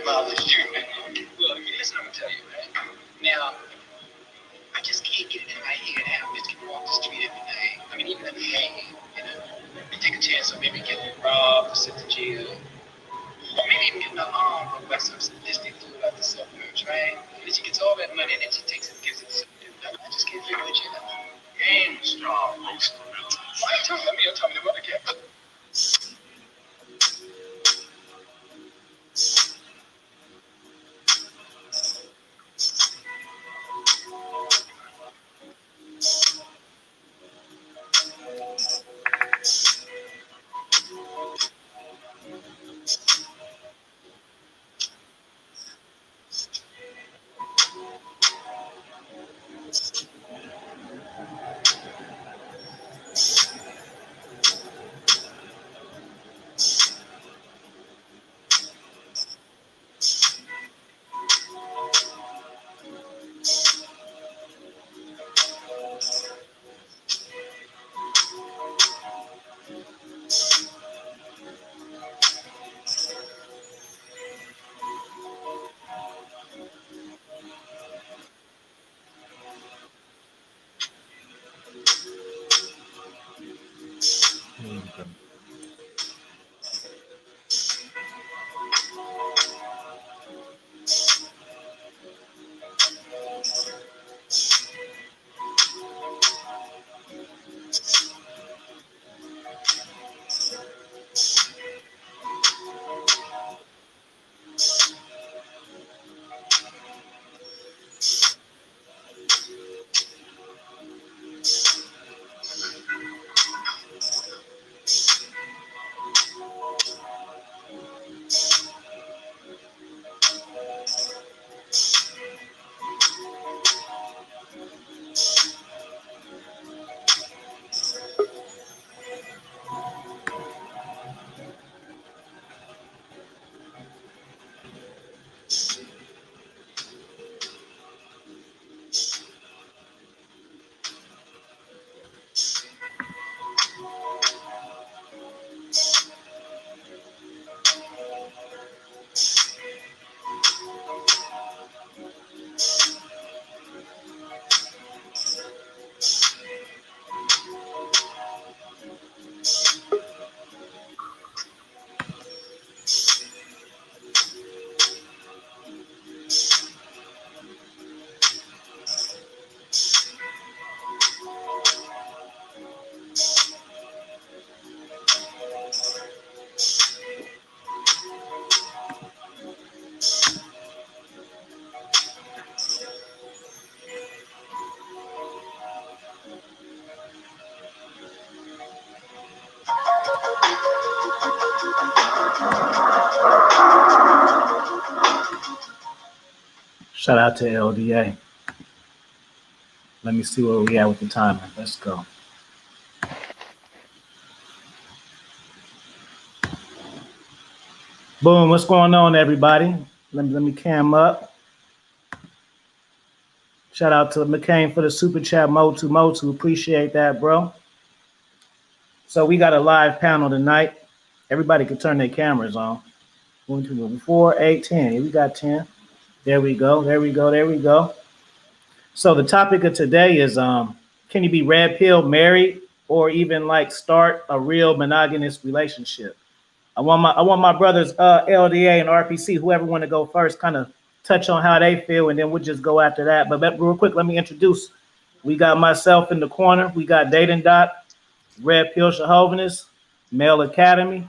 mileage you, man. Look, listen, I'm gonna tell you, man. Now, I just can't get it in my head how bitch can walk the street every day. I mean, even if they take a chance of maybe getting robbed or sent to jail, or maybe even getting armed by some sadistic dude out the suburbs, right? And then she gets all that money and then she takes it and gives it to some dude. I just can't figure it out. Game strong, roast. Why are you telling me? You're telling me the mother cat. Shout out to LDA. Let me see where we at with the timer. Let's go. Boom, what's going on, everybody? Let me cam up. Shout out to McCain for the super chat, Motu. Appreciate that, bro. So we got a live panel tonight. Everybody can turn their cameras on. 1, 2, 3, 4, 8, 10. Here we got 10. There we go. So the topic of today is can you be red pill married or even like start a real monogamous relationship? I want my brothers LDA and RPC, whoever want to go first, kind of touch on how they feel, and then we'll just go after that. But real quick, let me introduce. We got myself in the corner. We got Dating Dot, Red Pill Chavunist, Male Academy,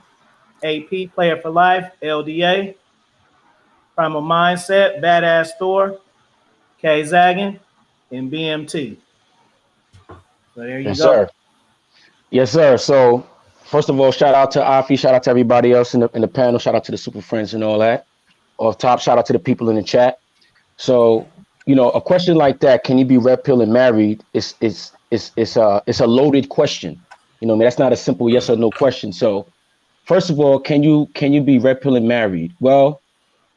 AP Player for Life, LDA, Primal Mindset, Badass Store, K Zaggin, and BMT. So there you Yes, go. Sir. Yes, sir. So first of all, shout out to Afi, shout out to everybody else in the panel, shout out to the super friends and all that. Off top, shout out to the people in the chat. So, a question like that, can you be red pill and married? It's a loaded question. That's not a simple yes or no question. So first of all, can you be red pill and married? Well,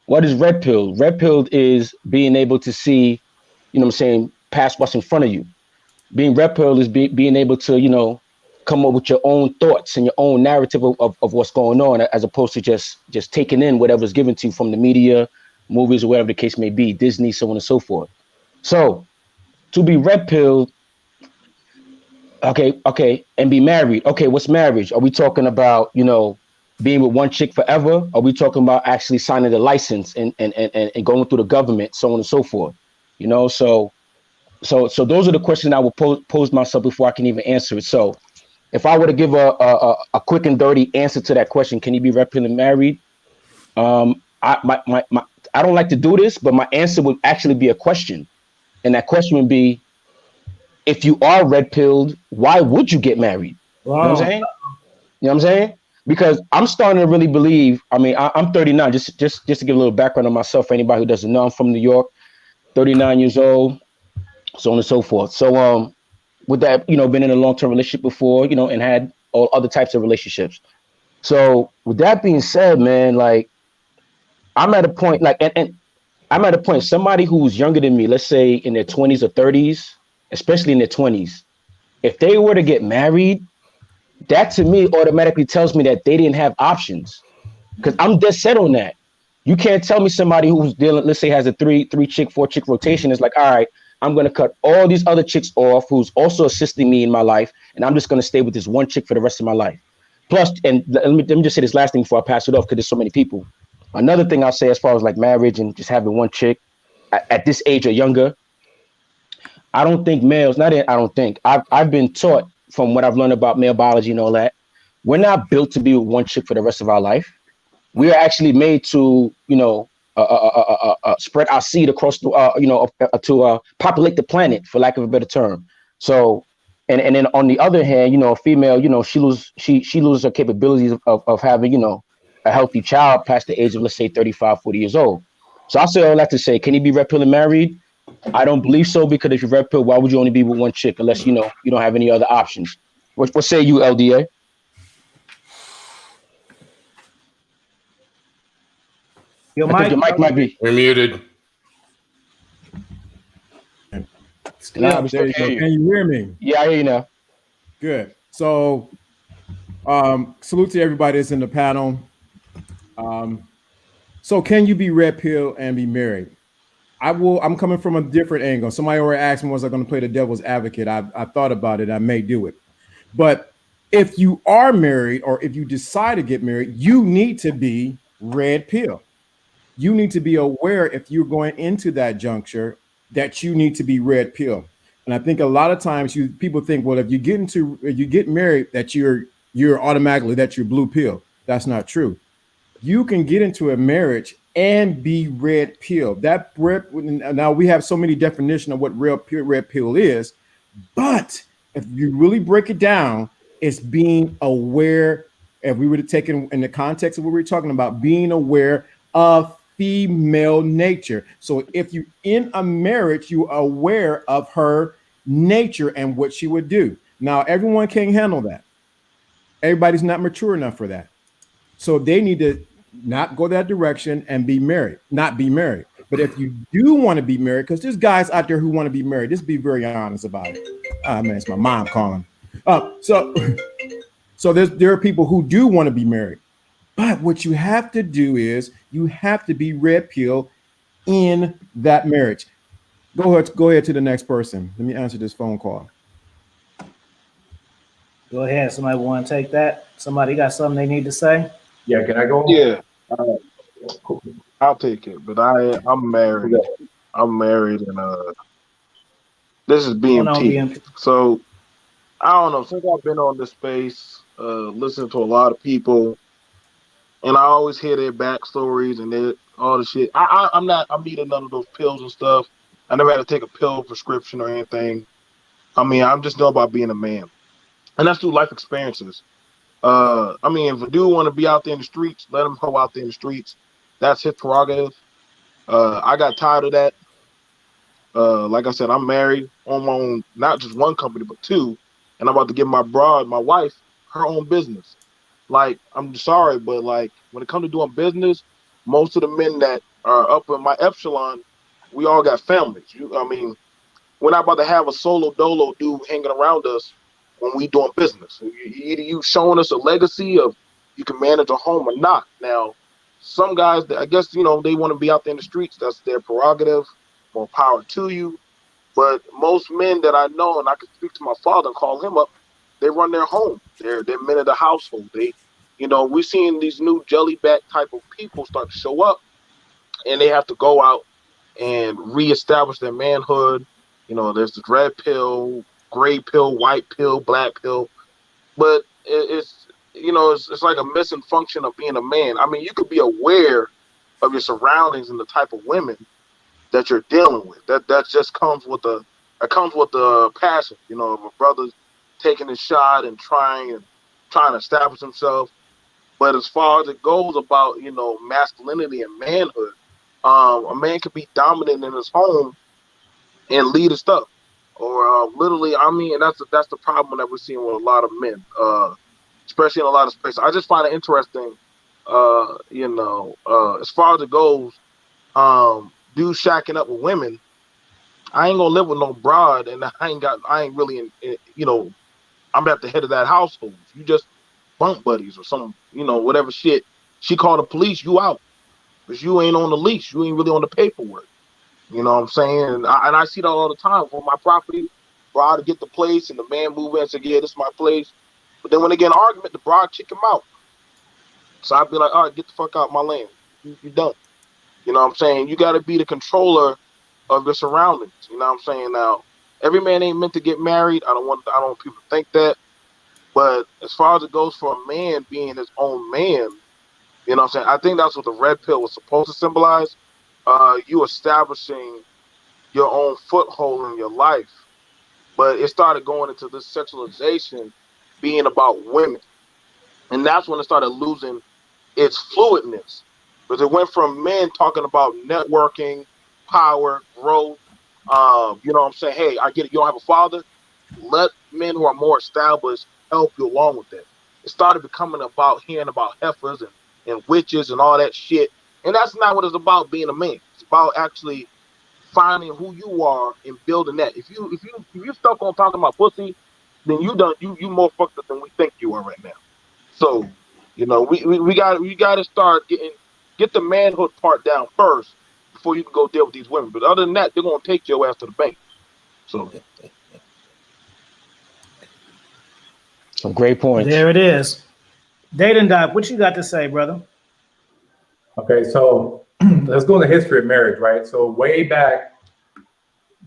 what is red pill? Red pill is being able to see, past what's in front of you. Being red pill is being able to, come up with your own thoughts and your own narrative of what's going on, as opposed to just taking in whatever's given to you from the media, movies, or whatever the case may be, Disney, so on and so forth. So to be red pilled, okay, and be married. Okay, what's marriage? Are we talking about, being with one chick forever? Are we talking about actually signing the license and going through the government, so on and so forth? So those are the questions I will pose myself before I can even answer it. So if I were to give a quick and dirty answer to that question, can you be red pilled and married? I don't like to do this, but my answer would actually be a question. And that question would be, if you are red pilled, why would you get married? Wow. You know what I'm saying? You know what I'm saying? Because I'm starting to really believe, I'm 39, just to give a little background on myself for anybody who doesn't know, I'm from New York, 39 years old, so on and so forth. So with that, been in a long-term relationship before, and had all other types of relationships. So with that being said, man, like, I'm at a point, like, and I'm at a point, somebody who's younger than me, let's say in their 20s or 30s, especially in their 20s, if they were to get married, that to me automatically tells me that they didn't have options, because I'm dead set on that. You can't tell me somebody who's dealing, let's say, has a three chick, 4 chick rotation is like, all right, I'm going to cut all these other chicks off who's also assisting me in my life, and I'm just going to stay with this one chick for the rest of my life. Plus, and let me just say this last thing before I pass it off, because there's so many people. Another thing I'll say as far as like marriage and just having one chick at this age or younger, I don't think males, I've been taught from what I've learned about male biology and all that, we're not built to be with one chick for the rest of our life. We are actually made to, spread our seed across, to populate the planet, for lack of a better term. So, and then on the other hand, a female, she loses her capabilities of having, a healthy child past the age of, let's say, 35, 40 years old. So I say all that to say, can he be red pill and married? I don't believe so, because if you're red pill, why would you only be with one chick unless, you don't have any other options? What say you, LDA? Your I think your mic might be. You're muted. There you go. Can you hear me? Yeah, I hear you now. Good. So, salute to everybody that's in the panel. So can you be red pill and be married? I'm coming from a different angle. Somebody already asked me, was I going to play the devil's advocate? I thought about it. I may do it. But if you are married, or if you decide to get married, you need to be red pill. You need to be aware, if you're going into that juncture, that you need to be red pill. And I think a lot of times people think, well, if you get married, that you're automatically that you're blue pill. That's not true. You can get into a marriage and be red pill. Now we have so many definitions of what red pill is, but if you really break it down, it's being aware. If we were to take it in the context of what we're talking about, being aware of female nature. So if you're in a marriage, you're aware of her nature and what she would do. Now, everyone can't handle that. Everybody's not mature enough for that. So they need to not go that direction and not be married. But if you do want to be married, because there's guys out there who want to be married, just be very honest about it. Man, it's my mom calling. So there are people who do want to be married. But what you have to do is you have to be red pill in that marriage. Go ahead to the next person. Let me answer this phone call. Go ahead. Somebody want to take that? Somebody got something they need to say? Yeah, can I go? Yeah, I'll take it. But I'm married. I'm married, and this is BMT. So I don't know. Since I've been on this space, listening to a lot of people, and I always hear their backstories and all the shit. I'm needing none of those pills and stuff. I never had to take a pill prescription or anything. I'm just know about being a man, and that's through life experiences. If a dude want to be out there in the streets, let him go out there in the streets. That's his prerogative. I got tired of that. Like I said, I'm married on my own, not just one company, but 2. And I'm about to give my wife, her own business. Like, I'm sorry, but like when it comes to doing business, most of the men that are up in my echelon, we all got families. We're not about to have a solo dolo dude hanging around us when we doing business. Either you showing us a legacy of you can manage a home or not. Now, some guys, I guess, they want to be out there in the streets. That's their prerogative. More power to you. But most men that I know, and I can speak to my father and call him up, they run their home. They're men of the household. We're seeing these new jellyback type of people start to show up, and they have to go out and reestablish their manhood. There's the red pill, gray pill, white pill, black pill, but it's like a missing function of being a man. I mean, you could be aware of your surroundings and the type of women that you're dealing with. That just comes with the passion. If a brother's taking a shot and trying to establish himself. But as far as it goes about masculinity and manhood, a man could be dominant in his home and lead his stuff, or literally. I mean, and that's the problem that we're seeing with a lot of men, especially in a lot of spaces. I just find it interesting, as far as it goes, dudes shacking up with women. I ain't gonna live with no broad, and I ain't really I'm at the head of that household. If you just bunk buddies or some, whatever shit, she called the police, you out. Because you ain't on the leash. You ain't really on the paperwork. You know what I'm saying? And I see that all the time on my property. Broad to get the place, and the man move in and say, yeah, this is my place. But then when they get in an argument, the broad kick him out. So I'd be like, all right, get the fuck out of my land. You done. You know what I'm saying? You got to be the controller of your surroundings. You know what I'm saying? Now, every man ain't meant to get married. I don't want people to think that. But as far as it goes for a man being his own man, you know what I'm saying? I think that's what the red pill was supposed to symbolize. You establishing your own foothold in your life. But it started going into this sexualization being about women. And that's when it started losing its fluidness. Because it went from men talking about networking, power, growth. You know what I'm saying? Hey, I get it. You don't have a father. Let men who are more established help you along with that. It started becoming about hearing about heifers and witches and all that shit. And that's not what it's about being a man. It's about actually finding who you are and building that. If you stuck on talking about pussy, then you more fucked up than we think you are right now. So, we got to start get the manhood part down first before you can go deal with these women. But other than that, they're gonna take your ass to the bank. So some great points. There it is. Dayton Doc, what you got to say, brother? Okay, so let's go in the history of marriage, right? So way back,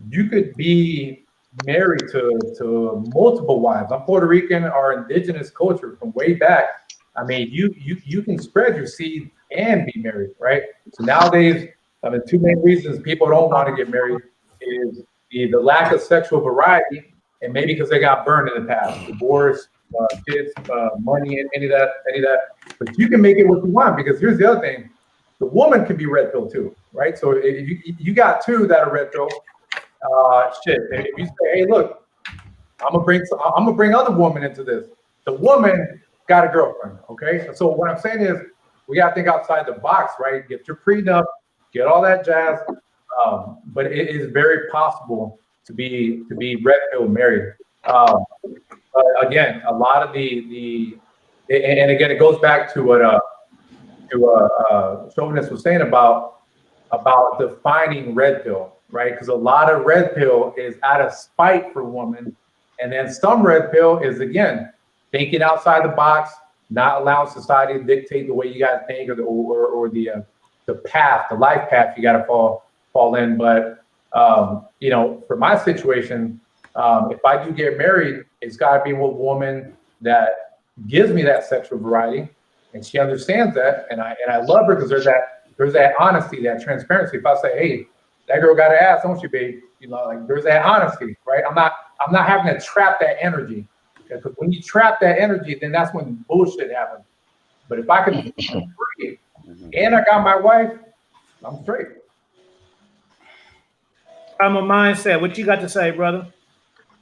you could be married to multiple wives. I'm Puerto Rican, our indigenous culture from way back. I mean, you can spread your seed and be married, right? So nowadays, two main reasons people don't want to get married is the lack of sexual variety, and maybe because they got burned in the past, divorce, kids, money, and any of that. But you can make it what you want, because here's the other thing: the woman can be red pill too, right? So if you got two that are red pill, if you say, hey, look, I'm gonna bring other women into this. The woman got a girlfriend, okay? So what I'm saying is, we gotta think outside the box, right? Get your prenup, get all that jazz. But it is very possible to be red pill married. But again, a lot of and again, it goes back to what Chauvinist was saying about defining red pill, right? Because a lot of red pill is out of spite for women, and then some red pill is, again, thinking outside the box, not allowing society to dictate the way you got to think, or the path, the life path you got to fall in. But for my situation, if I do get married, it's got to be with a woman that gives me that sexual variety, and she understands that, and I love her because there's that honesty, that transparency. If I say, hey, that girl got an ass, don't she, babe? There's that honesty, right? I'm not having to trap that energy, because when you trap that energy, then that's when bullshit happens. But if I can be free and I got my wife, I'm straight. I'm a mindset. What you got to say, brother?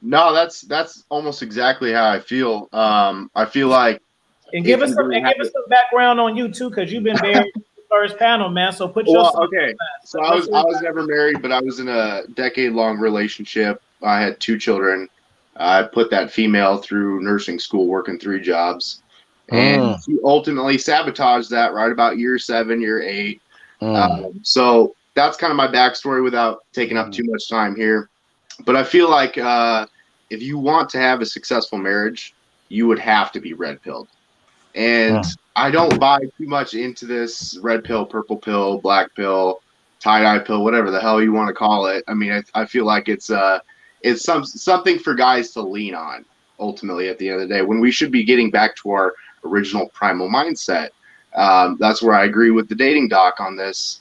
No, that's almost exactly how I feel. I feel like, and give us some background on you too, because you've been married the first panel, man. So put yourself. Okay. So I was never married, but I was in a decade-long relationship. I had 2 children. I put that female through nursing school, working 3 jobs, and she ultimately sabotaged that right about year 7, year 8. So that's kind of my backstory without taking up too much time here. But I feel like if you want to have a successful marriage, you would have to be red pilled. And I don't buy too much into this red pill, purple pill, black pill, tie-dye pill, whatever the hell you want to call it. I mean, I feel like it's something for guys to lean on ultimately at the end of the day, when we should be getting back to our original primal mindset. That's where I agree with the dating doc on this.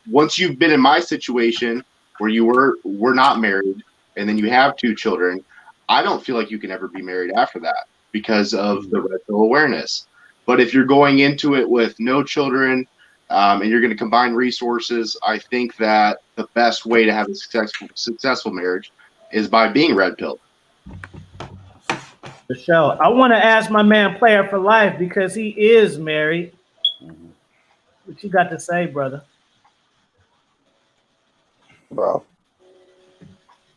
Once you've been in my situation where we're not married and then you have 2 children, I don't feel like you can ever be married after that because of the red pill awareness. But if you're going into it with no children and you're going to combine resources, I think that the best way to have a successful marriage is by being red pilled. For sure. I want to ask my man Player for Life, because he is married. What you got to say, brother? Bro,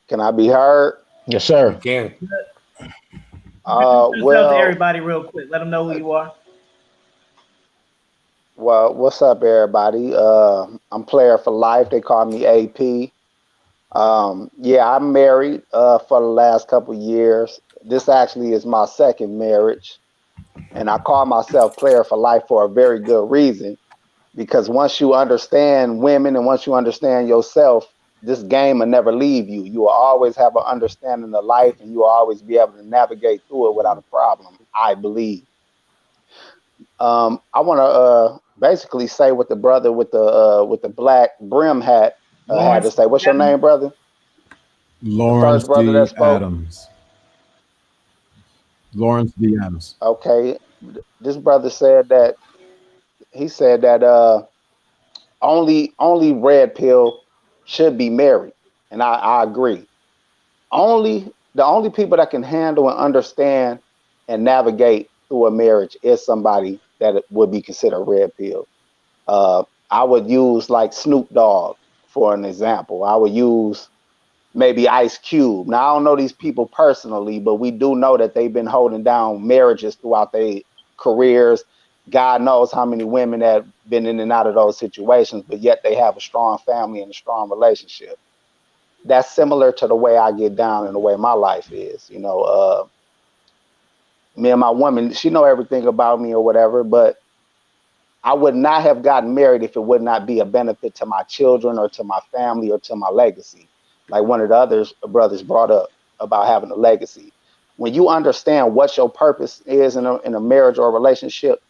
can I be heard? Yes, sir. Can. Well, to Well, everybody real quick. Let them know who you are. well, what's up, everybody? I'm Player for Life. They call me AP. Yeah, I'm married for the last couple years. This actually is my 2nd marriage, and I call myself Player for Life for a very good reason. Because once you understand women and once you understand yourself, this game will never leave you. You will always have an understanding of life, and you will always be able to navigate through it without a problem, I believe. I want to basically say what the brother with the black brim hat had to say. What's your name, brother? Lawrence The first brother D. that spoke. Adams. Lawrence D. Adams. Okay, this brother said that only red pill should be married, and I agree. The only people that can handle and understand and navigate through a marriage is somebody that would be considered red pill. I would use like Snoop Dogg for an example. I would use maybe Ice Cube. Now, I don't know these people personally, but we do know that they've been holding down marriages throughout their careers. God knows how many women have been in and out of those situations, but yet they have a strong family and a strong relationship. That's similar to the way I get down and the way my life is. You know, me and my woman, she know everything about me or whatever, but I would not have gotten married if it would not be a benefit to my children or to my family or to my legacy. Like one of the other brothers brought up about having a legacy. When you understand what your purpose is in a marriage or a relationship,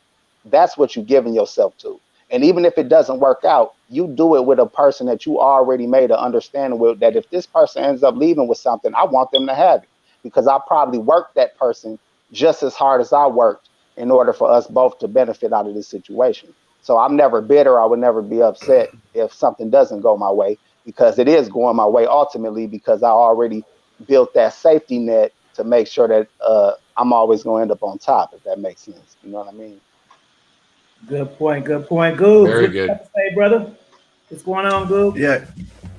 that's what you're giving yourself to. And even if it doesn't work out, you do it with a person that you already made an understanding with, that if this person ends up leaving with something, I want them to have it, because I probably worked that person just as hard as I worked in order for us both to benefit out of this situation. So I'm never bitter. I would never be upset if something doesn't go my way, because it is going my way ultimately, because I already built that safety net to make sure that I'm always going to end up on top, if that makes sense. You know what I mean? Good point. Good point. Goobs, Very what you good. got to say, brother? What's going on, Goobs? Yeah.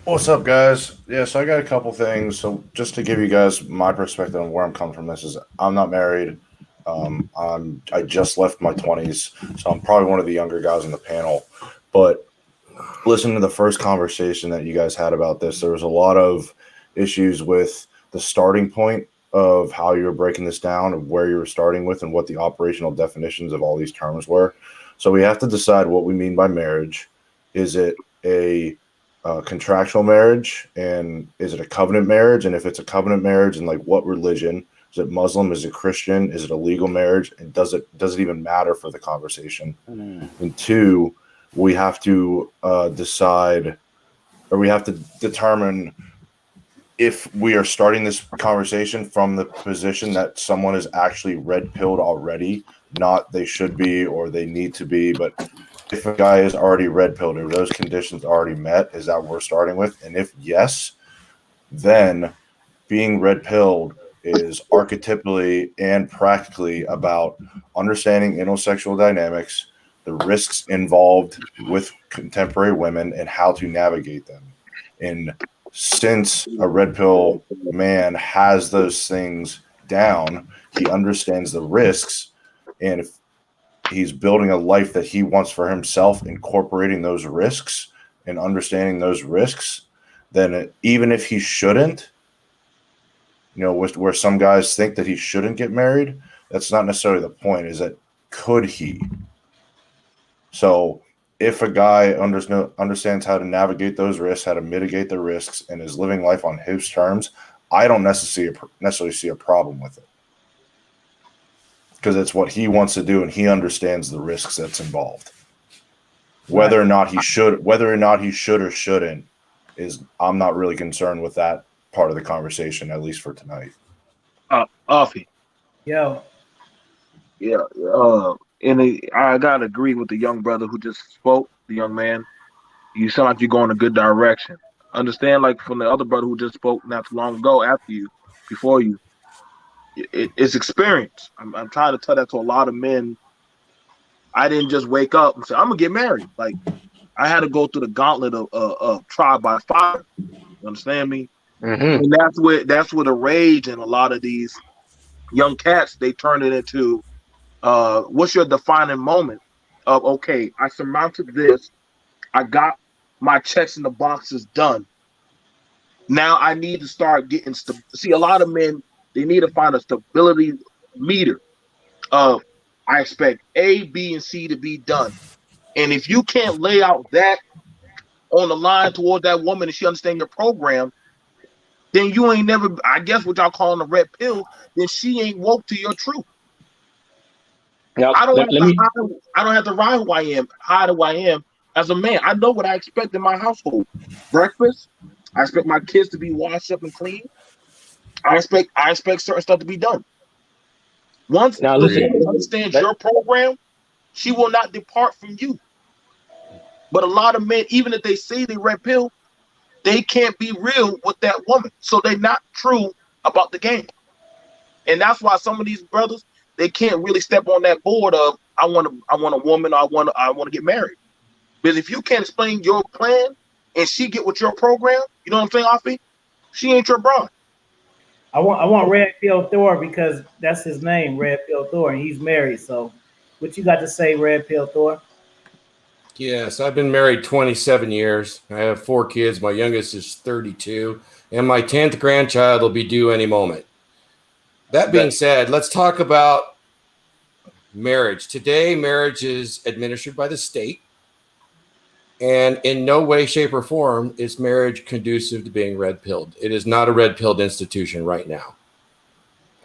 What's up, guys? Yeah, so I got a couple things. So just to give you guys my perspective on where I'm coming from, this is I'm not married. I just left my 20s, so I'm probably one of the younger guys on the panel. But listening to the first conversation that you guys had about this, there was a lot of issues with the starting point of how you were breaking this down, of where you were starting with, and what the operational definitions of all these terms were. So we have to decide what we mean by marriage. Is it a contractual marriage, and is it a covenant marriage? And if it's a covenant marriage, and like what religion? Is it Muslim? Is it Christian? Is it a legal marriage? And does it even matter for the conversation? And 2, we have to decide, or we have to determine if we are starting this conversation from the position that someone is actually red-pilled already, not they should be or they need to be, but if a guy is already red-pilled or those conditions already met, is that what we're starting with? And if yes, then being red-pilled is archetypally and practically about understanding intersexual dynamics, the risks involved with contemporary women, and how to navigate them. And since a red pill man has those things down, he understands the risks, and if he's building a life that he wants for himself, incorporating those risks and understanding those risks, then even if he shouldn't, where some guys think that he shouldn't get married, that's not necessarily the point. Is that could he? So if a guy understands how to navigate those risks, how to mitigate the risks, and is living life on his terms, I don't necessarily see a problem with it, because it's what he wants to do, and he understands the risks that's involved. Whether or not he should or shouldn't I'm not really concerned with that part of the conversation, at least for tonight. Offie. Yo. Yeah. I gotta agree with the young brother who just spoke, the young man. You sound like you're going a good direction. Understand, like from the other brother who just spoke not too long ago, before you, it's experience. I'm trying to tell that to a lot of men. I didn't just wake up and say I'm gonna get married. Like I had to go through the gauntlet of trial by fire. You understand me? Mm-hmm. And that's where the rage in a lot of these young cats, they turn it into what's your defining moment of, okay, I surmounted this, I got my checks in the boxes done. Now I need to start getting see, a lot of men, they need to find a stability meter of I expect A, B, and C to be done. And if you can't lay out that on the line toward that woman and she understands your program, then you ain't never, I guess what y'all calling a red pill, then she ain't woke to your truth. Now, I don't have to hide who I am as a man. I know what I expect in my household. Breakfast, I expect my kids to be washed up and clean. I expect certain stuff to be done. Once the woman understands your program, she will not depart from you. But a lot of men, even if they say they red pill, they can't be real with that woman. So they're not true about the game. And that's why some of these brothers, they can't really step on that board of I want a woman, I want to get married. Because if you can't explain your plan and she get with your program, you know what I'm saying, Offie? She ain't your broad. I want Red Pill Thor because that's his name, Red Pill Thor, and he's married. So, what you got to say, Red Pill Thor? Yes, I've been married 27 years. I have 4 kids. My youngest is 32, and my 10th grandchild will be due any moment. That being said, let's talk about marriage. Today, marriage is administered by the state, and in no way, shape, or form is marriage conducive to being red-pilled. It is not a red-pilled institution right now.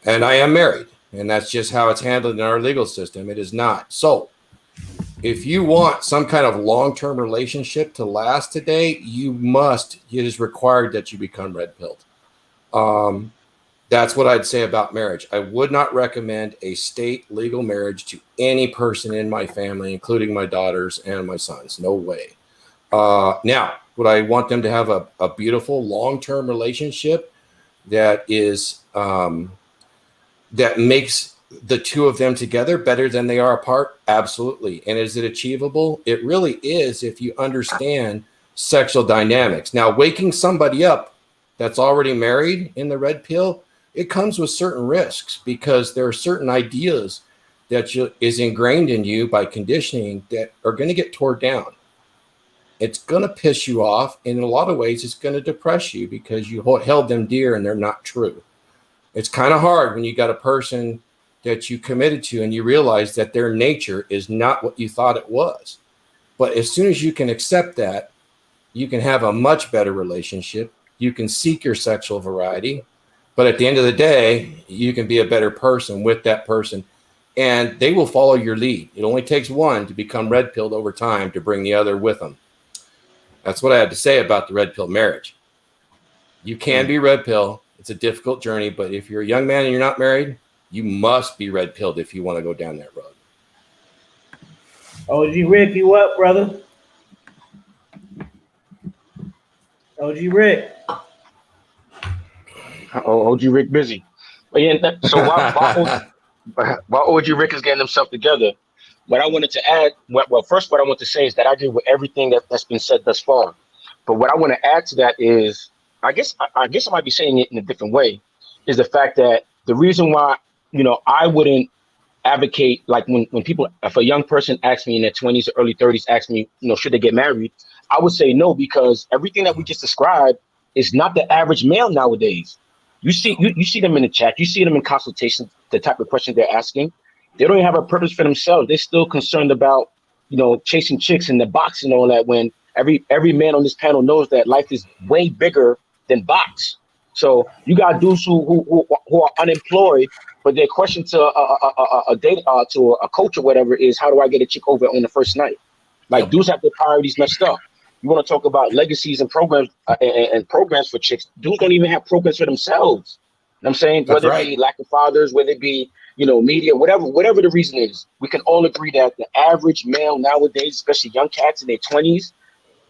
And I am married, and that's just how it's handled in our legal system. It is not. So, if you want some kind of long-term relationship to last today, it is required that you become red-pilled. That's what I'd say about marriage. I would not recommend a state legal marriage to any person in my family, including my daughters and my sons. No way. Now, would I want them to have a beautiful long-term relationship that is that makes the two of them together better than they are apart? Absolutely. And is it achievable? It really is if you understand sexual dynamics. Now, waking somebody up that's already married in the red pill, it comes with certain risks because there are certain ideas that is ingrained in you by conditioning that are going to get torn down. It's going to piss you off. In a lot of ways, it's going to depress you because you held them dear and they're not true. It's kind of hard when you got a person that you committed to and you realize that their nature is not what you thought it was. But as soon as you can accept that, you can have a much better relationship. You can seek your sexual variety. But at the end of the day, you can be a better person with that person. And they will follow your lead. It only takes one to become red-pilled over time to bring the other with them. That's what I had to say about the red pill marriage. You can be red pill. It's a difficult journey. But if you're a young man and you're not married, you must be red pilled if you want to go down that road. OG Rick, you up, brother? OG Rick. OG Rick busy. But yeah, so while OG Rick is getting himself together, what I wanted to add, well, first what I want to say is that I agree with everything that's been said thus far. But what I want to add to that is I guess I might be saying it in a different way, is the fact that the reason why, I wouldn't advocate, like when people, if a young person asks me in their 20s or early 30s, asks me, should they get married? I would say no, because everything that we just described is not the average male nowadays. You see them in the chat, you see them in consultations, the type of questions they're asking. They don't even have a purpose for themselves. They're still concerned about, chasing chicks in the box and all that, when every man on this panel knows that life is way bigger than box. So you got dudes who are unemployed, but their question to a coach or whatever is, how do I get a chick over on the first night? Like, dudes have their priorities messed up. You want to talk about legacies and programs and programs for chicks? Dudes don't even have programs for themselves. You know what I'm saying? That's whether it be lack of fathers, whether it be media, whatever the reason is, we can all agree that the average male nowadays, especially young cats in their 20s,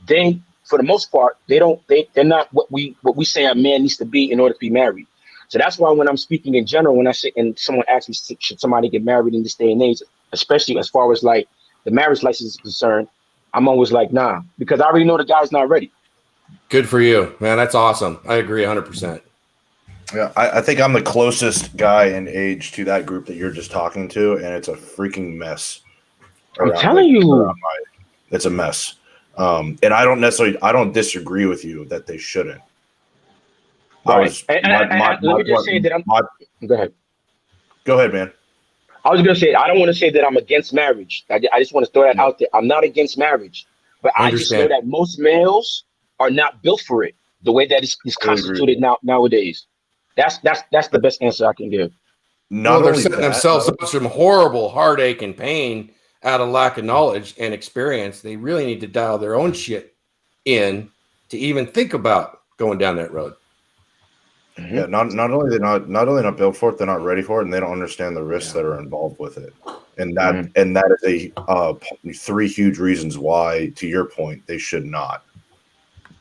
they, for the most part, they're not what we say a man needs to be in order to be married. So that's why when I'm speaking in general, when I say, and someone asks me, should somebody get married in this day and age, especially as far as like the marriage license is concerned, I'm always like, nah, because I already know the guy's not ready. Good for you, man. That's awesome. I agree 100%. Yeah, I think I'm the closest guy in age to that group that you're just talking to, and it's a freaking mess. I'm telling you. It's a mess. And I don't disagree with you that they shouldn't. Right. Let me just say that go ahead. Go ahead, man. I was going to say, I don't want to say that I'm against marriage. I just want to throw that out there. I'm not against marriage, but I just know that most males are not built for it the way that it's constituted nowadays. That's the best answer I can give. They're setting themselves up some horrible heartache and pain out of lack of knowledge and experience. They really need to dial their own shit in to even think about going down that road. Mm-hmm. Yeah, not only not built for it, they're not ready for it, and they don't understand the risks that are involved with it. And that is a 3 huge reasons why, to your point, they should not.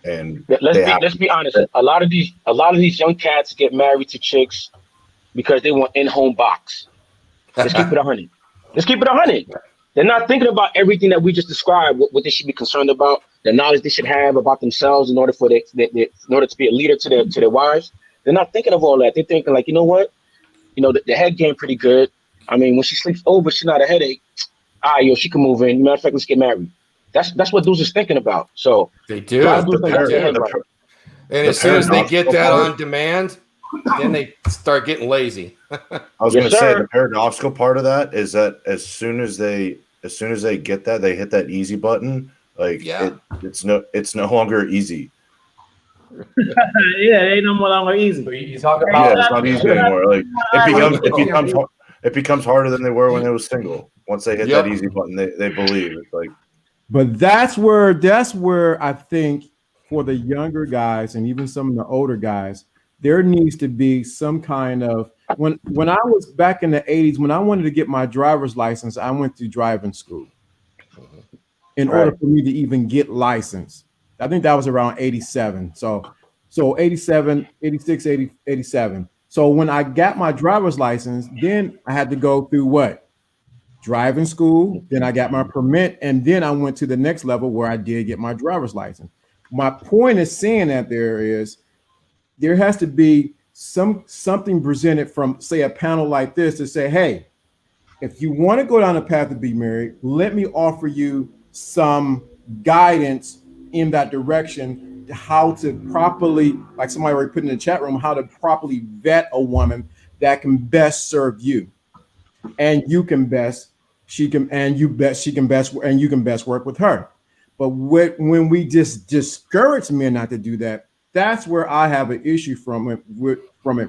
And let's be honest. A lot of these young cats get married to chicks because they want in-home box. Let's keep it 100. They're not thinking about everything that we just described. What they should be concerned about, the knowledge they should have about themselves in order in order to be a leader to their wives. They're not thinking of all that. They're thinking like, you know what? The head game pretty good. I mean, when she sleeps over, she's not a headache. She can move in. Matter of fact, let's get married. That's what dudes is thinking about. So they do. And as soon as they get that on demand, then they start getting lazy. I was going to say the paradoxical part of that is that as soon as they get that, they hit that easy button. Like it's no longer easy. Yeah, it ain't no longer easy. So you talk about it's not easy anymore. Like it becomes harder than they were when they was single. Once they hit that easy button, they believe it's like. But that's where I think for the younger guys and even some of the older guys, there needs to be some kind of when I was back in the 80s, when I wanted to get my driver's license, I went to driving school in order for me to even get licensed. I think that was around 87. So 87, 86, 80, 87. So when I got my driver's license, then I had to go through what? Driving school. Then I got my permit. And then I went to the next level where I did get my driver's license. My point is saying that there has to be something presented from, say, a panel like this to say, hey, if you want to go down the path to be married, let me offer you some guidance in that direction, how to properly, like somebody already put in the chat room, how to properly vet a woman that can best serve you, and you can best work with her. But when we just discourage men not to do that, that's where I have an issue from it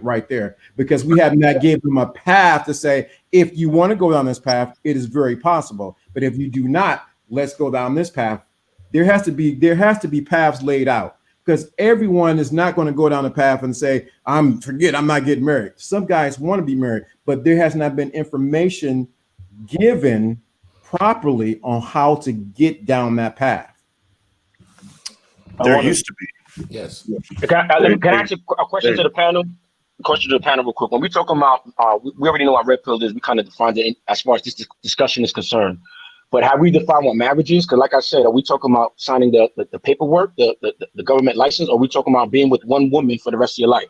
right there, because we have not given them a path to say, if you want to go down this path, it is very possible. But if you do not, let's go down this path. There has to be paths laid out, because everyone is not going to go down the path and say, I'm not getting married. Some guys want to be married, but there has not been information given properly on how to get down that path. There used to be. Yes. Can I ask a question to the panel? Real quick. When we talk about, we already know what RedPill is. We kind of defined it as far as this discussion is concerned. But have we defined what marriage is? Because like I said, are we talking about signing the paperwork, the government license, or are we talking about being with one woman for the rest of your life?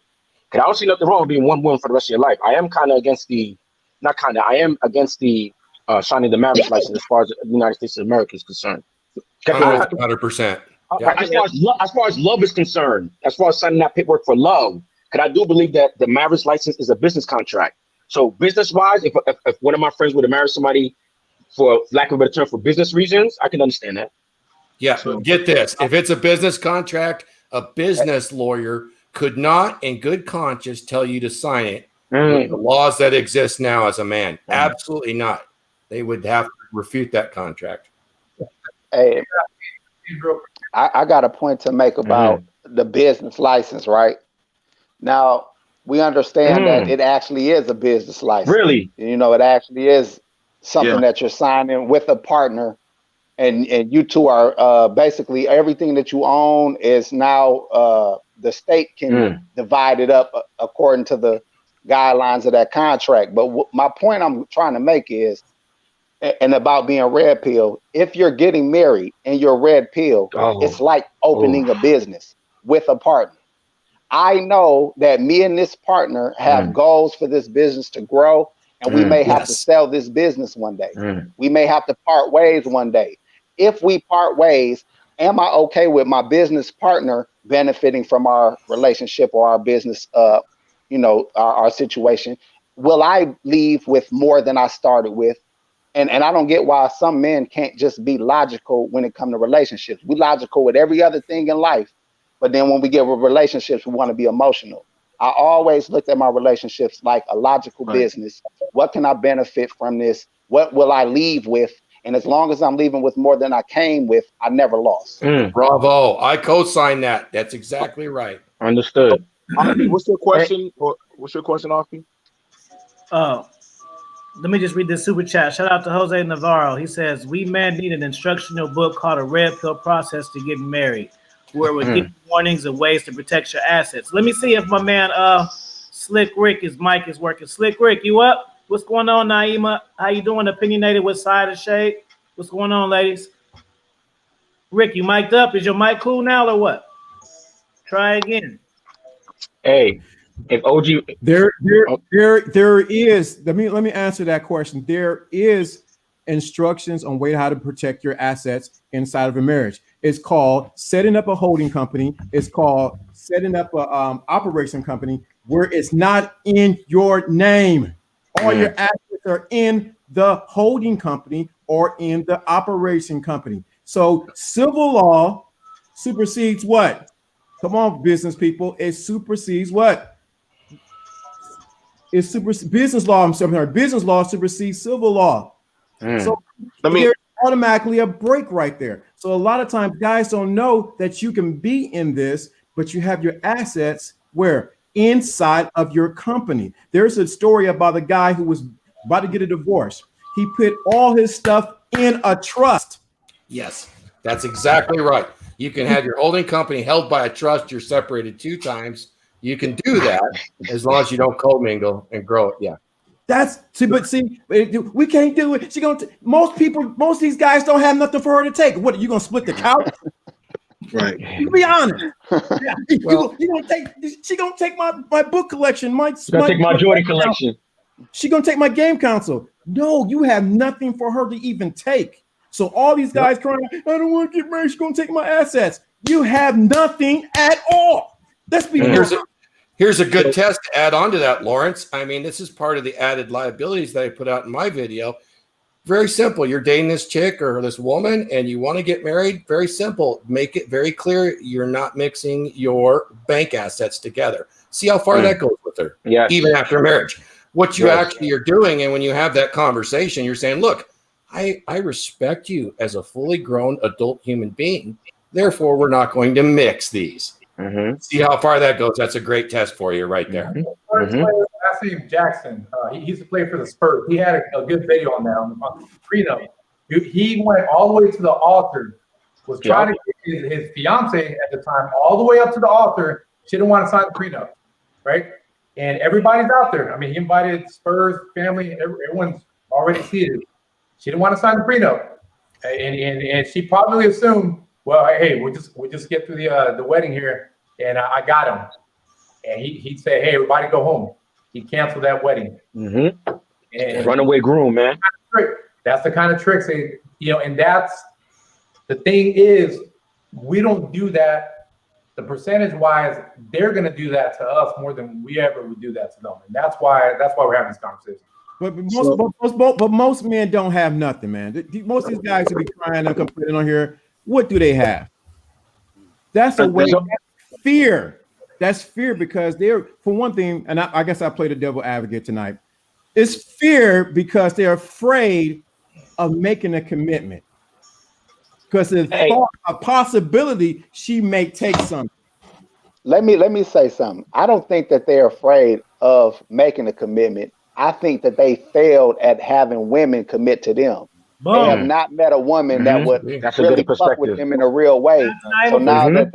Because I don't see nothing wrong with being one woman for the rest of your life. I am kind of against I am against the signing the marriage license as far as the United States of America is concerned. 100%. Yeah. As far as love is concerned, as far as signing that paperwork for love, because I do believe that the marriage license is a business contract. So business-wise, if one of my friends would have married somebody for lack of a better term for business reasons, I can understand that. Yeah, so get this. If it's a business contract, a business lawyer could not in good conscience tell you to sign it with the laws that exist now as a man. Absolutely not. They would have to refute that contract. Hey, I got a point to make about the business license, right? Now, we understand that it actually is a business license. Really? You know, it actually is something that you're signing with a partner, and you two are basically everything that you own is now the state can divide it up according to the guidelines of that contract. But my point I'm trying to make is, and about being red pill, if you're getting married and you're red pill, it's like opening a business with a partner. I know that me and this partner have goals for this business to grow, and we may have to sell this business one day. We may have to part ways one day. If we part ways, am I okay with my business partner benefiting from our relationship or our business, our situation? Will I leave with more than I started with? And I don't get why some men can't just be logical when it comes to relationships. We logical with every other thing in life, but then when we get with relationships, we want to be emotional. I always looked at my relationships like a logical business. What can I benefit from this? What will I leave with? And as long as I'm leaving with more than I came with, I never lost. Bravo. I co-sign that. That's exactly right. Understood. What's your question? What's your question, Alfie? Let me just read this super chat. Shout out to Jose Navarro. He says, we men need an instructional book called A Red Pill Process to Get Married, where we give warnings and ways to protect your assets. Let me see if my man Slick Rick, his mic is working. Slick Rick, you up? What's going on, Naima? How you doing? Opinionated with side of shade? What's going on, ladies? Rick, you mic'd up? Is your mic cool now or what? Try again. Hey, if OG there is, let me answer that question. There is instructions on how to protect your assets inside of a marriage. It's called setting up a holding company. It's called setting up a operation company where it's not in your name. All your assets are in the holding company or in the operation company. So civil law supersedes what? Come on, business people. It supersedes what? It's business law. I'm sorry, business law supersedes civil law. So there's automatically a break right there. So a lot of times guys don't know that you can be in this, but you have your assets where? Inside of your company. There's a story about a guy who was about to get a divorce. He put all his stuff in a trust. Yes, that's exactly right. You can have your holding company held by a trust. You're separated 2 times. You can do that as long as you don't commingle and grow it. Yeah. We can't do it. Most of these guys don't have nothing for her to take. What, are you gonna split the couch? Right. You be honest. Yeah. She gonna take my book collection. She's gonna take my Jordan collection. She gonna take my game console. No, you have nothing for her to even take. So all these guys crying, I don't want to get married. She's gonna take my assets. You have nothing at all. Let's be honest. Here's a good test to add on to that, Lawrence. I mean, this is part of the added liabilities that I put out in my video. Very simple. You're dating this chick or this woman and you want to get married. Very simple. Make it very clear you're not mixing your bank assets together. See how far that goes with her, even after marriage. What you actually are doing, and when you have that conversation, you're saying, look, I respect you as a fully grown adult human being. Therefore, we're not going to mix these. See how far that goes. That's a great test for you right there. Steve Jackson, he used to play for the Spurs. He had a good video on that on the prenup. He went all the way to the altar, was trying to get his fiance at the time all the way up to the altar. She didn't want to sign the prenup, right? And everybody's out there. I mean, he invited Spurs family. Everyone's already seated. She didn't want to sign the prenup. And she probably assumed, well, hey, we'll just get through the wedding here, and I got him. And he'd say, hey, everybody go home. He canceled that wedding. Mm-hmm. And runaway groom, man. That's the kind of tricks they, and that's the thing is, we don't do that. The percentage wise, they're going to do that to us more than we ever would do that to them. And that's why we're having this conversation. But most men don't have nothing, man. Most of these guys who be crying and complaining on here, what do they have? That's a way. That's fear. That's fear because they're, for one thing, and I guess I play the devil advocate tonight. It's fear because they're afraid of making a commitment. Because there's a possibility she may take something. Let me say something. I don't think that they're afraid of making a commitment. I think that they failed at having women commit to them. Boom. They have not met a woman that would really fuck with them in a real way. So now that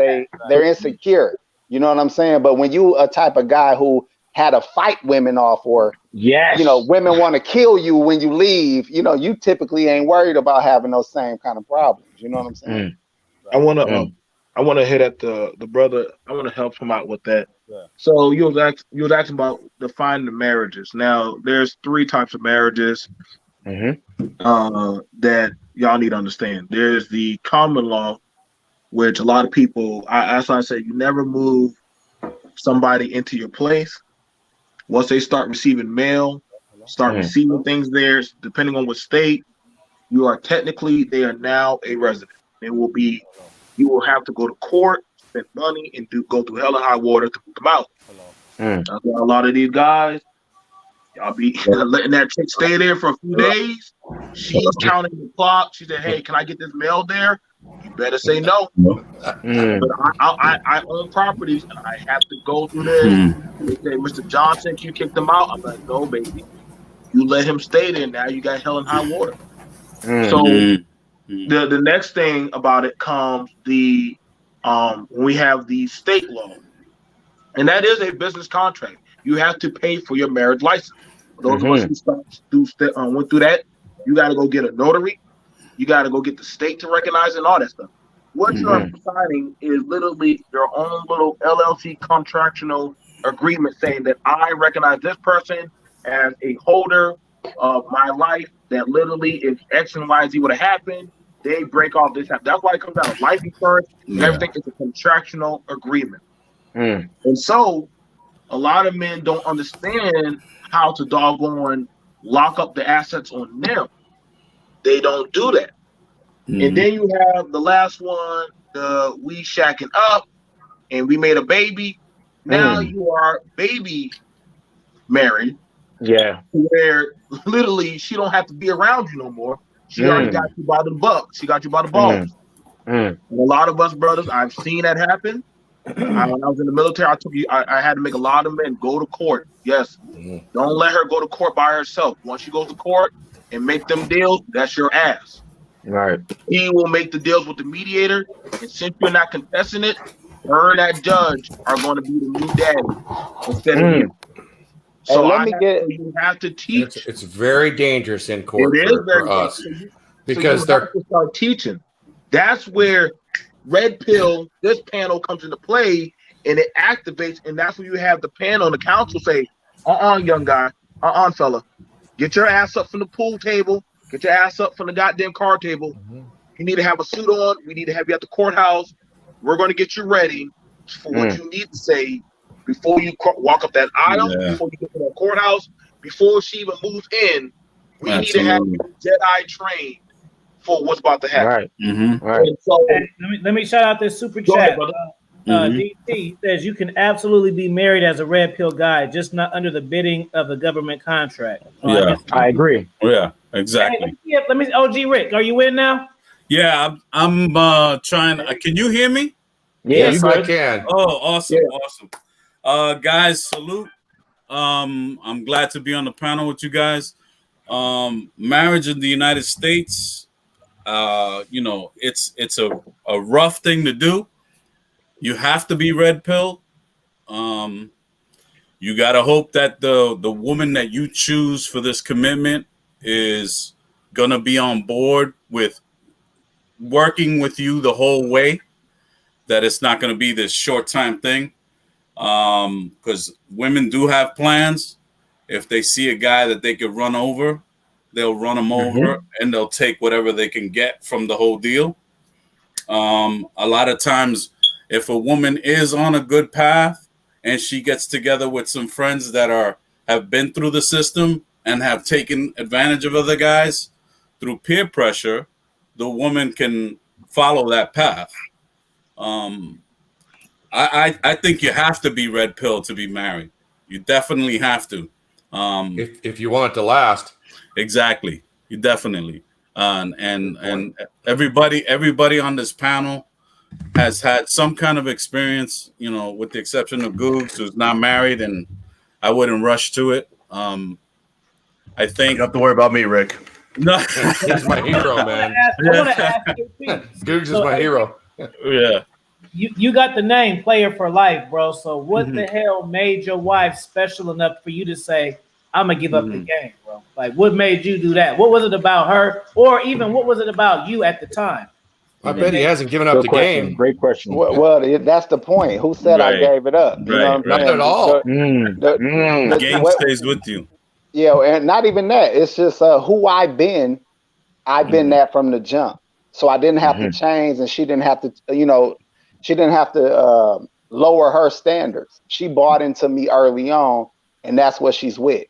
they're insecure, you know what I'm saying? But when you a type of guy who had to fight women off, or women want to kill you when you leave, you typically ain't worried about having those same kind of problems. You know what I'm saying? I want to hit at the brother. I want to help him out with that. Yeah. So you was asking about defining the marriages. Now there's 3 types of marriages that y'all need to understand. There's the common law, which a lot of people, as I say, you never move somebody into your place. Once they start receiving mail, start receiving things there, depending on what state, they are now a resident. You will have to go to court, spend money, and go through hell and high water to put them out. That's why a lot of these guys, y'all be letting that chick stay there for a few days. She's counting the clock. She said, hey, can I get this mail there? You better say no. But I own properties, and I have to go through this. They say, Mr. Johnson, can you kick them out? I'm like, no, baby. You let him stay there. Now you got hell and high water. So the next thing about it comes when we have the state law, and that is a business contract. You have to pay for your marriage license. For those of us who went through that, you got to go get a notary. You got to go get the state to recognize it and all that stuff. What you are signing is literally your own little LLC contractual agreement saying that I recognize this person as a holder of my life, that literally if X and Y, Z would have happened, they break off this. That's why it comes out of life insurance and everything is a contractual agreement. And so a lot of men don't understand how to doggone lock up the assets on them. They don't do that. And then you have the last one, we shacking up and we made a baby. Now you are baby married. Yeah. Where literally she don't have to be around you no more. She already got you by the bucks. She got you by the balls. And a lot of us brothers, I've seen that happen. When I was in the military, I had to make a lot of men go to court. Yes. Don't let her go to court by herself. Once you go to court and make them deals, that's your ass. Right. He will make the deals with the mediator, and since you're not contesting it, her and that judge are going to be the new daddy instead of you. So you have to teach. It's very dangerous in court for us because they're to start teaching. That's where RedPill, this panel comes into play, and it activates, and that's when you have the panel and the council say, young guy, fella, get your ass up from the pool table. Get your ass up from the goddamn card table. You need to have a suit on. We need to have you at the courthouse. We're going to get you ready for what you need to say before you walk up that aisle, before you get to that courthouse, before she even moves in. We need to have you Jedi trained for what's about to happen. Right. So, let me shout out this super chat. DT says you can absolutely be married as a red pill guy, just not under the bidding of the government contract. I agree. Yeah, exactly. Hey, let me OG Rick, are you in now? Yeah, I'm trying. Can you hear me? Yes, I can. Oh, awesome, awesome. Guys, salute. I'm glad to be on the panel with you guys. Marriage in the United States, it's a rough thing to do. You have to be red pill. You got to hope that the woman that you choose for this commitment is going to be on board with working with you the whole way, that it's not going to be this short time thing. Because women do have plans. If they see a guy that they could run over, they'll run him over and they'll take whatever they can get from the whole deal. A lot of times, if a woman is on a good path and she gets together with some friends that have been through the system and have taken advantage of other guys through peer pressure, the woman can follow that path. I think you have to be red pill to be married. You definitely have to. If you want it to last. Exactly. You definitely. And everybody on this panel has had some kind of experience, you know, with the exception of Googs, who's not married, and I wouldn't rush to it. I think you don't have to worry about me, Rick. No, he's my hero, man. I want to ask you, Googs is my hero. Yeah. You got the name Player for Life, bro. So what the hell made your wife special enough for you to say, I'm gonna give up the game, bro? Like, what made you do that? What was it about her, or even what was it about you at the time? I bet he hasn't given up the game. Great question. Well, that's the point. Who said I gave it up? You know what I'm saying? Not at all. The game stays with you. Yeah, and not even that. It's just who I've been that from the jump. So I didn't have to change, and she didn't have to, she didn't have to lower her standards. She bought into me early on, and that's what she's with.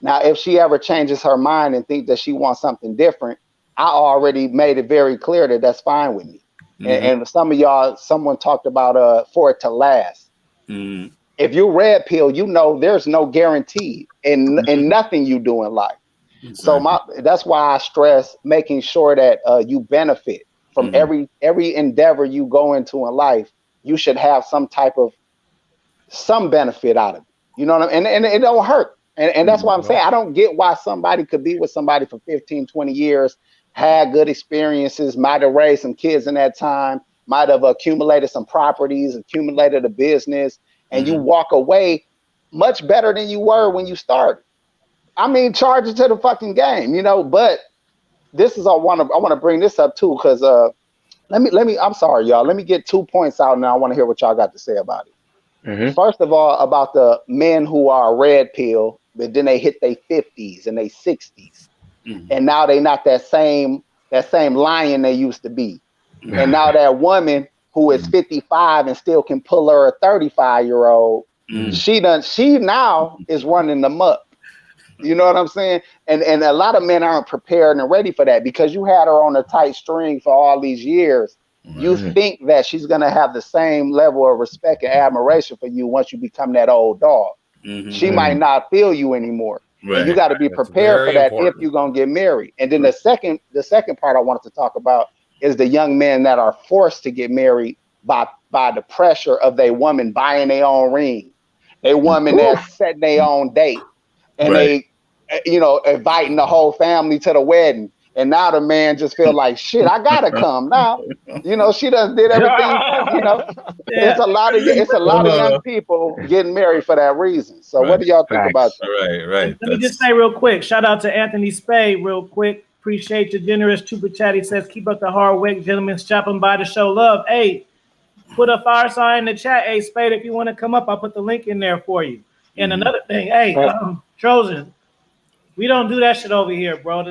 Now, if she ever changes her mind and think that she wants something different, I already made it very clear that that's fine with me. And some of y'all, someone talked about for it to last. If you red pill, there's no guarantee in nothing you do in life. Exactly. So that's why I stress making sure that you benefit from every endeavor you go into in life. You should have some benefit out of it. You know what I mean? And it don't hurt. And that's why I'm saying I don't get why somebody could be with somebody for 15, 20 years, had good experiences, might have raised some kids in that time, might have accumulated some properties, accumulated a business, and you walk away much better than you were when you started. I mean, charge it to the fucking game, but this is, I want to bring this up too, because let me, I'm sorry, y'all. Let me get 2 points out now. I want to hear what y'all got to say about it. First of all, about the men who are red pill, but then they hit their 50s and their 60s. And now they not that same lion they used to be. And now that woman who is 55 and still can pull her a 35-year-old, she now is running them up. You know what I'm saying? And a lot of men aren't prepared and ready for that, because you had her on a tight string for all these years. You think that she's going to have the same level of respect and admiration for you once you become that old dog. She might not feel you anymore. And you got to be prepared for that if you're going to get married. And then the second part I wanted to talk about is the young men that are forced to get married by the pressure of their woman buying their own ring, a woman that's setting their own date, and they, inviting the whole family to the wedding. And now the man just feel like, shit, I gotta come now. She done did everything. It's a lot of young people getting married for that reason. So what do y'all think about that? Right. Let me just say real quick, shout out to Anthony Spade real quick. Appreciate your generous super chat. He says, keep up the hard work, gentlemen, stopping by to show love. Hey, put a fire sign in the chat. Hey, Spade, if you want to come up, I'll put the link in there for you. And another thing, hey, Trojan, we don't do that shit over here, bro.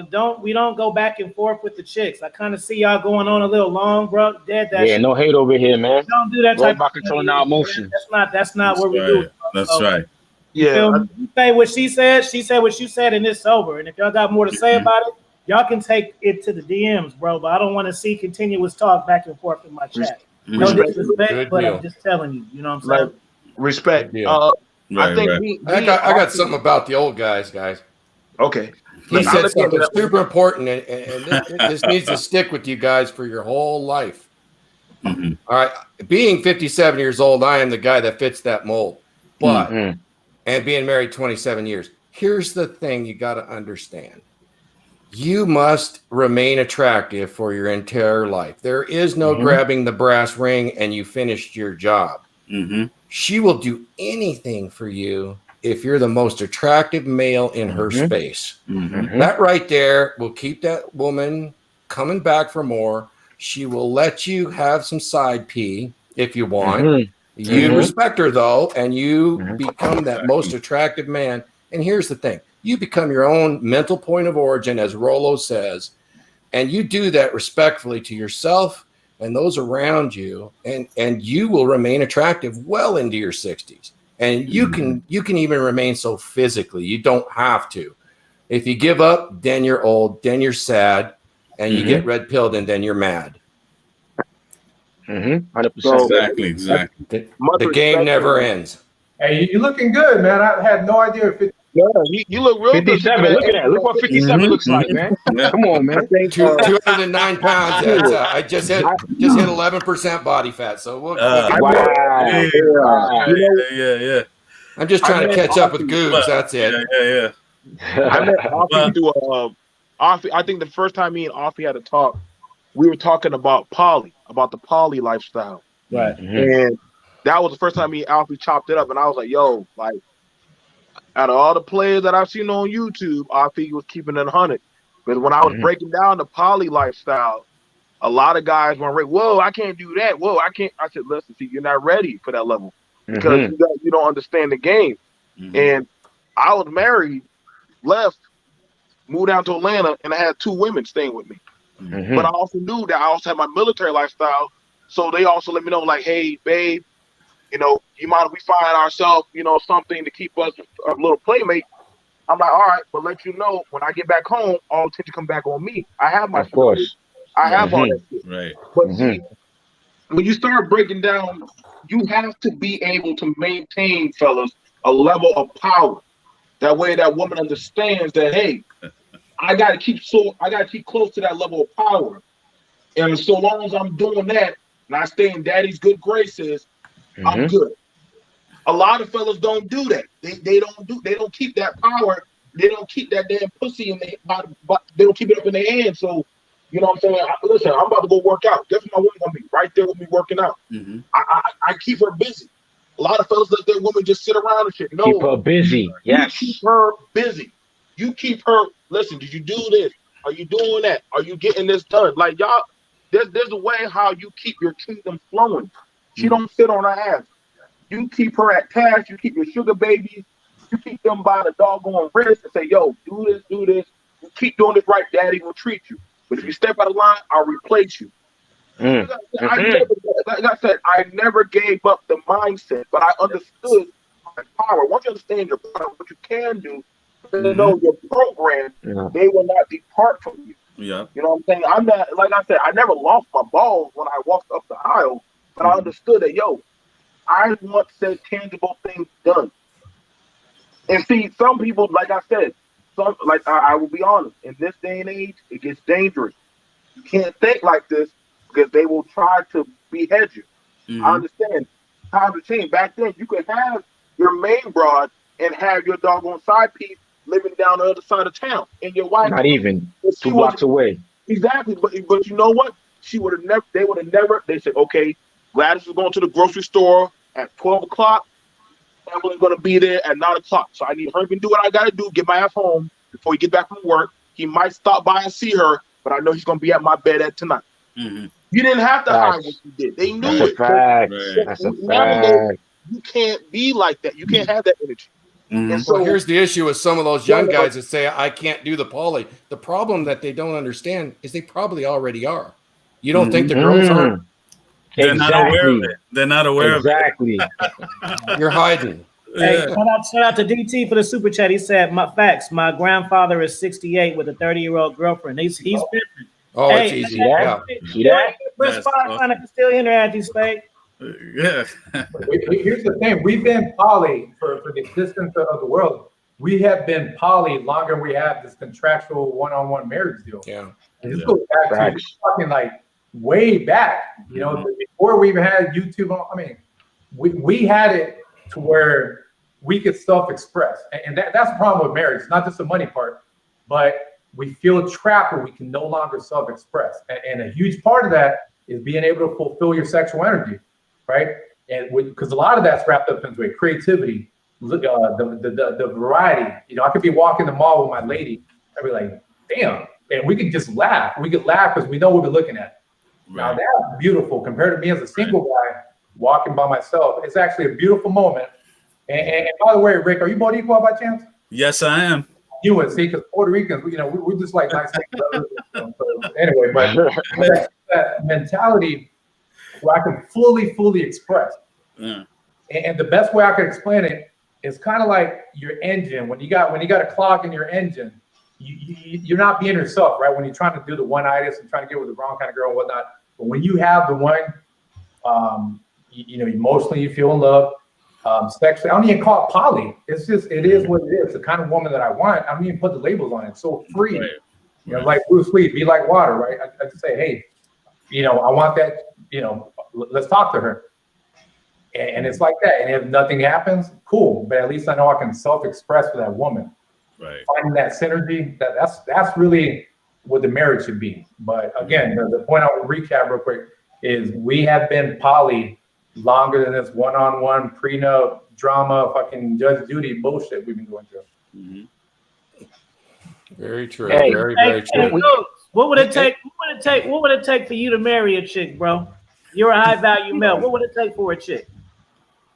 We don't go back and forth with the chicks. I kind of see y'all going on a little long, bro. That shit. No hate over here, man. Don't do that type about controlling our emotions. That's not what we do. That's right. Yeah. You say what she said what you said, and it's over. And if y'all got more to say about it, y'all can take it to the DMs, bro. But I don't want to see continuous talk back and forth in my chat. No disrespect, but I'm just telling you. You know what I'm saying? Respect. I got something about the old guys. Okay. He said something super important, and this needs to stick with you guys for your whole life. All right. Being 57 years old, I am the guy that fits that mold. But, and being married 27 years, here's the thing you got to understand. You must remain attractive for your entire life. There is no grabbing the brass ring and you finished your job. She will do anything for you if you're the most attractive male in her space. That right there will keep that woman coming back for more. She will let you have some side pee if you want. You respect her though, and you become that most attractive man. And here's the thing: you become your own mental point of origin, as Rollo says, and you do that respectfully to yourself and those around you, and you will remain attractive well into your 60s. And you can even remain so physically. You don't have to. If you give up, then you're old, then you're sad, and you get red pilled, and then you're mad. 100%. Exactly. The game never ends. Hey, you looking good, man. I had no idea if it. Yeah, you look real 57. good. Look at that. Look what 57 looks like, man. Come on, man. 209 pounds. I just hit 11% body fat. So we'll Yeah. I'm just trying to catch up with Goobs. That's it. Yeah. I met Offie through Offie. I think the first time me and Offie had a talk, we were talking about the poly lifestyle. Right. And that was the first time me and Offie chopped it up. And I was like, yo, like, out of all the players that I've seen on YouTube, Offie was keeping it 100. Because when I was breaking down the poly lifestyle, a lot of guys were like, whoa, I can't do that. Whoa, I can't. I said, listen, see, you're not ready for that level because you don't understand the game. And I was married, left, moved down to Atlanta, and I had 2 women staying with me. But I also knew that I also had my military lifestyle. So they also let me know, like, hey, babe, you know, you mind if we find ourselves, you know, something to keep us a little playmate? I'm like, all right, but let you know, when I get back home, all attention come back on me. I have my course. I have all that shit. Right. But see, when you start breaking down, you have to be able to maintain, fellas, a level of power. That way that woman understands that, hey, I gotta keep close to that level of power. And so long as I'm doing that and I stay in daddy's good graces, I'm good. A lot of fellas don't do that. They don't keep that power. They don't keep that damn pussy in their body. They don't keep it up in their hands. So, you know what I'm saying? Listen, I'm about to go work out. Guess my woman gonna be right there with me working out. I keep her busy. A lot of fellas let their women just sit around and shit. No, Keep her busy. Yes. You keep her busy. You keep her. Listen, did you do this? Are you doing that? Are you getting this done? Like y'all, there's a way how you keep your kingdom flowing. She don't sit on her ass. You keep her at task. You keep your sugar babies. You keep them by the doggone wrist and say, yo, do this, do this. You keep doing this right, daddy will treat you. But if you step out of line, I'll replace you. Like I said, I never gave up the mindset, but I understood my power. Once you understand your power, what you can do, you know your program, they will not depart from you. Yeah. You know what I'm saying? I'm not, like I said, I never lost my balls when I walked up the aisle, but I understood that, yo, I want said tangible things done. And see, some people, like I said, I will be honest, in this day and age, it gets dangerous. You can't think like this because they will try to behead you. I understand. Times have changed. Back then, you could have your main broad and have your doggone side piece living down the other side of town. And your wife, not even 2 blocks away. Exactly. But you know what? She would have never, they said, okay, Gladys is going to the grocery store at 12 o'clock. Evelyn's going to be there at 9 o'clock. So I need her to do what I got to do, get my ass home before he get back from work. He might stop by and see her, but I know he's going to be at my bed at tonight. You didn't have to hide what you did. They knew it. That's a fact. You can't be like that. You can't have that energy. And so here's the issue with some of those young guys that say, I can't do the poly. The problem that they don't understand is they probably already are. You don't think the girls are? They're not aware of it. They're not aware of it. You're hiding. Hey, shout out to DT for the super chat. He said, my grandfather is 68 with a 30-year-old girlfriend. He's been. Oh, it's easy. Press 5 I can still interact with Spade. Yeah. Here's the thing. We've been poly for the existence of the world. We have been poly longer than we have this contractual one-on-one marriage deal. Yeah. And this goes back to fucking like way back, you know, before we even had YouTube. I mean, we had it to where we could self-express. And that's the problem with marriage. It's not just the money part, but we feel trapped where we can no longer self-express. And a huge part of that is being able to fulfill your sexual energy, right? And because a lot of that's wrapped up into creativity, the variety. You know, I could be walking the mall with my lady, I'd be like, damn, and we could just laugh. We could laugh because we know what we're looking at. Now that's beautiful compared to me as a single guy walking by myself. It's actually a beautiful moment. And by the way, Rick, are you Boricua by chance? Yes, I am. You would see, because Puerto Ricans, we're just like nice brothers. So anyway, but that mentality where I can fully express. And the best way I could explain it is kind of like your engine. When you got a clog in your engine, you're not being yourself, right? When you're trying to do the one-itis and trying to get with the wrong kind of girl and whatnot. But when you have the one, emotionally you feel in love, sexually, I don't even call it poly. It's just, it is what it is. The kind of woman that I want, I don't even put the labels on it. It's so free. Right. Like Bruce Lee, be like water, right? I just say, hey, I want that, let's talk to her. And it's like that. And if nothing happens, cool. But at least I know I can self-express with that woman. Right. Finding that synergy, that's really what the marriage should be. But again, the point I would recap real quick is we have been poly longer than this one-on-one prenup drama, fucking Judge Judy bullshit we've been going through. Very true. Very true. What would it take? What would it take for you to marry a chick, bro? You're a high value male. What would it take for a chick?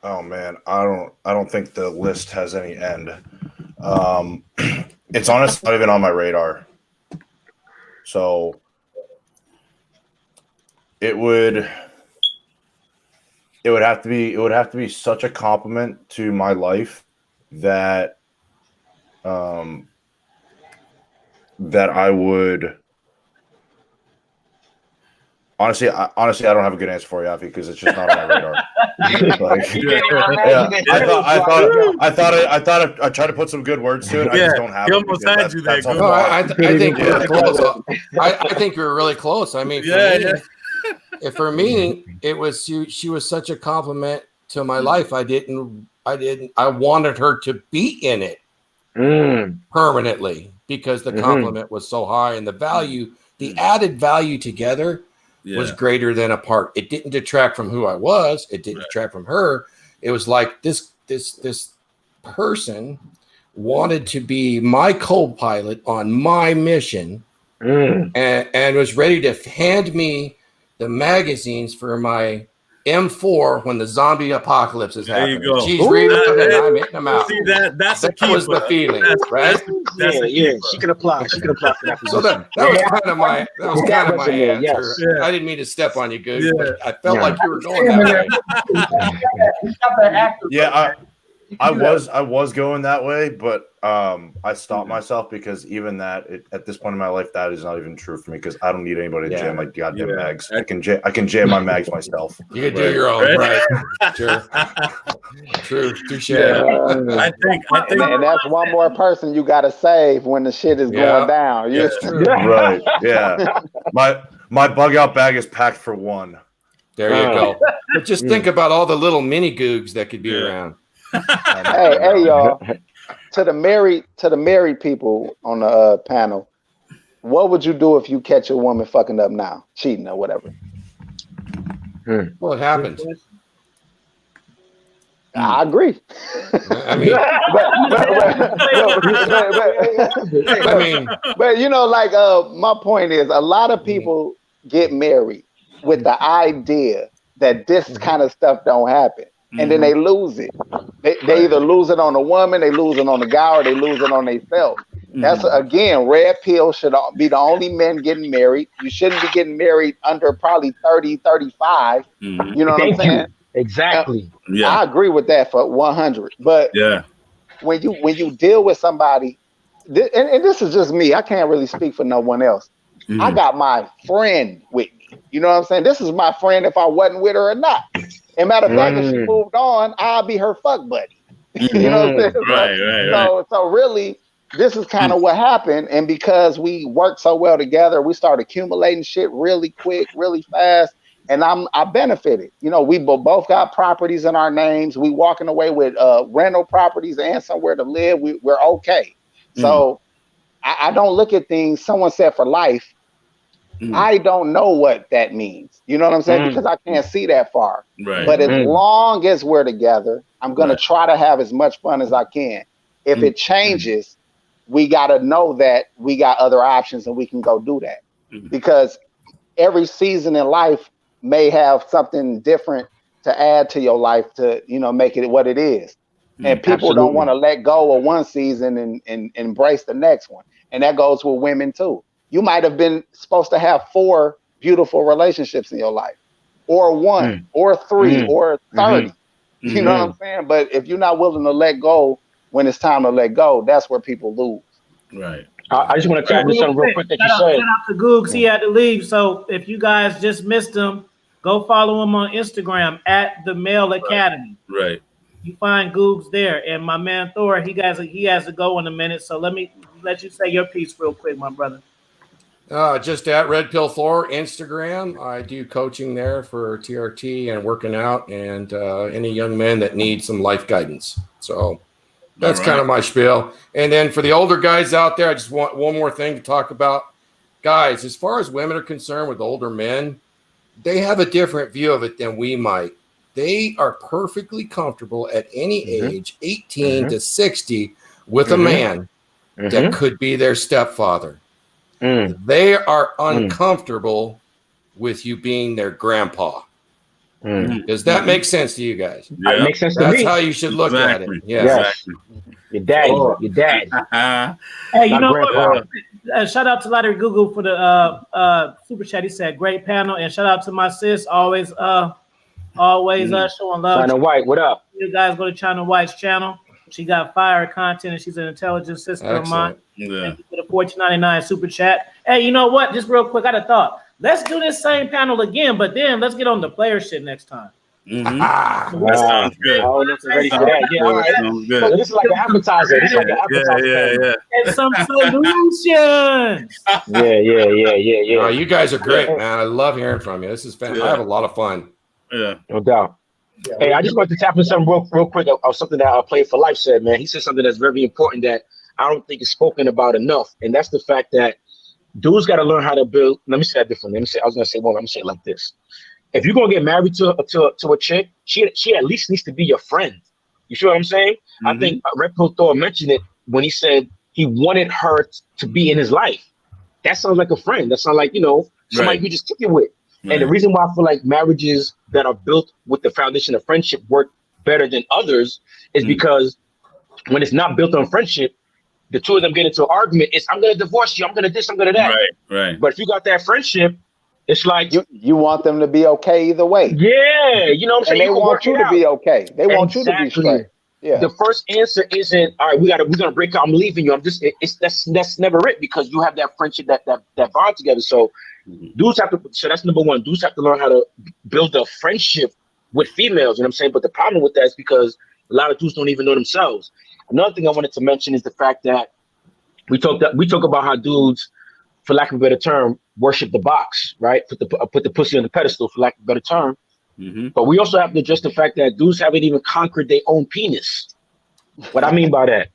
Oh man, I don't think the list has any end. It's honestly not even on my radar. So it would have to be such a compliment to my life that that I would honestly I don't have a good answer for you, Afi, because it's just not on my radar. I thought I tried to put some good words to it. I just don't have it. Almost had you there. No, I think you're close. I think you're really close. I mean, for me, it was she was such a compliment to my life. I wanted her to be in it permanently because the compliment was so high and the added value together was greater than apart. It didn't detract from who I was. It didn't detract from her. It was like this person wanted to be my co-pilot on my mission and was ready to hand me the magazines for my M4 when the zombie apocalypse is happening. There you go. She's reading them and I'm hitting them out. See, that's that was the feeling, right? She can apply. She can apply for that position. So that was kind of my answer. Yes. Yeah. I didn't mean to step on you, Goose, but I felt like you were going that way. Yeah, I was going that way, but I stopped myself because even that at this point in my life, that is not even true for me because I don't need anybody to jam my goddamn mags. I can jam my mags myself. You can do your own, right? Sure. True. Touche. I think, and that's one more person you got to save when the shit is going down. That's true. Right. Yeah. My bug out bag is packed for one. There you go. But just think about all the little mini googs that could be around. Hey, y'all! To the married people on the panel, what would you do if you catch a woman fucking up now, cheating or whatever? Well, it happens. I agree. I mean, but my point is, a lot of people get married with the idea that this kind of stuff don't happen. And then they lose it. They either lose it on a woman, they lose it on a guy, or they lose it on themselves. That's, again, red pill should be the only men getting married. You shouldn't be getting married under probably 30, 35. You know what I'm saying? Exactly. I agree with that for 100. But when you deal with somebody, and this is just me, I can't really speak for no one else. I got my friend with me. You know what I'm saying? This is my friend if I wasn't with her or not. And matter of fact, if she moved on, I'll be her fuck buddy. You know what I'm saying? Right. So really, this is kind of what happened. And because we worked so well together, we started accumulating shit really quick, really fast. And I benefited. We both got properties in our names. We walking away with rental properties and somewhere to live. We're okay. So I don't look at things. Someone said for life. I don't know what that means. You know what I'm saying? Because I can't see that far. Right. But as long as we're together, I'm going to try to have as much fun as I can. If it changes, we got to know that we got other options and we can go do that. Because every season in life may have something different to add to your life to, make it what it is. And people don't want to let go of one season and embrace the next one. And that goes with women too. You might have been supposed to have 4 beautiful relationships in your life, or 1, or 3, or 30. You know what I'm saying? But if you're not willing to let go when it's time to let go, that's where people lose. Right. I just want to tap into something real quick that you said. Shout out to Googs. He had to leave. So if you guys just missed him, go follow him on Instagram at The Male Academy. Right. You find Googs there. And my man Thor, he has to go in a minute. So let you say your piece real quick, my brother. Just at RedPill Thor Instagram. I do coaching there for TRT and working out and any young men that need some life guidance. So that's kind of my spiel. And then for the older guys out there, I just want one more thing to talk about. Guys, as far as women are concerned with older men, they have a different view of it than we might. They are perfectly comfortable at any age, 18 to 60, with a man that could be their stepfather. They are uncomfortable with you being their grandpa. Does that make sense to you guys? Yeah. It makes sense to me. That's how you should look at it. Yes. Your daddy. Your daddy. Hey, you know what? Shout out to Lottery Google for the super chat. He said, great panel. And shout out to my sis, always showing love. China White, what up? You guys go to China White's channel. She got fire content and she's an intelligent sister of mine. Yeah. Thank you for the $14.99 super chat. Hey, you know what? Just real quick, I had a thought. Let's do this same panel again, but then let's get on the player shit next time. That sounds good. Oh, that's ready for that. Yeah, all right. So this is like an appetizer. This is like an appetizer. Yeah. And some solutions. Yeah. Oh, you guys are great, man. I love hearing from you. This is fantastic. I have a lot of fun. Yeah. No doubt. Hey, I just wanted to tap into something real quick of something that Play for Life said, man. He said something that's very important that I don't think is spoken about enough. And that's the fact that dudes got to learn how to build. Let me say that differently. I was going to say, let me say it like this. If you're going to get married to a chick, she at least needs to be your friend. You see what I'm saying? I think RedPill Thor mentioned it when he said he wanted her to be in his life. That sounds like a friend. That sounds like, somebody you just kick it with. Right. And the reason why I feel like marriages that are built with the foundation of friendship work better than others is because when it's not built on friendship, the two of them get into an argument. It's, I'm going to divorce you. I'm going to this, I'm going to that. Right. But if you got that friendship, it's like you want them to be okay either way. Yeah, you know what I'm saying. And they want you to be okay. They want you to be straight. Yeah. The first answer isn't all right. We're gonna break up. I'm leaving you. That's never it because you have that friendship that bond together. So dudes have to. So that's number one. Dudes have to learn how to build a friendship with females. You know what I'm saying. But the problem with that is because a lot of dudes don't even know themselves. Another thing I wanted to mention is the fact that we talk about how dudes, for lack of a better term, worship the box, right? Put the pussy on the pedestal, for lack of a better term. But we also have to address the fact that dudes haven't even conquered their own penis. What I mean by that?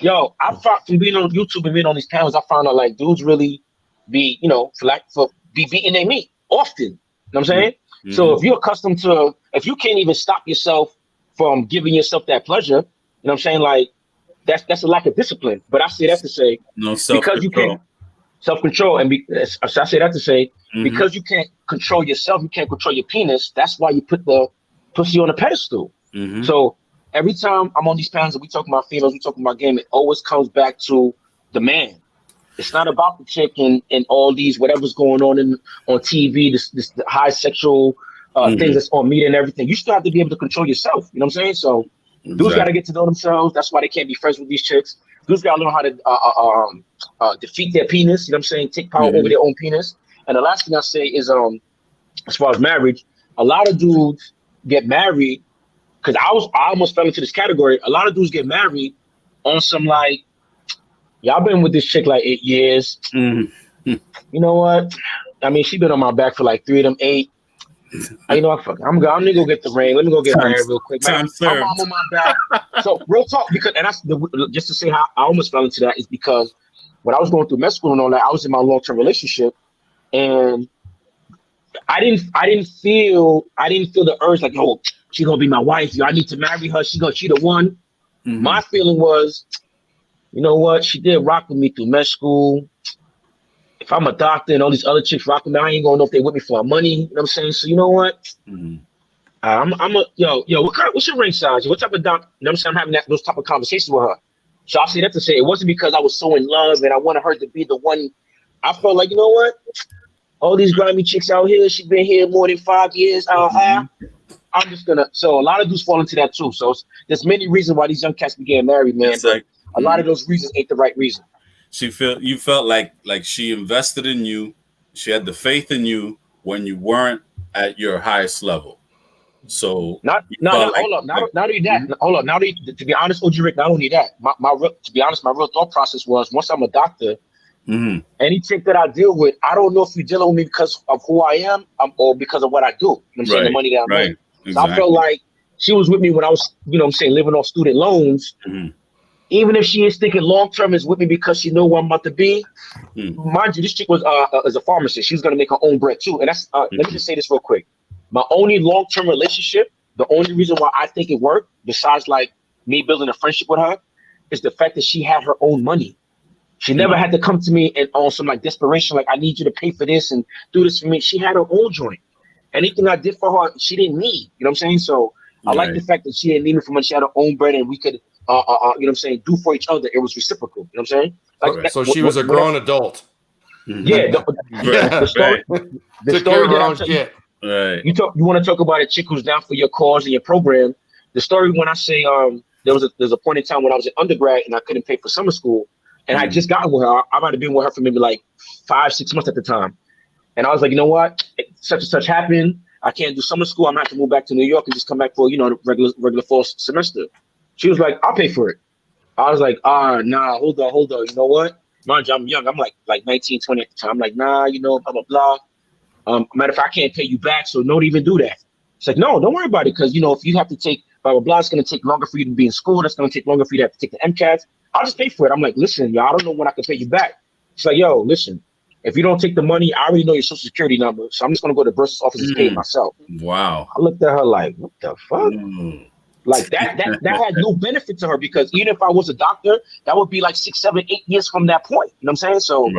Yo, I found from being on YouTube and being on these panels, I found out like dudes really be, be beating their meat often. You know what I'm saying? So if you're accustomed to, if you can't even stop yourself from giving yourself that pleasure, you know what I'm saying? Like that's a lack of discipline. But I say that to say no self-control. Because you can't self-control, and so I say that to say because you can't control yourself, you can't control your penis. That's why you put the pussy on a pedestal. So every time I'm on these panels and we talk about females, we talk about game, it always comes back to the man. It's not about the chick and all these whatever's going on TV, this high sexual things that's on media and everything. You still have to be able to control yourself. You know what I'm saying? So dudes got to get to know themselves. That's why they can't be friends with these chicks. Dudes got to learn how to defeat their penis. You know what I'm saying? Take power over their own penis. And the last thing I say is, as far as marriage, a lot of dudes get married because I almost fell into this category. A lot of dudes get married on some like, y'all been with this chick like 8 years. You know what? I mean, she been on my back for like 3 of them 8. You know what? Fuck. I'm gonna go get the ring. Let me go get married real quick. I'm on my back. So real talk, because and that's just to say how I almost fell into that is because when I was going through med school and all that, I was in my long-term relationship, and I didn't feel the urge like, oh, she's gonna be my wife. I need to marry her. She the one. My feeling was, you know what? She did rock with me through med school. if I'm a doctor and all these other chicks rocking me, I ain't gonna know if they with me for my money. You know what I'm saying? So you know what? What's your ring size? What type of doc? You know what I'm saying? I'm having those type of conversations with her. So I say that to say it wasn't because I was so in love and I wanted her to be the one. I felt like, you know what? All these grimy chicks out here, she's been here more than 5 years. I'm just gonna. So a lot of dudes fall into that too. So there's many reasons why these young cats be getting married, man. But a lot of those reasons ain't the right reason. You felt like she invested in you. She had the faith in you when you weren't at your highest level. So hold up. Not only that. Hold up. To be honest, OG Rick, not only that. To be honest, my real thought process was once I'm a doctor, any chick that I deal with, I don't know if you're dealing with me because of who I am or because of what I do. You know what I'm saying? The money that I make. Exactly. So I felt like she was with me when I was, you know what I'm saying, living off student loans. Even if she is thinking long term is with me because she know where I'm about to be. Mind you, this chick was as a pharmacist. She was gonna make her own bread too. And that's let me just say this real quick. My only long term relationship, the only reason why I think it worked, besides like me building a friendship with her, is the fact that she had her own money. She never had to come to me and on some like desperation, like I need you to pay for this and do this for me. She had her own joint. Anything I did for her, she didn't need. You know what I'm saying? So I like the fact that she didn't need me for money. She had her own bread and we could, you know what I'm saying, do for each other. It was reciprocal. You know what I'm saying? Like so she was a grown adult. Yeah. The story that I'm telling you, you want to talk about a chick who's down for your cause and your program. The story when I say there's a point in time when I was in undergrad and I couldn't pay for summer school and I just gotten with her. I might have been with her for maybe like 5-6 months at the time. And I was like, you know what? Such and such happened. I can't do summer school. I'm gonna have to move back to New York and just come back for, you know, the regular fall semester. She was like, I'll pay for it. I was like, nah, hold on. You know what? Mind you, I'm young. I'm like 19, 20 at the time. I'm like, nah, you know, blah, blah, blah. Matter of fact, I can't pay you back, so don't even do that. It's like, no, don't worry about it, because, you know, if you have to take blah, blah, blah, it's going to take longer for you to be in school. That's going to take longer for you to have to take the MCATs. I'll just pay for it. I'm like, listen, yo, I don't know when I can pay you back. She's like, yo, listen, if you don't take the money, I already know your social security number, so I'm just going to go to the bursar's office and pay it myself. Wow. I looked at her like, what the fuck? Like that had no benefit to her, because even if I was a doctor, that would be like 6, 7, 8 years from that point. You know what I'm saying? So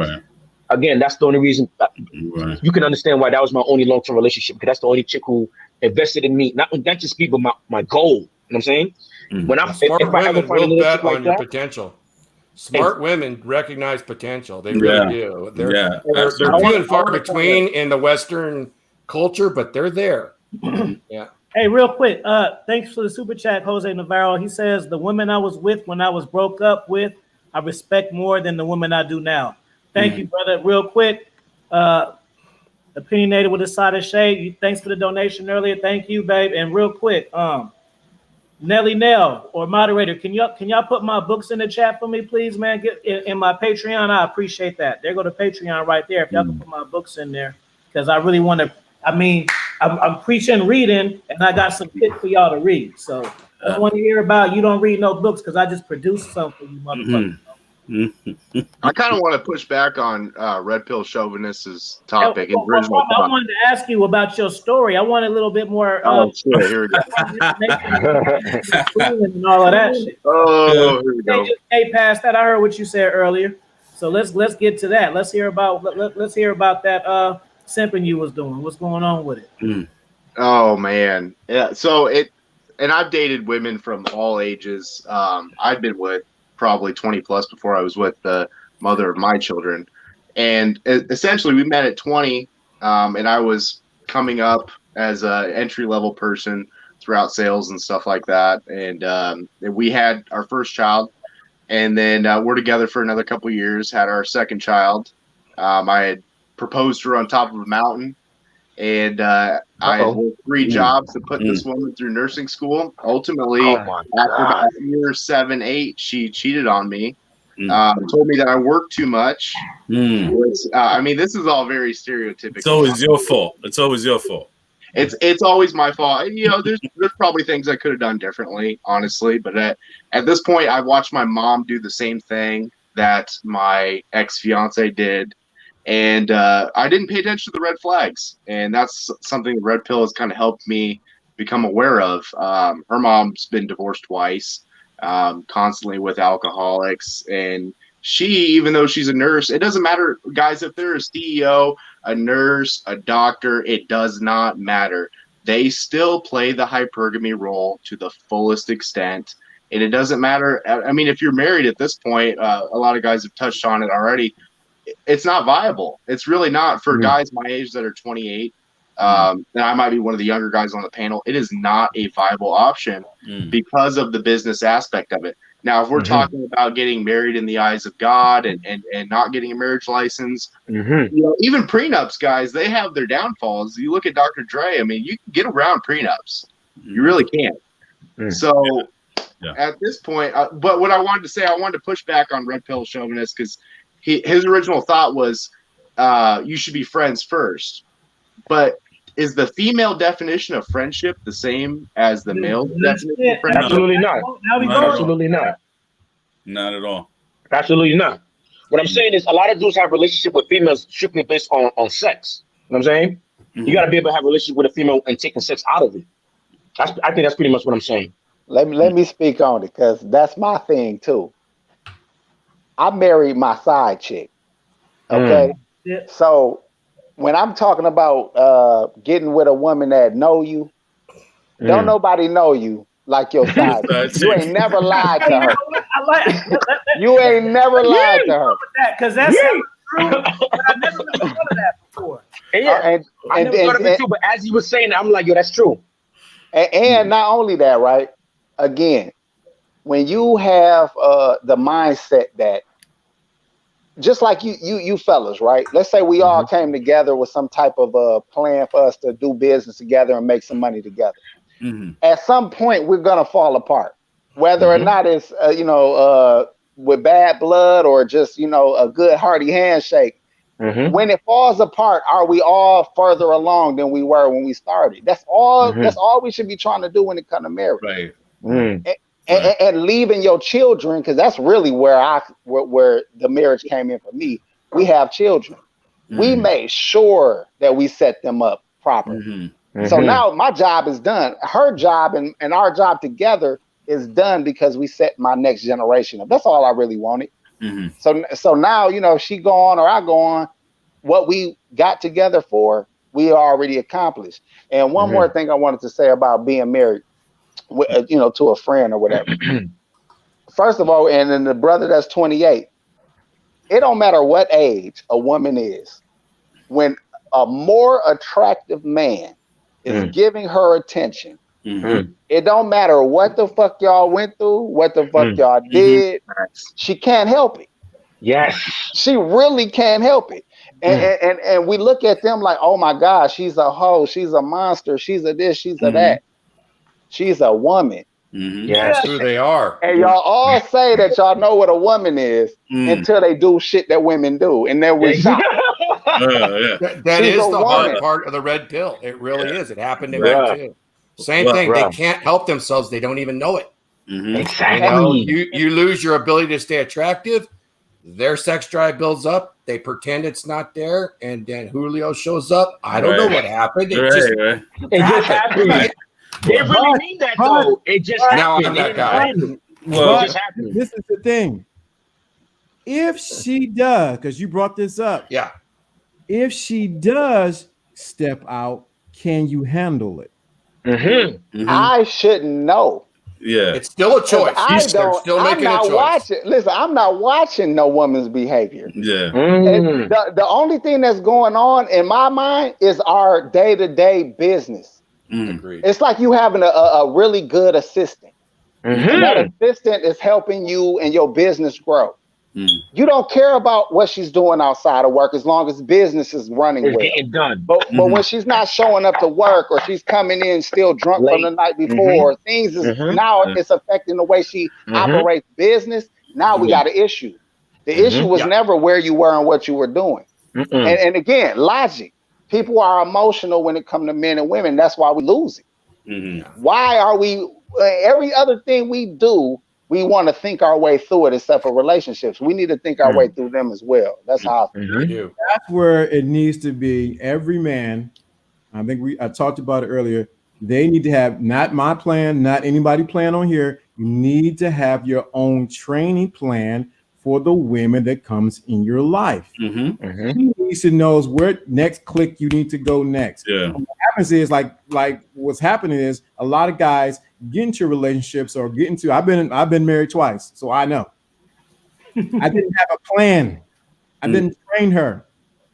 again, that's the only reason you can understand why that was my only long-term relationship, because that's the only chick who invested in me, not just me, but my goal. You know what I'm saying? When Smart women will bet on your potential. Smart women recognize potential. They really do. They're few and far between in the Western culture, but they're there. Yeah. Hey, real quick, thanks for the super chat, Jose Navarro. He says, the women I was with when I was broke up with, I respect more than the women I do now. Thank you, brother. Real quick, opinionated with a side of shade. Thanks for the donation earlier. Thank you, babe. And real quick, Nelly Nell or moderator, can y'all put my books in the chat for me, please, man? Get in my Patreon. I appreciate that. There go to Patreon right there. If y'all can put my books in there, because I really want to. I mean, I'm preaching reading, and I got some shit for y'all to read. So I don't want to hear about you don't read no books, because I just produced something for you motherfuckers. I kind of want to push back on RedPill Chauvinist's topic. I wanted to ask you about your story. I want a little bit more. Shit, here we go. And all of that shit. Oh, here we go. Hey, past that, I heard what you said earlier. So let's get to that. Let's hear about that simping you was doing. What's going on with it? Oh man, yeah. So and I've dated women from all ages. I've been with probably 20 plus before I was with the mother of my children. And essentially we met at 20, and I was coming up as an entry-level person throughout sales and stuff like that. And we had our first child, and then we're together for another couple of years, had our second child. I had proposed to her on top of a mountain, and I had worked 3 jobs to put this woman through nursing school. Ultimately, after about year 7, 8, she cheated on me. Told me that I worked too much. I mean, this is all very stereotypical. It's always your fault. It's always your fault. It's always my fault. And, you know, there's probably things I could have done differently, honestly. But at this point, I've watched my mom do the same thing that my ex-fiance did. And I didn't pay attention to the red flags. And that's something RedPill has kind of helped me become aware of. Her mom's been divorced twice, constantly with alcoholics. And she, even though she's a nurse, it doesn't matter, guys, if they're a CEO, a nurse, a doctor, it does not matter. They still play the hypergamy role to the fullest extent. And it doesn't matter. I mean, if you're married at this point, a lot of guys have touched on it already. It's not viable. It's really not for guys my age that are 28. And I might be one of the younger guys on the panel. It is not a viable option because of the business aspect of it. Now, if we're talking about getting married in the eyes of God and not getting a marriage license, you know, even prenups, guys, they have their downfalls. You look at Dr. Dre. I mean, you can get around prenups. You really can't. So at this point, but what I wanted to say, I wanted to push back on RedPill Chauvinist because his original thought was you should be friends first. But is the female definition of friendship the same as the male definition of friendship? Absolutely not. Absolutely not. Not at all. Absolutely not. What I'm saying is a lot of dudes have relationship with females strictly based on sex. You know what I'm saying? You got to be able to have a relationship with a female and taking sex out of it. I think that's pretty much what I'm saying. Let me speak on it because that's my thing too. I married my side chick. Okay, so when I'm talking about getting with a woman that know you, don't nobody know you like your side chick. You ain't never lied to her. You ain't never lied to her. Because that's true. But I never really thought of that before. I never thought of it too, but as he was saying, I'm like, yo, that's true. And not only that, right? Again, when you have the mindset that, just like you fellas, right? Let's say we all came together with some type of plan for us to do business together and make some money together. At some point, we're gonna fall apart, whether or not it's with bad blood or just a good hearty handshake. When it falls apart, are we all further along than we were when we started? That's all. That's all we should be trying to do when it comes to marriage. Right. And leaving your children, because that's really where the marriage came in for me. We have children. We made sure that we set them up properly. So now my job is done. Her job and our job together is done because we set my next generation up. That's all I really wanted. So now, if she go on or I go on, what we got together for, we already accomplished. And one more thing I wanted to say about being married, to a friend or whatever. First of all, and then the brother that's 28, it don't matter what age a woman is. When a more attractive man is giving her attention, it don't matter what the fuck y'all went through, what the fuck y'all did. She can't help it. Yes. She really can't help it. And we look at them like, oh my God, she's a hoe, she's a monster, she's a this, she's a that. She's a woman. Yes, who they are. And y'all all say that y'all know what a woman is until they do shit that women do. And then we shocked. That is the hard part of the red pill. It really is. It happened to me too. Same thing. They can't help themselves. They don't even know it. Exactly. You lose your ability to stay attractive. Their sex drive builds up. They pretend it's not there. And then Julio shows up. I don't know what happened. It just happened. Right? They really mean that though. It just happened. I'm that guy. Well, it just happened. This is the thing. If she does, because you brought this up. Yeah. If she does step out, can you handle it? I shouldn't know. Yeah. It's still a choice. I'm not watching. Listen, I'm not watching no woman's behavior. Yeah. And the only thing that's going on in my mind is our day-to-day business. Agreed. It's like you having a really good assistant. And that assistant is helping you and your business grow. You don't care about what she's doing outside of work as long as business is running well. Getting done. But when she's not showing up to work or she's coming in still drunk from the night before, things is now it's affecting the way she operates business. Now we got an issue. The issue was never where you were and what you were doing. And again, logic. People are emotional when it comes to men and women. That's why we lose it. Why are we? Every other thing we do, we want to think our way through it, except for relationships. We need to think our way through them as well. That's how I feel. That's where it needs to be. Every man, I think I talked about it earlier. They need to have not my plan, not anybody plan on here. You need to have your own training plan for the women that comes in your life. Mm-hmm. She needs to know where next click you need to go next. Yeah. And what happens is like what's happening is a lot of guys get into relationships or get into. I've been married twice, so I know. I didn't have a plan. I didn't train her.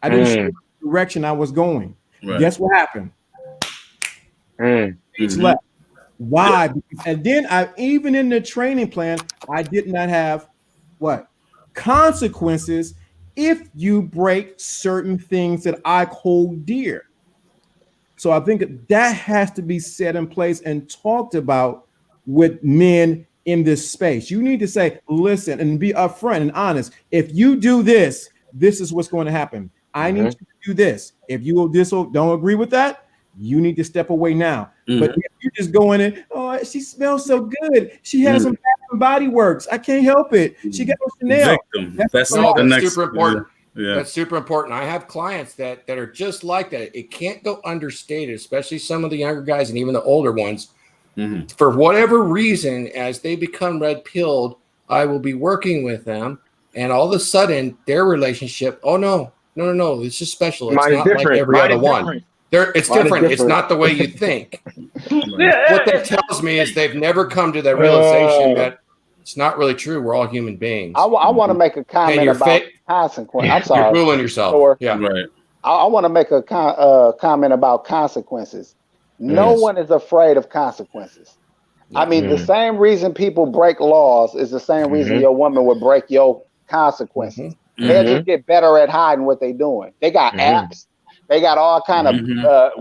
I didn't show her the direction I was going. Right. Guess what happened? She's left. Why? And then even in the training plan, I did not have consequences if you break certain things that I hold dear. So I think that has to be set in place and talked about with men in this space. You need to say, listen, and be upfront and honest. If you do this, this is what's going to happen. I need you to do this. If you don't agree with that, you need to step away now. But if you just go in and, oh, she smells so good. She has some Bath and Body Works. I can't help it. She got no Chanel. That's the next, super important. Yeah. That's super important. I have clients that are just like that. It can't go understated, especially some of the younger guys and even the older ones. For whatever reason, as they become red pilled, I will be working with them, and all of a sudden, their relationship. Oh no! It's just special. It's not like every other one. It's different. It's not the way you think. What that tells me is they've never come to that realization that it's not really true. We're all human beings. I want to make a comment about consequences. I'm sorry. You're fooling yourself. Or, yeah. Right. I want to make a comment about consequences. No one is afraid of consequences. I mean, the same reason people break laws is the same reason your woman would break your consequences. They'll just get better at hiding what they're doing. They got apps. They got all kind of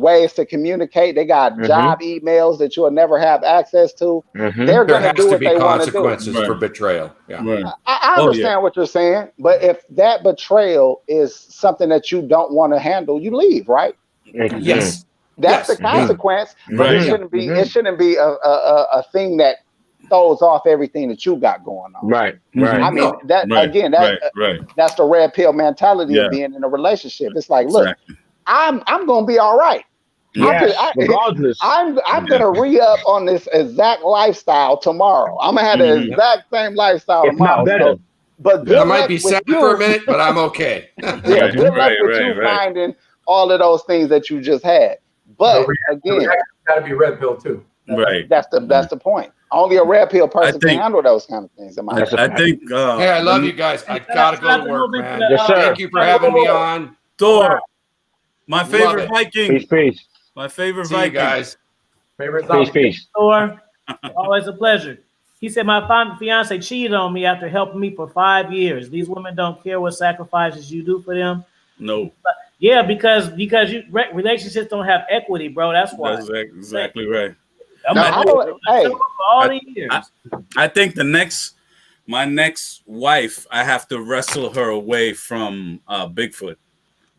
ways to communicate. They got job emails that you'll never have access to. They're going to do what they want to do. Consequences for betrayal. Yeah. Right. I understand what you're saying, but if that betrayal is something that you don't want to handle, you leave, right? Yes. That's the consequence, but it shouldn't be. It shouldn't be a thing that throws off everything that you got going on. Right. I mean, that's the red pill mentality of being in a relationship. It's like, look, I'm gonna be all right. Regardless, I'm gonna re-up on this exact lifestyle tomorrow. I'm gonna have the exact same lifestyle tomorrow. Better. But I might be sad for a minute, but I'm okay. Good luck with you finding all of those things that you just had. But again, got to be red pill too. Right. That's the point. Only a red pill person can handle those kind of things. I think. Hey, I love you guys. I gotta go to work, man. Yes, sir. Thank you for having me on. Thor, my favorite Viking. Peace. My favorite See Viking. you guys. Peace. Thor, always a pleasure. He said, my fiance cheated on me after helping me for 5 years. These women don't care what sacrifices you do for them. No. Yeah, because relationships don't have equity, bro. That's why. That's exactly right. I think my next wife, I have to wrestle her away from Bigfoot.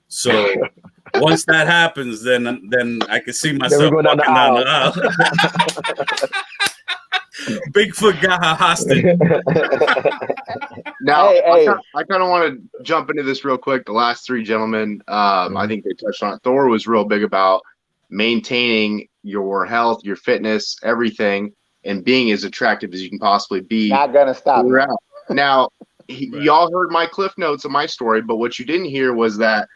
So once that happens, then I can see myself walking down the aisle. Bigfoot got her hostage. Now, I kind of want to jump into this real quick. The last three gentlemen, I think they touched on it. Thor was real big about maintaining your health, your fitness, everything, and being as attractive as you can possibly be. Not gonna stop. Now, y'all heard my cliff notes of my story, but what you didn't hear was that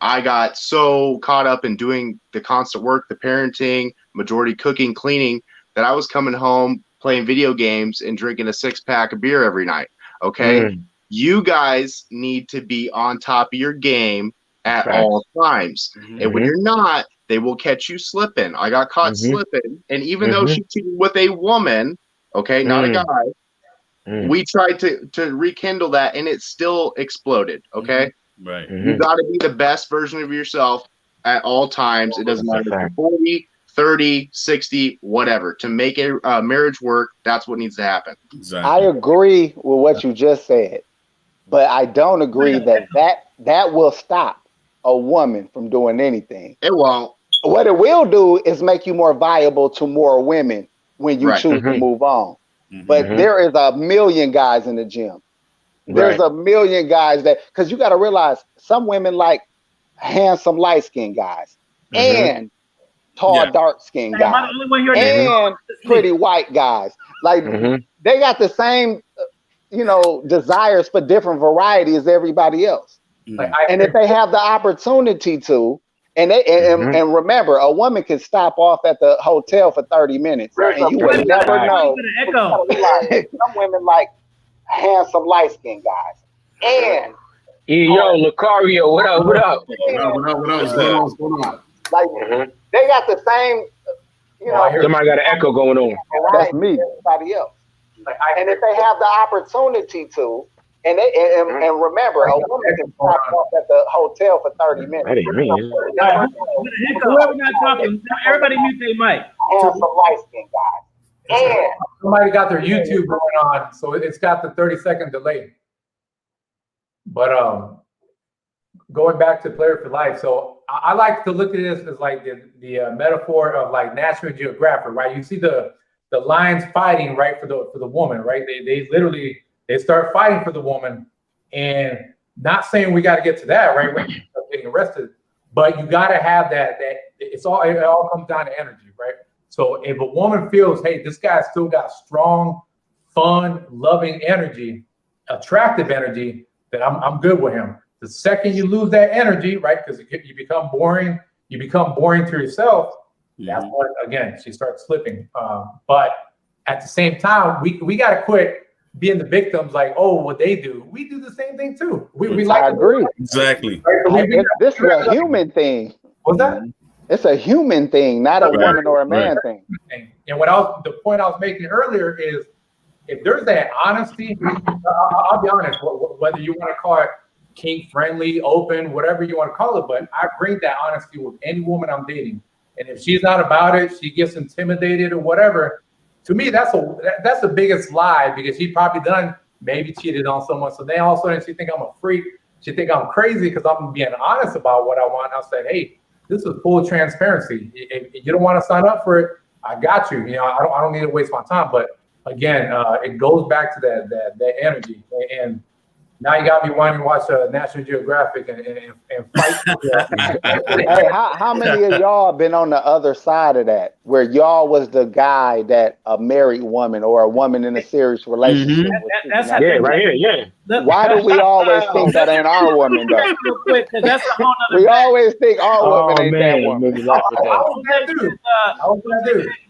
I got so caught up in doing the constant work, the parenting, majority cooking, cleaning, that I was coming home, playing video games, and drinking a 6-pack of beer every night. Okay? You guys need to be on top of your game at all times. And when you're not, they will catch you slipping. I got caught slipping. And even though she cheated with a woman, okay, not a guy, we tried to rekindle that, and it still exploded. Okay? Right. You got to be the best version of yourself at all times. It doesn't matter if you're 40, 30, 60, whatever. To make a marriage work, that's what needs to happen. Exactly. I agree with what you just said, but I don't agree that will stop a woman from doing anything. It won't. What it will do is make you more viable to more women when you choose to move on. But there is a million guys in the gym. There's a million guys because you got to realize some women like handsome light-skinned guys and tall dark-skinned guys and pretty white guys. Like they got the same desires for different variety as everybody else. And if they have the opportunity to, and remember, a woman can stop off at the hotel for 30 minutes, and you would never know. Some women like handsome, light-skinned guys. And Locario, what up? What up? What's going on? Like they got the same, somebody got an echo going on. That's me. Everybody else. And if they have the opportunity to, and remember, a woman can stop off at the hotel for 30 minutes. That ain't me. Whoever not talking, everybody mute their mic. Handsome, light-skinned guys. And somebody got their YouTube going on, so it's got the 30-second delay. But going back to Player for Life, so I like to look at this as like the metaphor of like National Geographic, right? You see the lions fighting, right, for the woman, right? They literally start fighting for the woman, and not saying we got to get to that, right, when you start getting arrested, but you got to have that it all comes down to energy, right? So if a woman feels, hey, this guy's still got strong, fun, loving energy, attractive energy, then I'm good with him. The second you lose that energy, right, because you become boring to yourself, that's when, again, she starts slipping. But at the same time, we got to quit being the victims, like, oh, what they do. We do the same thing too. I agree. Exactly. This is a human thing. What's that? It's a human thing, not a woman or a man thing. And the point I was making earlier is, if there's that honesty, I'll be honest, whether you want to call it kink friendly, open, whatever you want to call it, but I bring that honesty with any woman I'm dating. And if she's not about it, she gets intimidated or whatever. To me, that's the biggest lie, because she probably maybe cheated on someone. So then all of a sudden she think I'm a freak. She think I'm crazy because I'm being honest about what I want. I'll say, hey, this is full transparency. If you don't want to sign up for it, I got you. I don't need to waste my time. But again, it goes back to that energy. And now you got me wanting to watch National Geographic and fight. Hey, how many of y'all been on the other side of that, where y'all was the guy that a married woman or a woman in a serious relationship was? Right here, Why do we always think that ain't our woman, though? Real quick, because that's a whole nother We always think our woman ain't that woman. You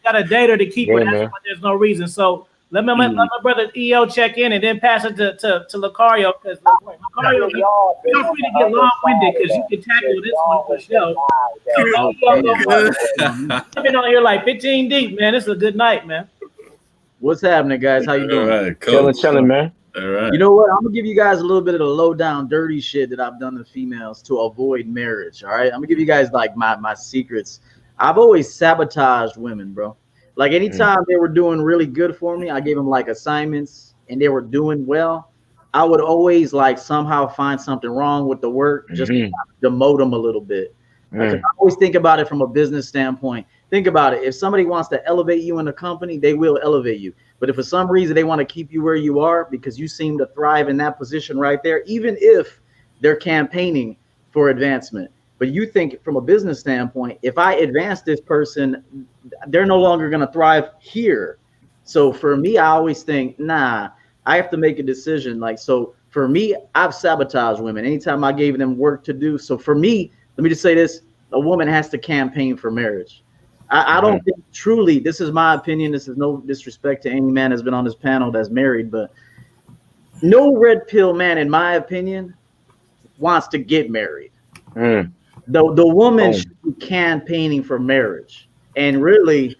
got a dater to keep her, but there's no reason. So let my brother EO check in and then pass it to Locario, because Locario, feel free to get long-winded because you can tackle this one for sure. I've been on here like 15 deep, man. This is a good night, man. What's happening, guys? How you doing? All right, cool. Chilling, man. All right. You know what? I'm gonna give you guys a little bit of the low down, dirty shit that I've done to females to avoid marriage. All right, I'm gonna give you guys like my secrets. I've always sabotaged women, bro. Like anytime they were doing really good for me, I gave them like assignments and they were doing well, I would always like somehow find something wrong with the work, just to demote them a little bit. I always think about it from a business standpoint. Think about it. If somebody wants to elevate you in the company, they will elevate you. But if for some reason they want to keep you where you are because you seem to thrive in that position right there, even if they're campaigning for advancement, but you think from a business standpoint, if I advance this person, they're no longer going to thrive here. So for me, I always think, nah, I have to make a decision. Like, so for me, I've sabotaged women anytime I gave them work to do. So for me, let me just say this, a woman has to campaign for marriage. I don't think truly, this is my opinion, this is no disrespect to any man that's been on this panel that's married, but no red pill man, in my opinion, wants to get married. The woman should be campaigning for marriage. And really,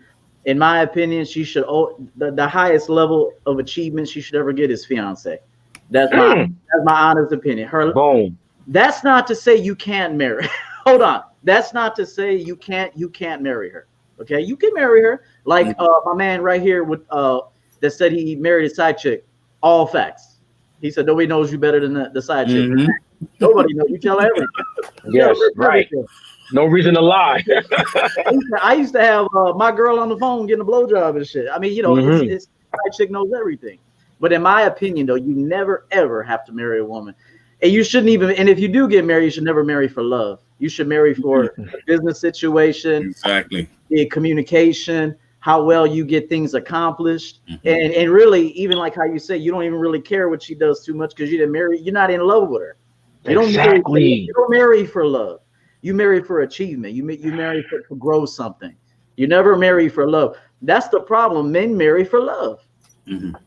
in my opinion, she should, the highest level of achievement she should ever get is fiance. That's my honest opinion. That's not to say you can't marry. Hold on. That's not to say you can't marry her. Okay, you can marry her. Like my man right here with that said he married a side chick. All facts. He said nobody knows you better than the side chick. Nobody knows. You tell everything. Yes, right. No reason to lie. I used to have my girl on the phone getting a blowjob and shit. I mean, it's side chick knows everything. But in my opinion, though, you never ever have to marry a woman. And you shouldn't even, and if you do get married, you should never marry for love. You should marry for a business situation. Exactly. The communication, how well you get things accomplished. And really, even like how you say, you don't even really care what she does too much because you didn't marry, you're not in love with her. You don't marry for love. You marry for achievement. You marry for grow something. You never marry for love. That's the problem. Men marry for love.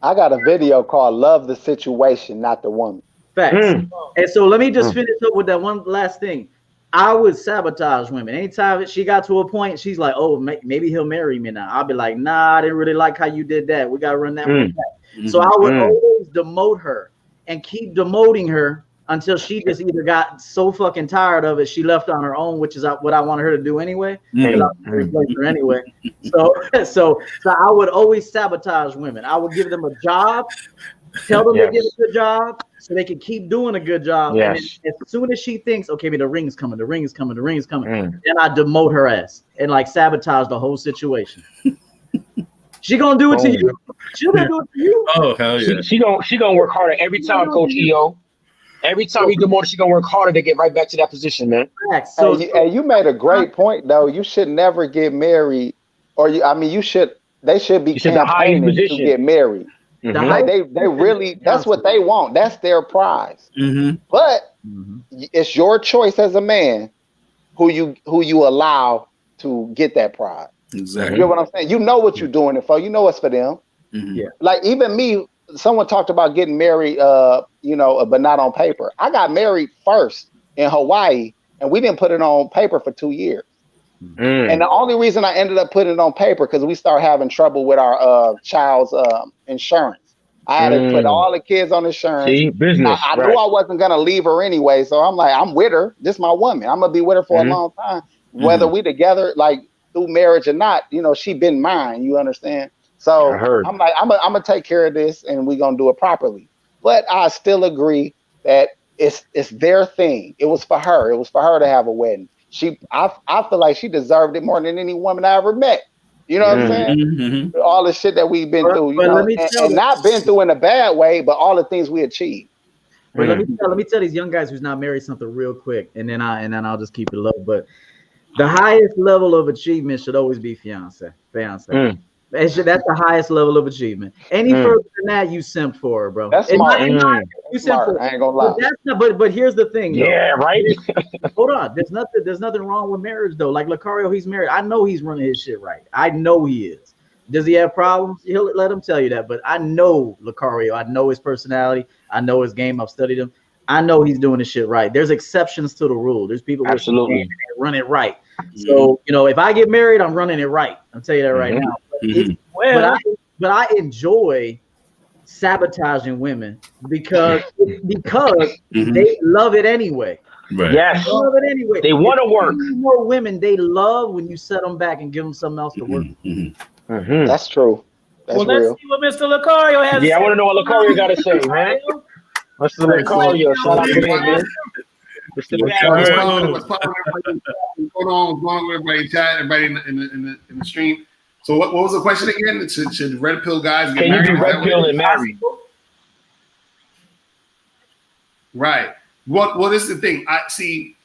I got a video called "Love the Situation, Not the Woman." Facts. And so let me just finish up with that one last thing. I would sabotage women. Anytime she got to a point, she's like, "Oh, maybe he'll marry me now." I'll be like, "Nah, I didn't really like how you did that. We gotta run that one back." So I would always demote her and keep demoting her until she just either got so fucking tired of it, she left on her own, which is what I wanted her to do anyway. Because I would replace her anyway. So I would always sabotage women. I would give them a job, tell them to get a good job, so they can keep doing a good job. And then as soon as she thinks, okay, the ring's coming, then I demote her ass and like sabotage the whole situation. She gonna do it to you. She gonna do it to you. Oh hell yeah. She gonna work harder every time, Coach EO. Every time you demote, she gonna work harder to get right back to that position, man. So you made a great point though. You should never get married, or they should be campaigning to get married. Like they really, that's what they want. That's their prize. But it's your choice as a man who you allow to get that prize. Exactly. You know what I'm saying? You know what you're doing it for. You know it's for them. Yeah. Like even me, someone talked about getting married, but not on paper. I got married first in Hawaii, and we didn't put it on paper for 2 years. And the only reason I ended up putting it on paper because we started having trouble with our child's insurance. I had to put all the kids on insurance. See, business. I knew I wasn't gonna leave her anyway, so I'm like, I'm with her. This is my woman. I'm gonna be with her for a long time, whether we together, like through marriage or not. She been mine. You understand? So I'm like, I'm gonna take care of this, and we're gonna do it properly. But I still agree that it's their thing. It was for her. It was for her to have a wedding. I feel like she deserved it more than any woman I ever met. You know what I'm saying? All the shit that we've been through, and not been through in a bad way, but all the things we achieved. But let me tell these young guys who's not married something real quick, and then I'll just keep it low. But the highest level of achievement should always be fiance. That's the highest level of achievement. Any further than that, you simped for her, bro. That's smart. You simped for her. I ain't gonna lie. But here's the thing. Yeah, right. Hold on. There's nothing wrong with marriage though. Like Locario, he's married. I know he's running his shit right. I know he is. Does he have problems? He'll let him tell you that. But I know Locario. I know his personality. I know his game. I've studied him. I know he's doing his shit right. There's exceptions to the rule. There's people who run it right. So if I get married, I'm running it right. I'll tell you that right now. But I enjoy sabotaging women because they love it anyway. Right. Yes. They love it anyway. They want to work. More women they love when you set them back and give them something else to work. That's true. That's real. Let's see what Mr. Locario has. Yeah, I want to know what Locario got to say, man. Mr. Locario, shout out to him, man. What's going on with everybody? Chat, everybody in the stream. So what was the question again? Should red pill guys get married? Can you be red pill and married? Right. Well, this is the thing. I think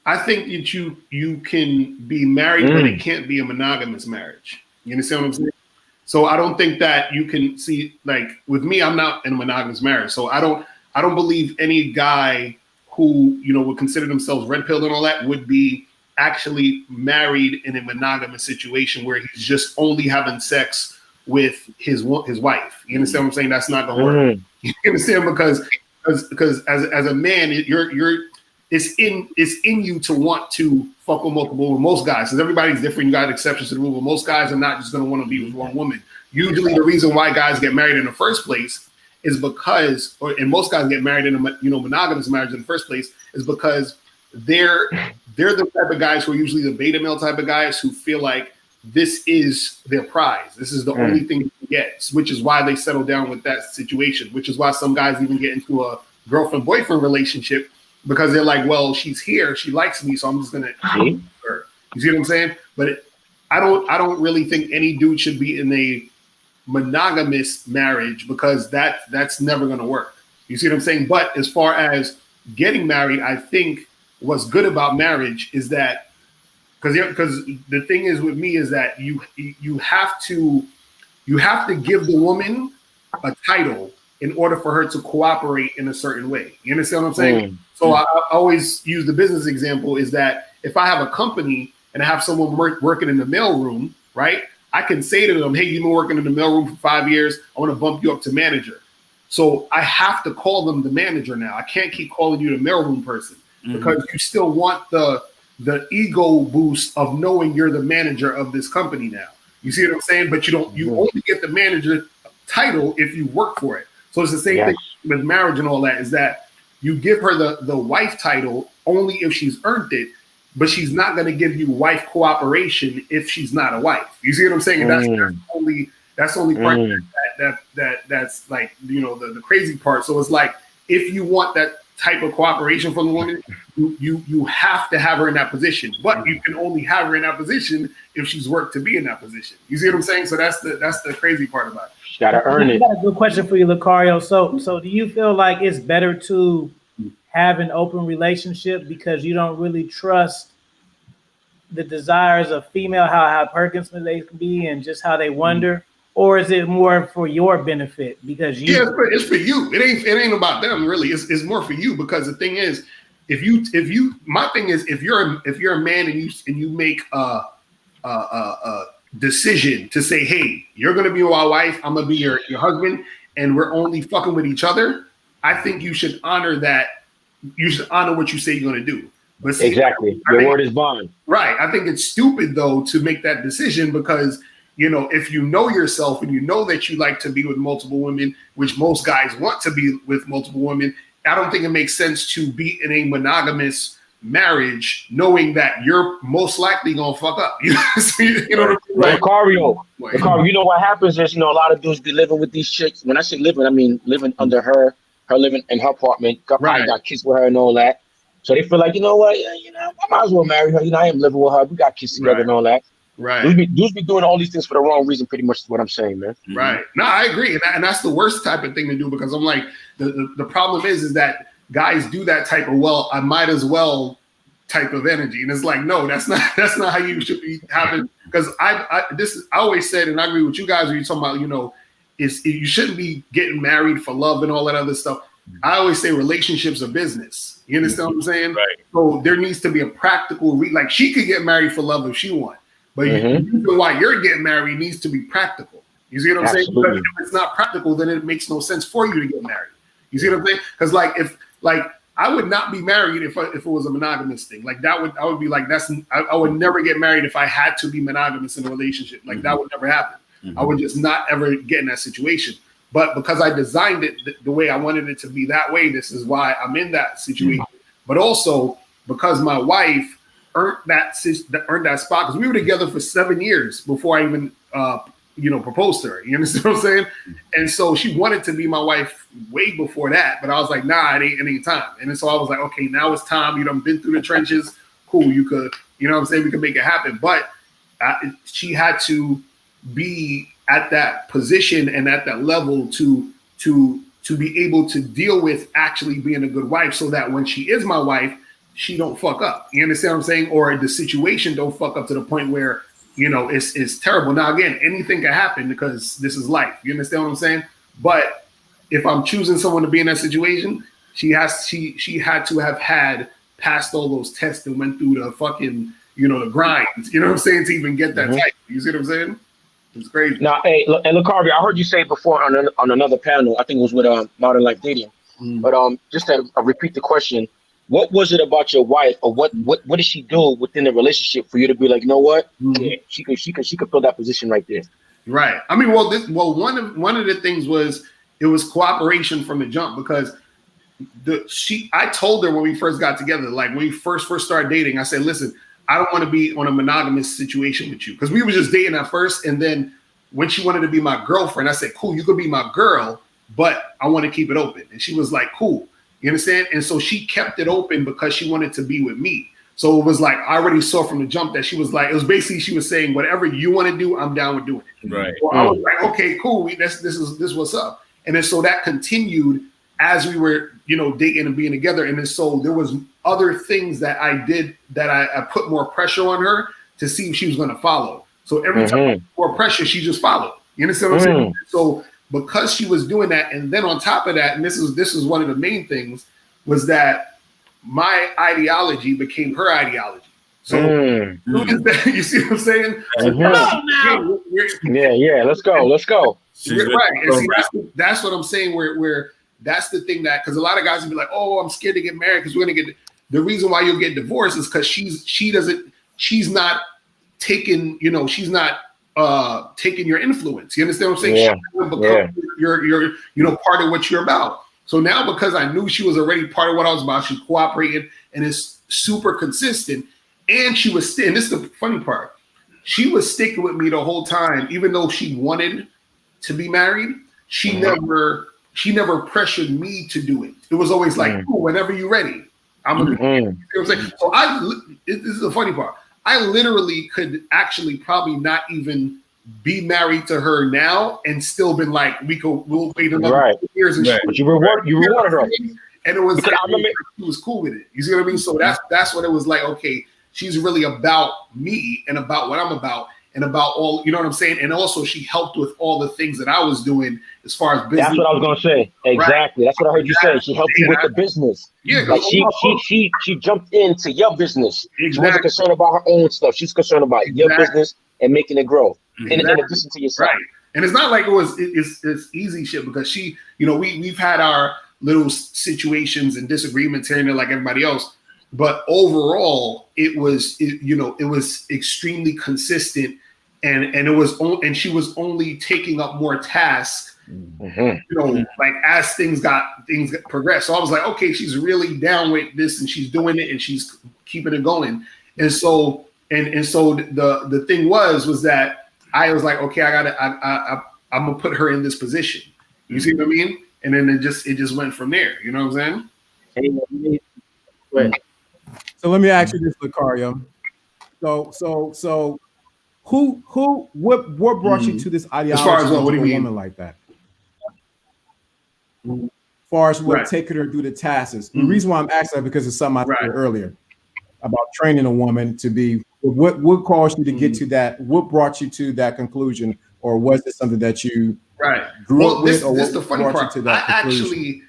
that you can be married, but it can't be a monogamous marriage. You understand what I'm saying? So I don't think that you can see, like with me, I'm not in a monogamous marriage. So I don't believe any guy who would consider themselves red pilled and all that would be actually married in a monogamous situation where he's just only having sex with his wife. You understand what I'm saying? That's not gonna work. You understand? Because as a man, it's in you to want to fuck with multiple with most guys. Because everybody's different. You got exceptions to the rule, but most guys are not just gonna want to be with one woman. Usually the reason why guys get married in the first place is because, and most guys get married in a monogamous marriage in the first place, is because they're the type of guys who are usually the beta male type of guys who feel like this is their prize. This is the only thing you can get, which is why they settle down with that situation, which is why some guys even get into a girlfriend-boyfriend relationship because they're like, well, she's here, she likes me, so I'm just gonna keep her. You see what I'm saying? But I don't really think any dude should be in a monogamous marriage because that's never gonna work. You see what I'm saying? But as far as getting married, I think what's good about marriage is that, because the thing is with me is that you have to give the woman a title in order for her to cooperate in a certain way. You understand what I'm saying? So I always use the business example is that if I have a company and I have someone working in the mailroom, right? I can say to them, hey, you've been working in the mailroom for 5 years. I want to bump you up to manager. So I have to call them the manager now. I can't keep calling you the mailroom person because you still want the ego boost of knowing you're the manager of this company now. You see what I'm saying? But you only get the manager title if you work for it. So it's the same thing with marriage and all that, is that you give her the wife title only if she's earned it, but she's not going to give you wife cooperation if she's not a wife. You see what I'm saying? And that's the only part that's like, you know, the crazy part. So it's like, if you want that type of cooperation from the woman, you have to have her in that position, but you can only have her in that position if she's worked to be in that position. You see what I'm saying? So that's the crazy part about it. You gotta earn it. I got a good question for you, Locario. So do you feel like it's better to have an open relationship because you don't really trust the desires of female, how Perkins they can be, and just how they wonder? Or is it more for your benefit because you? Yeah, it's for you. It ain't about them really. It's more for you because the thing is, if you're a man and you make a decision to say, hey, you're gonna be my wife, I'm gonna be your husband, and we're only fucking with each other, I think you should honor that. You should honor what you say you're gonna do. But see, exactly, your word is bond. Right. I think it's stupid though to make that decision because, you know, if you know yourself and you know that you like to be with multiple women, which most guys want to be with multiple women, I don't think it makes sense to be in a monogamous marriage knowing that you're most likely gonna fuck up. You know what I mean? Like, Locario, you know what happens is, you know, a lot of dudes be living with these chicks. When I say living, I mean living under her living in her apartment. I got kids with her and all that. So they feel like, you know what, you know, I might as well marry her. You know, I am living with her. We got kids together and all that. Right. Dudes be doing all these things for the wrong reason, pretty much is what I'm saying, man. Right. No, I agree. And that's the worst type of thing to do because I'm like, the problem is that guys do that type of, well, I might as well type of energy. And it's like, no, that's not how you should be having, because I always said, and I agree with you guys when you're talking about, you know, you shouldn't be getting married for love and all that other stuff. I always say relationships are business. You understand what I'm saying? Right. So there needs to be a practical, like she could get married for love if she wants. But the reason why you're getting married neast to be practical. You see what I'm saying? Because if it's not practical, then it makes no sense for you to get married. You see what I'm saying? Because like I would not be married if it was a monogamous thing. Like I would be like I would never get married if I had to be monogamous in a relationship. Like that would never happen. I would just not ever get in that situation. But because I designed it the way I wanted it to be that way, this is why I'm in that situation. But also because my wife earned that spot, because we were together for 7 years before I even proposed to her. You understand what I'm saying? And so she wanted to be my wife way before that, but I was like, nah, it ain't time. And so I was like, okay, now it's time. You know, I've been through the trenches. Cool, you could, you know what I'm saying? We could make it happen. But she had to be at that position and at that level to be able to deal with actually being a good wife, so that when she is my wife, she don't fuck up. You understand what I'm saying? Or the situation don't fuck up to the point where, you know, it's terrible. Now, again, anything can happen because this is life. You understand what I'm saying? But if I'm choosing someone to be in that situation, she had to have had passed all those tests and went through the fucking, you know, the grinds, you know what I'm saying, to even get that type. You see what I'm saying? It's crazy. Now, hey, and Locario, I heard you say before on another panel, I think it was with Modern Life Dating, but just to repeat the question, what was it about your wife, or what did she do within the relationship for you to be like, you know what, yeah, she could fill that position right there? Right. I mean, one of the things was it was cooperation from the jump, because I told her when we first got together, like when we first started dating, I said, listen, I don't want to be on a monogamous situation with you, because we were just dating at first. And then when she wanted to be my girlfriend, I said, cool, you could be my girl, but I want to keep it open. And she was like, cool. You understand? And so she kept it open because she wanted to be with me. So it was like, I already saw from the jump that she was like, it was basically, she was saying, whatever you want to do, I'm down with doing it. Right. So I was like, okay, cool. This is what's up. And then so that continued as we were, dating and being together. And then so there was other things that I did that I put more pressure on her to see if she was going to follow. So every time I put more pressure, she just followed. You understand what I'm saying? So because she was doing that, and then on top of that, and this is one of the main things, was that my ideology became her ideology. So you see what I'm saying? So yeah, let's go. Right. And see, that's what I'm saying. Where that's the thing that, because a lot of guys will be like, "Oh, I'm scared to get married because we're gonna get." The reason why you'll get divorced is because she's not taking, she's not taking your influence. You understand what I'm saying? Yeah. You're part of what you're about. So now, because I knew she was already part of what I was about, she's cooperating and is super consistent. And she was, and this is the funny part, she was sticking with me the whole time, even though she wanted to be married. She never pressured me to do it. It was always like, "Ooh, whenever you're ready, I'm gonna." You know what I'm saying? So this is the funny part. I literally could actually probably not even be married to her now and still been like, we'll wait another 2 years and shit. But you rewarded her. And it was like, she was cool with it. You see what I mean? So that's what it was like. Okay, she's really about me and about what I'm about and about all, you know what I'm saying? And also she helped with all the things that I was doing as far as business. That's what I was gonna say. Exactly. Right. That's what I heard you say. She helped you with the business. Yeah, like she jumped into your business. Exactly. She wasn't concerned about her own stuff. She's concerned about your business and making it grow. In addition to yourself. Right. And it's not like it's easy shit, because she, we've had our little situations and disagreements here and there like everybody else. But overall, it was extremely consistent, and she was only taking up more tasks, like as things progressed. So I was like, okay, she's really down with this, and she's doing it, and she's keeping it going. And so the thing was that I was like, okay, I'm gonna put her in this position. You see what I mean? And then it just went from there. You know what I'm saying? So let me ask you this, Locario. So what brought you to this ideology? As far as what do you mean? Woman like that? As far as what taking her through the tasks. The reason why I'm asking that because it's something I said earlier about training a woman to be. What caused you to get to that? What brought you to that conclusion, or was it something that you grew up with? Or this the funny part. To that conclusion?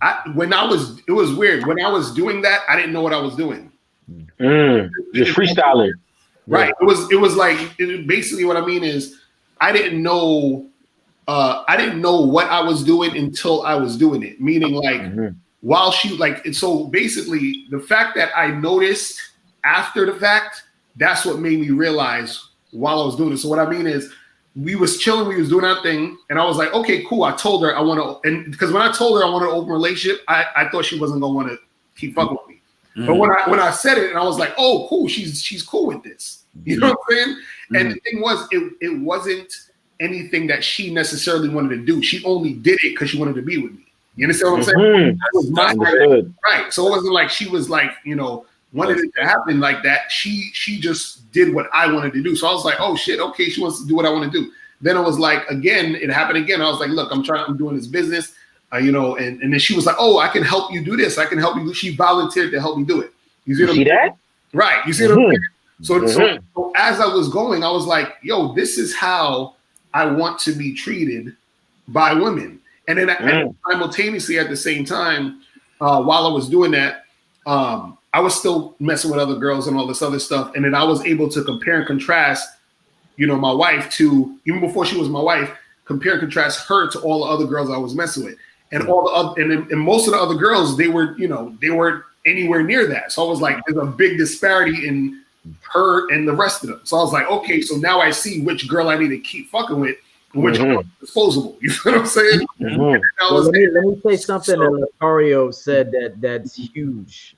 It was weird. When I was doing that, I didn't know what I was doing. Just freestyling. Right. It was like, basically what I mean is I didn't know what I was doing until I was doing it. Meaning like while she and so basically the fact that I noticed after the fact, that's what made me realize while I was doing it. So what I mean is we was chilling, we was doing our thing, and I was like, okay, cool. I told her I want to, and because when I told her I wanted an open relationship, I thought she wasn't gonna want to keep fucking with me. But when I said it, and I was like, oh, cool, she's cool with this. You know what I'm saying? And the thing was, it wasn't anything that she necessarily wanted to do. She only did it because she wanted to be with me. You understand what I'm saying? That was my right. So it wasn't like she was like, wanted it to happen like that. She just did what I wanted to do. So I was like, oh shit, okay, she wants to do what I want to do. Then it was like, again, it happened again. I was like, look, I'm doing this business, and then she was like, oh, I can help you do this. I can help you. She volunteered to help me do it. You see that? Right. You see what I'm saying? So as I was going, I was like, yo, this is how I want to be treated by women. And then simultaneously at the same time, while I was doing that, I was still messing with other girls and all this other stuff. And then I was able to compare and contrast, my wife to, even before she was my wife, compare and contrast her to all the other girls I was messing with. And all the other, and most of the other girls, they weren't anywhere near that. So I was like, there's a big disparity in her and the rest of them. So I was like, okay, so now I see which girl I need to keep fucking with and which girl is disposable. You know what I'm saying? Well, let me say something that Locario said that's huge.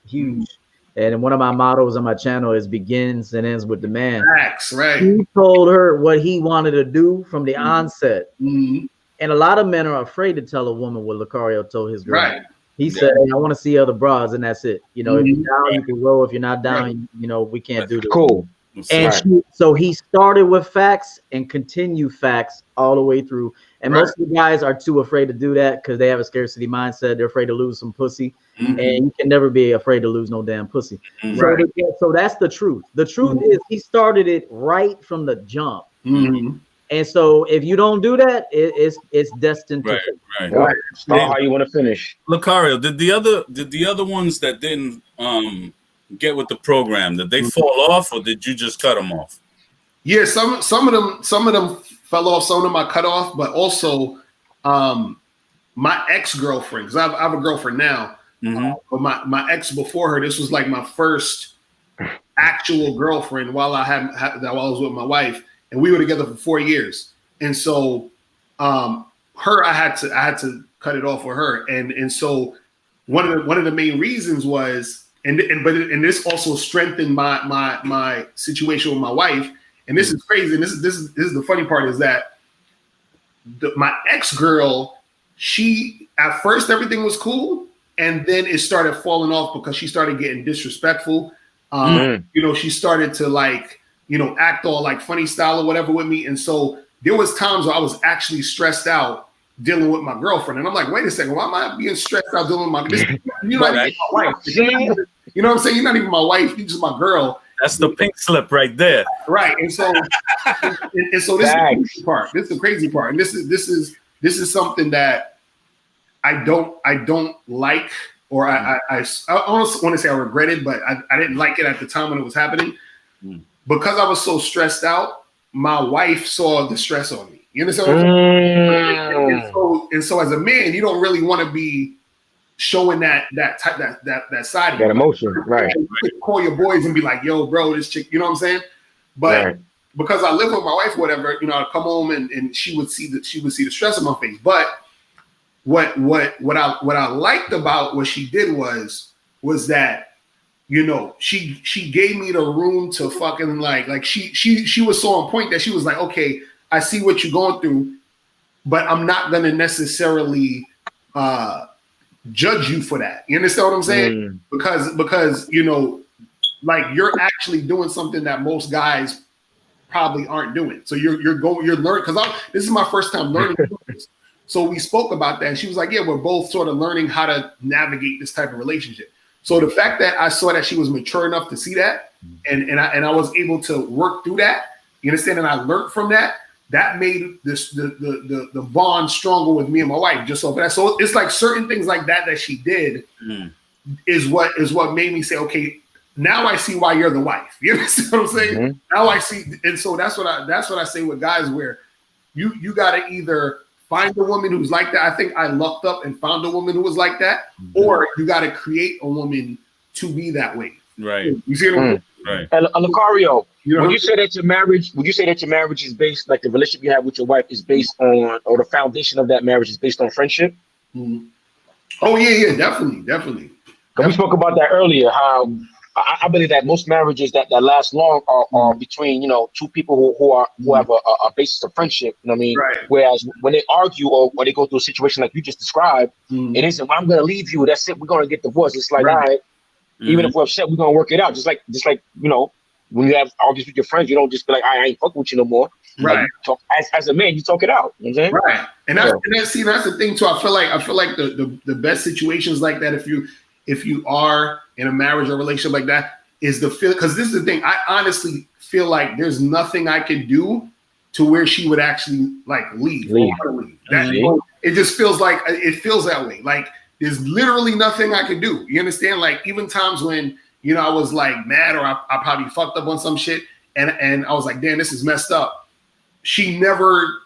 And one of my mottos on my channel is begins and ends with the man. Facts, right. He told her what he wanted to do from the onset. And a lot of men are afraid to tell a woman what Locario told his girl. Right. He said, hey, I want to see other bras, and that's it. If you're down, you can roll. If you're not down, we can't do this. Cool. And so he started with facts and continued facts all the way through. And most of the guys are too afraid to do that because they have a scarcity mindset. They're afraid to lose some pussy. And you can never be afraid to lose no damn pussy. So that's the truth. The truth is he started it right from the jump. And so if you don't do that, it's destined to right. Start how you want to finish. Locario, did the other ones that didn't get with the program, did they fall off, or did you just cut them off? Yeah, some of them fell off, some of them I cut off, but also my ex-girlfriend, because I have a girlfriend now, but my ex before her, this was like my first actual girlfriend while I was with my wife, and we were together for 4 years. And so her, I had to cut it off with her. And so one of the main reasons was, and this also strengthened my situation with my wife. And this is crazy. And this is the funny part, is that my ex-girl, she, at first everything was cool, and then it started falling off because she started getting disrespectful. She started to act all like funny style or whatever with me. And so there was times where I was actually stressed out dealing with my girlfriend. And I'm like, wait a second, why am I being stressed out dealing with you're not even my wife. You know what I'm saying? You're not even my wife, you're just my girl. That's the pink slip right there. Right. And so this is the crazy part. This is the crazy part. And this is something that I don't like, or I don't want to say I regret it, but I didn't like it at the time when it was happening. Because I was so stressed out, my wife saw the stress on me. You understand what I'm saying? And so as a man, you don't really want to be showing that side of that emotion, right? You could call your boys and be like, "Yo, bro, this chick," you know what I'm saying? But because I live with my wife, or whatever, I'd come home and she would see the stress on my face. But what I liked about what she did was that, she gave me the room to fucking like she was so on point that she was like, okay, I see what you're going through, but I'm not gonna necessarily judge you for that. You understand what I'm saying? Because like you're actually doing something that most guys probably aren't doing. So you're learning, because this is my first time learning this. So we spoke about that, and she was like, yeah, we're both sort of learning how to navigate this type of relationship. So the fact that I saw that she was mature enough to see that, and I was able to work through that, you understand, and I learned from that, that made the bond stronger with me and my wife, just off of that. So it's like certain things like that she did is what made me say, okay, now I see why you're the wife. You understand what I'm saying? Now I see, and so that's what I say with guys, where you gotta either find a woman who's like that. I think I lucked up and found a woman who was like that, or you got to create a woman to be that way. Right. You see what I'm saying? Right. And Locario, would you say that your marriage is based, like the relationship you have with your wife is based on, or the foundation of that marriage is based on friendship? Oh yeah, definitely. We spoke about that earlier. How I believe that most marriages that last long are between two people who have a basis of friendship. You know what I mean? Right. Whereas when they argue or they go through a situation like you just described, it isn't, well, I'm going to leave you. That's it. We're going to get divorced. It's like, all right, even if we're upset, we're going to work it out. Just like when you have arguments with your friends, you don't just be like, I ain't fucking with you no more. Right. Like, talk, as a man, you talk it out. You know what I'm saying? Right. And that's the thing too. I feel like the best situations like that, if you are in a marriage or relationship like that, is the feel, because this is the thing. I honestly feel like there's nothing I could do to where she would actually like leave. It just feels that way. Like there's literally nothing I could do. You understand? Like even times when I was like mad, or I probably fucked up on some shit, and I was like, damn, this is messed up. She never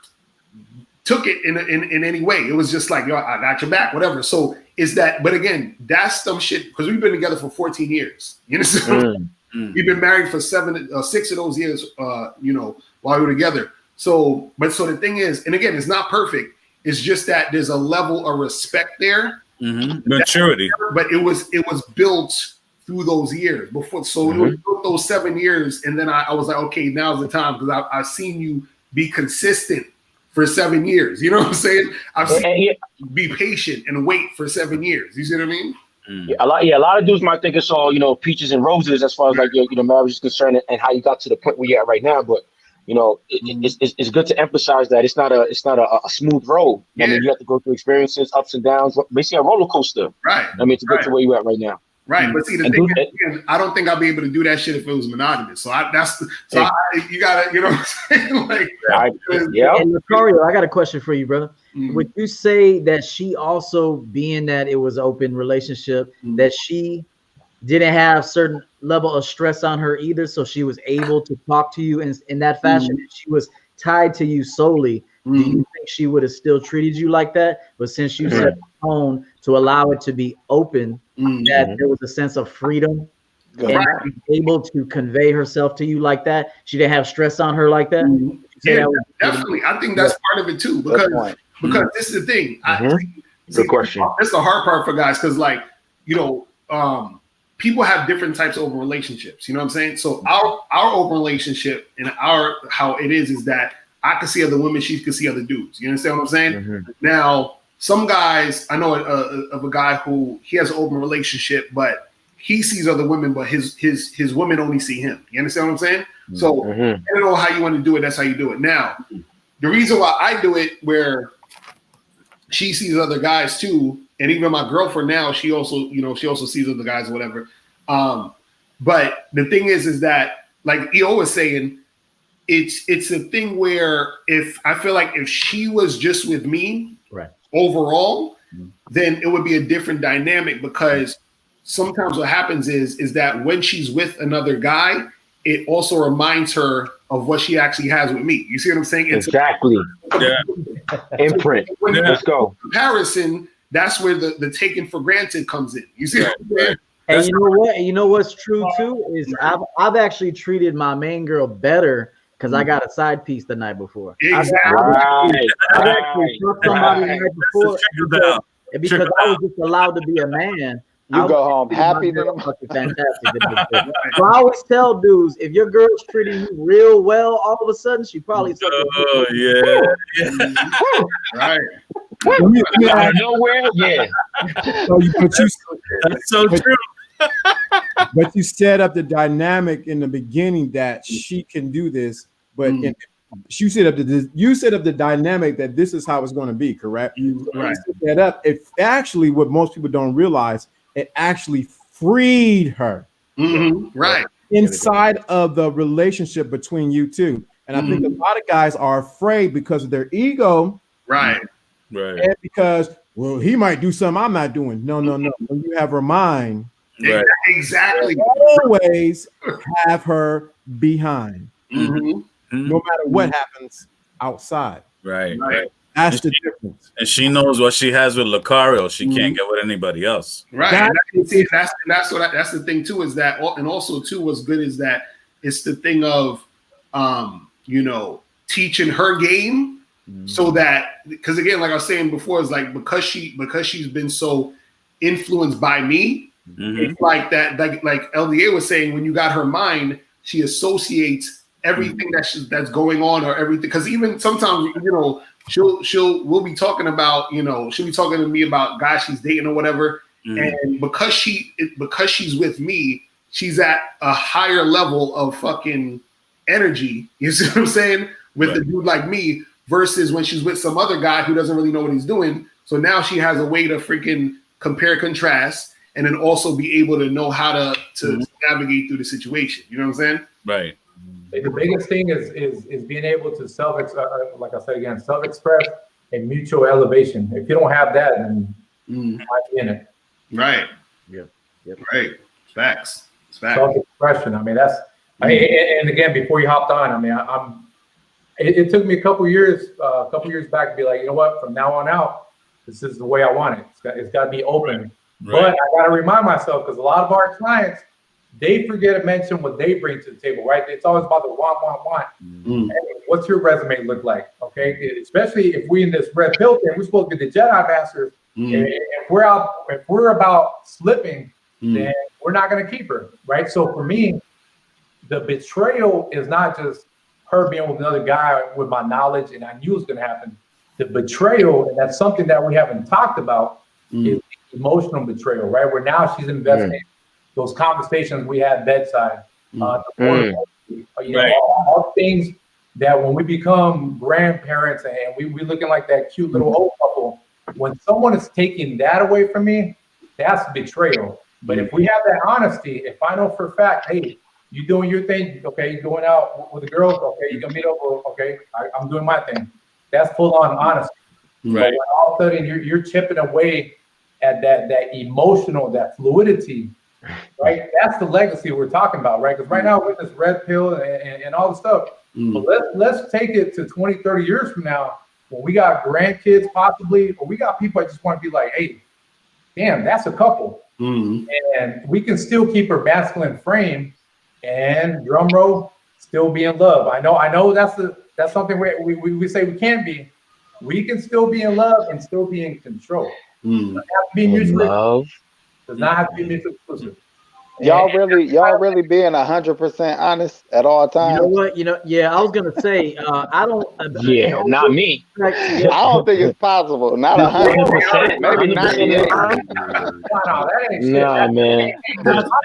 took it in any way. It was just like, yo, I got your back, whatever. So is that, but again, that's some shit, because we've been together for 14 years. You understand? We've been married for 6 of those years, while we were together. So the thing is, and again, it's not perfect. It's just that there's a level of respect there. Maturity. But it was built through those years before. So it was built those 7 years. And then I was like, okay, now's the time, because I've seen you be consistent for 7 years. You know what I'm saying? I've seen you be patient and wait for 7 years. You see what I mean? Yeah, a lot of dudes might think it's all, peaches and roses as far as like your marriage is concerned and how you got to the point where you're at right now. But it's good to emphasize that it's not a smooth road. I mean, you have to go through experiences, ups and downs, basically a roller coaster. Right. I mean, to get to where you're at right now. Right, but see the thing is, I don't think I'll be able to do that shit if it was monogamous. So you gotta, you know what I'm saying? Like, And Locario, I got a question for you, brother. Would you say that she also, being that it was an open relationship, that she didn't have certain level of stress on her either, so she was able to talk to you in that fashion? And she was tied to you solely. Do you think she would have still treated you like that? But since you set the tone to allow it to be open, that there was a sense of freedom and able to convey herself to you like that, she didn't have stress on her like that? Yeah, definitely. I think that's part of it too, because this is the thing. Good question. That's the hard part for guys, because people have different types of open relationships. You know what I'm saying? So our open relationship and how it is that I can see other women, she can see other dudes. You understand what I'm saying? Now, some guys, I know of a guy who he has an open relationship, but he sees other women, but his women only see him. You understand what I'm saying? So I don't know how you want to do it. That's how you do it. Now, the reason why I do it where she sees other guys too, and even my girlfriend now, she also sees other guys or whatever. But the thing is that, like EO was saying, it's a thing where if I feel like if she was just with me overall, then it would be a different dynamic, because sometimes what happens is that when she's with another guy, it also reminds her of what she actually has with me. You see what I'm saying? Exactly. Imprint. Let's go. Comparison, that's where the taken for granted comes in. You see what I'm saying? And you know what? You know what's true too is I've actually treated my main girl better because I got a side piece the night before. Exactly. I've actually fucked somebody the night before because I was just allowed to be a man. You go home happy. Fantastic. So I always tell dudes, if your girl's treating you real well, all of a sudden she probably. Right. Out of nowhere, yeah. That's so true. But you set up the dynamic in the beginning that she can do this, but you set up the dynamic that this is how it's going to be, correct? Right. Set that up. It actually, what most people don't realize, it actually freed her. Right. Inside of the relationship between you two. And I think a lot of guys are afraid because of their ego. Right. And because, well, he might do something I'm not doing. No. When you have her mind, exactly. Always have her behind. No matter what happens outside. Right. That's the difference. And she knows what she has with Locario. She can't get with anybody else. Right. That's the thing too, is that, and also too, what's good is that it's the thing of teaching her game. So that, because again, like I was saying before, is like because she's been so influenced by me, it's like that, like LDA was saying, when you got her mind, she associates everything that's going on or everything. Because even sometimes, we'll be talking about, she'll be talking to me about guys she's dating or whatever, and because she's with me, she's at a higher level of fucking energy. You see what I'm saying? With a dude like me. Versus when she's with some other guy who doesn't really know what he's doing. So now she has a way to freaking compare, contrast, and then also be able to know how to navigate through the situation. You know what I'm saying? Right. The biggest thing is being able to self-express and mutual elevation. If you don't have that, then you might be in it. Right. Yep. Right. Facts. Self-expression. I mean, and again, before you hopped on, I mean, It took me a couple years back to be like, you know what, from now on out, this is the way I want it. It's got to be open. Right. But I got to remind myself, because a lot of our clients, they forget to mention what they bring to the table, right? It's always about the want. Hey, what's your resume look like? Okay, especially if we in this red pill thing, we're supposed to be the Jedi Masters. And if we're about slipping, then we're not going to keep her, right? So for me, the betrayal is not just her being with another guy with my knowledge and I knew it was going to happen. The betrayal, and that's something that we haven't talked about, is the emotional betrayal, right? Where now she's investing those conversations we had bedside, all things that when we become grandparents and we looking like that cute little old couple, when someone is taking that away from me, that's betrayal. But if we have that honesty, if I know for a fact, hey, you doing your thing, okay, you're going out with the girls, okay, you can meet up, okay, I'm doing my thing. That's full on honesty. Right. But when all of a sudden you're chipping away at that emotional, that fluidity, right? That's the legacy we're talking about, right? Because right now with this red pill and all the stuff, but let's take it to 20, 30 years from now when we got grandkids possibly, or we got people that just want to be like, hey, damn, that's a couple. And we can still keep our masculine frame and drum roll, still be in love. I know that's something we say we can't be. We can still be in love and still be in control. Does not have to be mutually exclusive. Does not have to be mutually exclusive. Y'all really being 100% honest at all times. You know what? Yeah, I was gonna say, I don't. Yeah, not me. I don't think it's possible. Not 100%, maybe 98. Nah, man.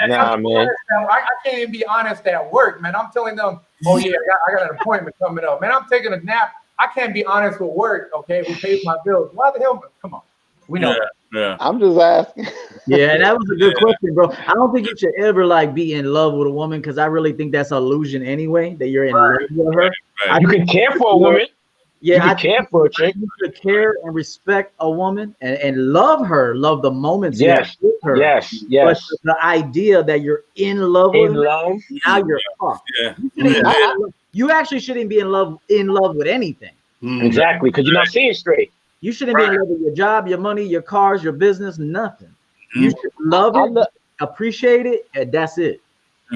Nah, man. I can't even be honest at work, man. I'm telling them, oh yeah, I got an appointment coming up, man. I'm taking a nap. I can't be honest with work. Okay, who pays my bills? Why the hell? Come on, we know. Yeah. I'm just asking. Yeah, that was a good question, bro. I don't think you should ever be in love with a woman because I really think that's an illusion anyway, that you're in love with her. You can care for a woman. Yeah, you can care for a chick. You should care and respect a woman and love her, love the moments with her. Yes. But the idea that you're in love with her, now you're fucked. Yeah. You actually shouldn't be in love with anything. Exactly, because you're not seeing straight. You shouldn't be in love with your job, your money, your cars, your business, nothing. You should love it, appreciate it, and that's it.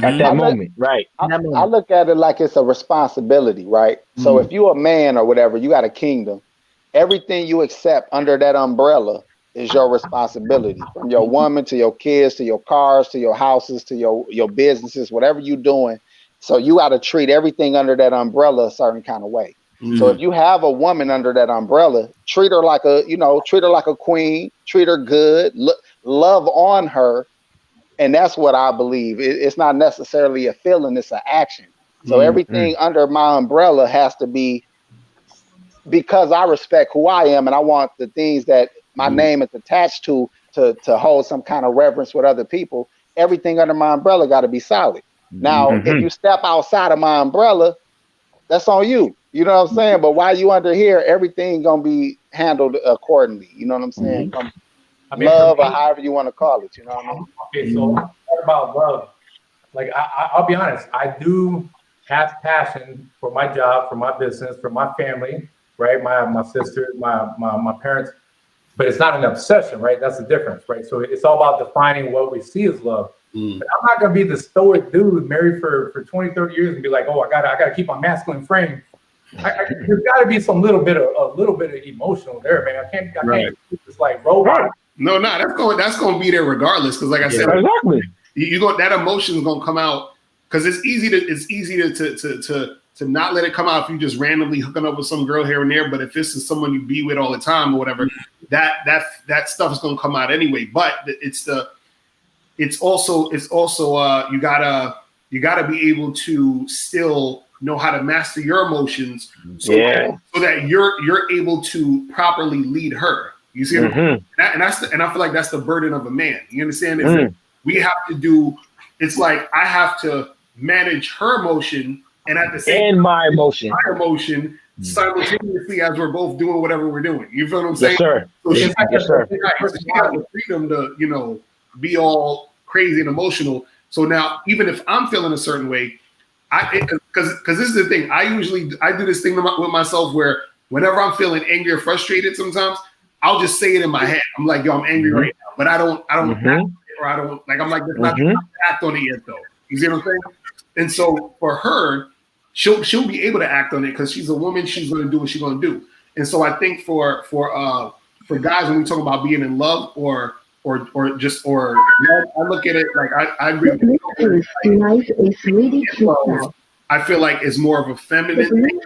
At that moment, right. I look at it like it's a responsibility, right? So if you're a man or whatever, you got a kingdom. Everything you accept under that umbrella is your responsibility. From your woman to your kids, to your cars, to your houses, to your businesses, whatever you're doing. So you got to treat everything under that umbrella a certain kind of way. So if you have a woman under that umbrella, treat her like a queen, treat her good, love on her. And that's what I believe. It's not necessarily a feeling, it's an action. So everything under my umbrella has to be because I respect who I am and I want the things that my name is attached to hold some kind of reverence with other people. Everything under my umbrella got to be solid. Now, if you step outside of my umbrella, that's on you. You know what I'm saying? But while you under here, everything gonna be handled accordingly. You know what I'm saying? Love or however you want to call it. You know what I mean? Okay, so talk about love. Like I'll be honest, I do have passion for my job, for my business, for my family, right? My sisters, my parents, but it's not an obsession, right? That's the difference, right? So it's all about defining what we see as love. But I'm not gonna be the stoic dude married for 20, 30 years and be like, oh, I gotta keep my masculine frame. There's got to be a little bit of emotional there, man. I can't just like robot. No, that's going to be there regardless. Because like I said, exactly. That emotion is going to come out because it's easy to not let it come out if you just randomly hooking up with some girl here and there. But if this is someone you be with all the time or whatever, that stuff is going to come out anyway. But it's also you gotta be able to still know how to master your emotions so that you're able to properly lead her. You see, and I feel like that's the burden of a man. You understand? We have to do. It's like I have to manage her emotion and at the same time, my emotion simultaneously as we're both doing whatever we're doing. You feel what I'm saying? Yes, sir. So she Yes, sir. has the freedom to be all crazy and emotional. So now, even if I'm feeling a certain way. Because this is the thing. I do this thing with myself where whenever I'm feeling angry or frustrated, sometimes I'll just say it in my head. I'm like, yo, I'm angry right now, but I don't act on it yet though. You see what I'm saying? And so for her, she'll be able to act on it because she's a woman. She's going to do what she's going to do. And so I think for guys, when we talk about being in love or love, I look at it like I agree with you. I feel like it's more of a feminine thing,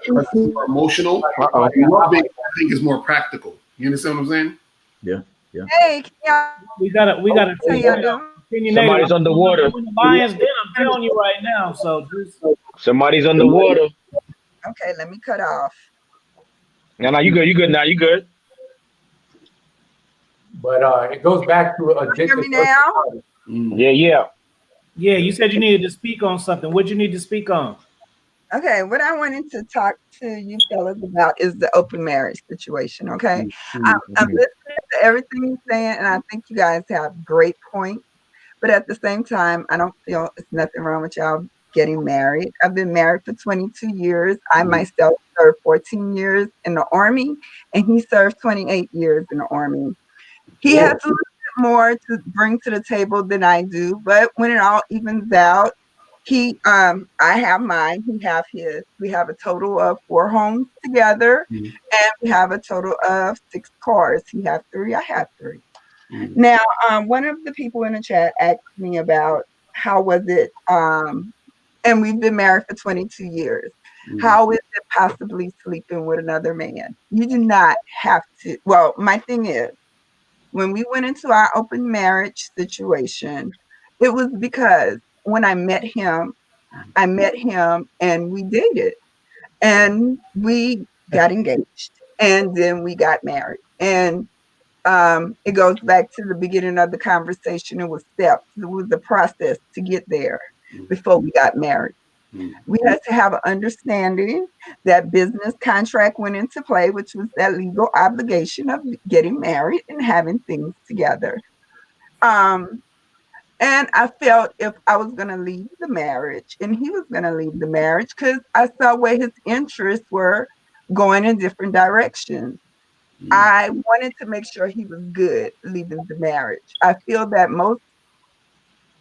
more emotional. Loving, I think, is more practical. You understand what I'm saying? Yeah. Yeah. Hey, can y'all, We got a how y'all doing? opinionated. Somebody's underwater. Doing the lion's den. I'm telling you right now. So just Somebody's underwater. Okay, let me cut off. No, you good. You good now. You good. But it goes back to Hear addictive me now? Yeah. yeah, you said you needed to speak on something. What you need to speak on? Okay, what I wanted to talk to you fellas about is the open marriage situation. Okay, I'm listening to everything you're saying, and I think you guys have great points. But at the same time, I don't feel it's nothing wrong with y'all getting married. I've been married for 22 years. I myself served 14 years in the Army, and he served 28 years in the Army. He has a little bit more to bring to the table than I do, but when it all evens out, I have mine, he have his. We have a total of 4 homes together, and we have a total of 6 cars. He have 3, I have 3. Now, one of the people in the chat asked me about how was it, and we've been married for 22 years. How is it possibly sleeping with another man? You do not have to. Well, my thing is, when we went into our open marriage situation, it was because when I met him and we dated and we got engaged and then we got married. And it goes back to the beginning of the conversation. It was steps. It was the process to get there before we got married. We had to have an understanding that business contract went into play, which was that legal obligation of getting married and having things together. And I felt if I was going to leave the marriage and he was going to leave the marriage, because I saw where his interests were going in different directions. I wanted to make sure he was good leaving the marriage. I feel that most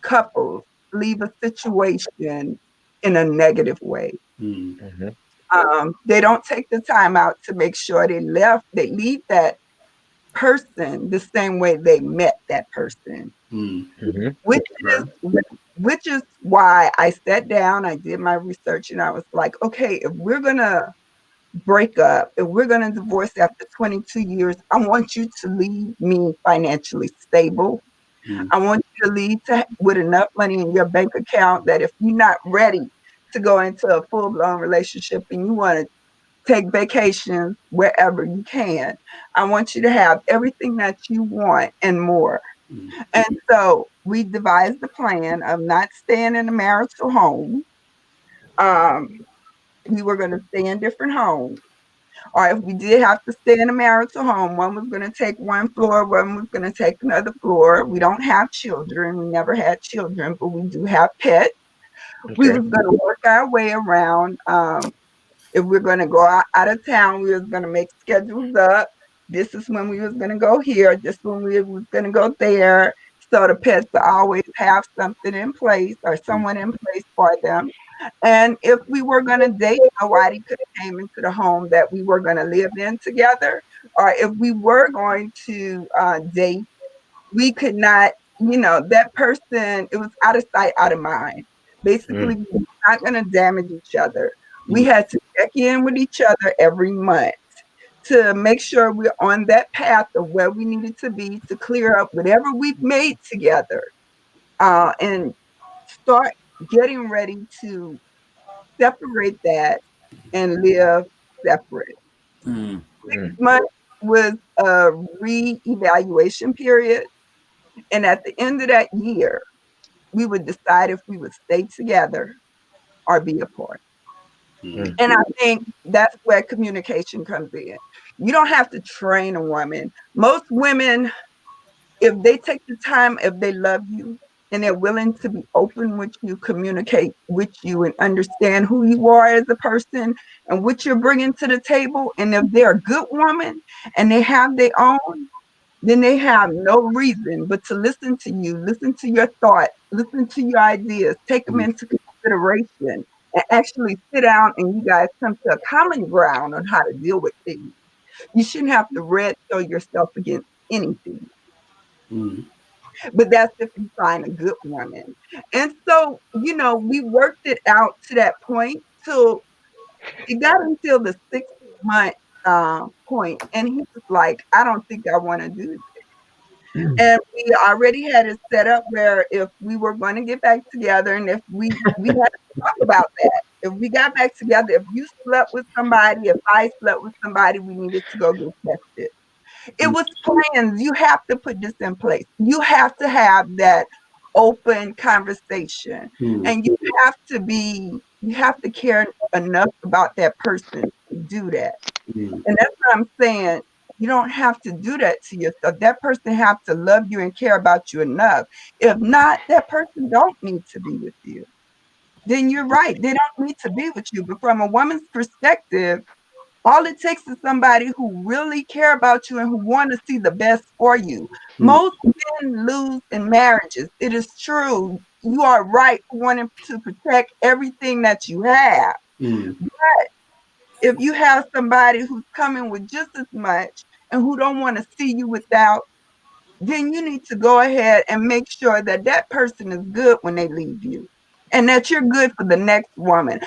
couples leave a situation in a negative way. They don't take the time out to make sure they leave that person the same way they met that person. Which is why I sat down, I did my research, and I was like, okay, if we're gonna break up, if we're gonna divorce after 22 years, I want you to leave me financially stable. I want you to leave with enough money in your bank account that if you're not ready to go into a full-blown relationship and you want to take vacations wherever you can, I want you to have everything that you want and more. And so we devised the plan of not staying in a marital home. We were going to stay in different homes. Or if we did have to stay in a marital home, one was going to take one floor, one was going to take another floor. We don't have children. We never had children, but we do have pets. We was going to work our way around. If we're going to go out of town, we was going to make schedules up. This is when we was going to go here. This when we was going to go there. So the pets will always have something in place or someone in place for them. And if we were going to date, nobody could have came into the home that we were going to live in together. Or if we were going to date, we could not, that person, it was out of sight, out of mind. Basically, we were not going to damage each other. We had to check in with each other every month to make sure we're on that path of where we needed to be to clear up whatever we've made together and start getting ready to separate that and live separate. 6 months was a re-evaluation period. And at the end of that year, we would decide if we would stay together or be apart. And I think that's where communication comes in. You don't have to train a woman. Most women, if they take the time, if they love you and they're willing to be open with you, communicate with you and understand who you are as a person and what you're bringing to the table. And if they're a good woman and they have their own, then they have no reason but to listen to you, listen to your thoughts, listen to your ideas, take them into consideration, and actually sit down and you guys come to a common ground on how to deal with things. You shouldn't have to red pill yourself against anything. But that's if you find a good woman. And so, we worked it out to that point till it got until the 6th month point. And he was like, I don't think I want to do this. And we already had it set up where if we were going to get back together, and if we had to talk about that. If we got back together, if you slept with somebody, if I slept with somebody, we needed to go get tested. It was plans. You have to put this in place. You have to have that open conversation, and you have to care enough about that person to do that. And that's what I'm saying. You don't have to do that to yourself. That person have to love you and care about you enough. If not, that person don't need to be with you. Then you're right. They don't need to be with you. But from a woman's perspective, all it takes is somebody who really care about you and who want to see the best for you. Most men lose in marriages. It is true. You are right wanting to protect everything that you have. But if you have somebody who's coming with just as much and who don't want to see you without, then you need to go ahead and make sure that that person is good when they leave you and that you're good for the next woman.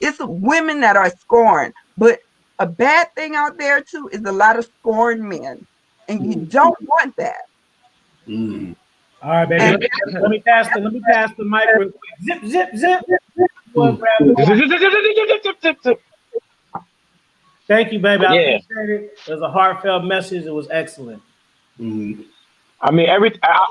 It's women that are scorned, but a bad thing out there too is a lot of scorned men, and you don't want that. All right, baby. Let me pass the mic real quick. Zip. Thank you, baby. I appreciate it. It was a heartfelt message. It was excellent. I mean, I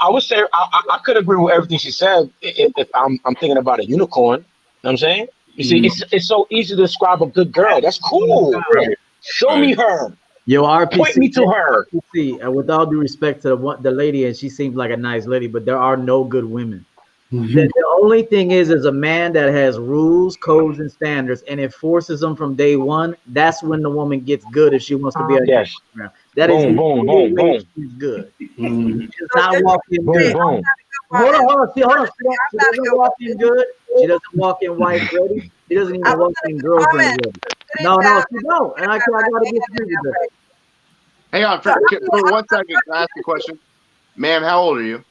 would say I could agree with everything she said. If I'm thinking about a unicorn, you know what I'm saying? You see, it's so easy to describe a good girl. That's cool. Right. Show me her. Yo, RPC, point me to her. RPC, with all due respect to the lady, and she seems like a nice lady, but there are no good women. The only thing is a man that has rules, codes, and standards, and it forces them from day one. That's when the woman gets good if she wants to be a yes. That boom, is boom, boom, boom. She's good. She does not walk in boom, good. Boom. Hold on. She doesn't walk in good. She doesn't walk in wife ready. She doesn't even walk in girlfriend ready. No, she don't. And I gotta disagree with her. Hang on for 1 second. Can I ask a question? Ma'am, how old are you?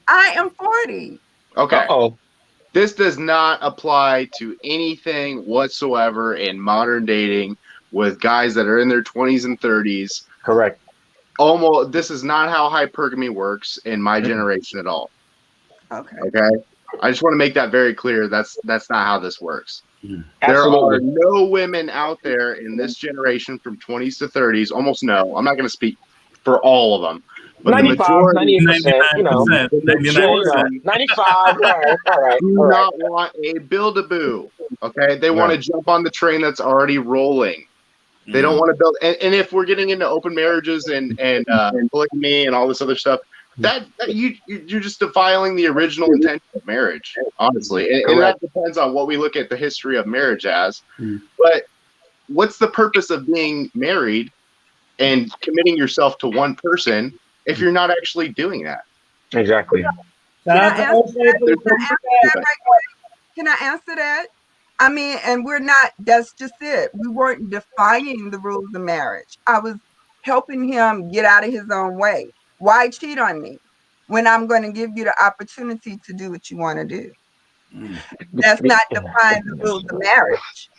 I am 40. Okay. Uh-oh. This does not apply to anything whatsoever in modern dating with guys that are in their 20s and 30s. Correct. This is not how hypergamy works in my generation at all. Okay. I just want to make that very clear. That's not how this works. Absolutely. There are no women out there in this generation from 20s to 30s. Almost no. I'm not going to speak for all of them. But 95, 98%, you know, 95, all right. Do not want a build-a-boo, okay? They want to jump on the train that's already rolling. They don't want to build, and if we're getting into open marriages and polygamy and all this other stuff, you're just defiling the original intention of marriage, honestly. And that depends on what we look at the history of marriage as. But what's the purpose of being married and committing yourself to one person if you're not actually doing that? Exactly. Can I answer that? I mean, and that's just it. We weren't defying the rules of marriage. I was helping him get out of his own way. Why cheat on me when I'm going to give you the opportunity to do what you want to do? That's not defying the rules of marriage.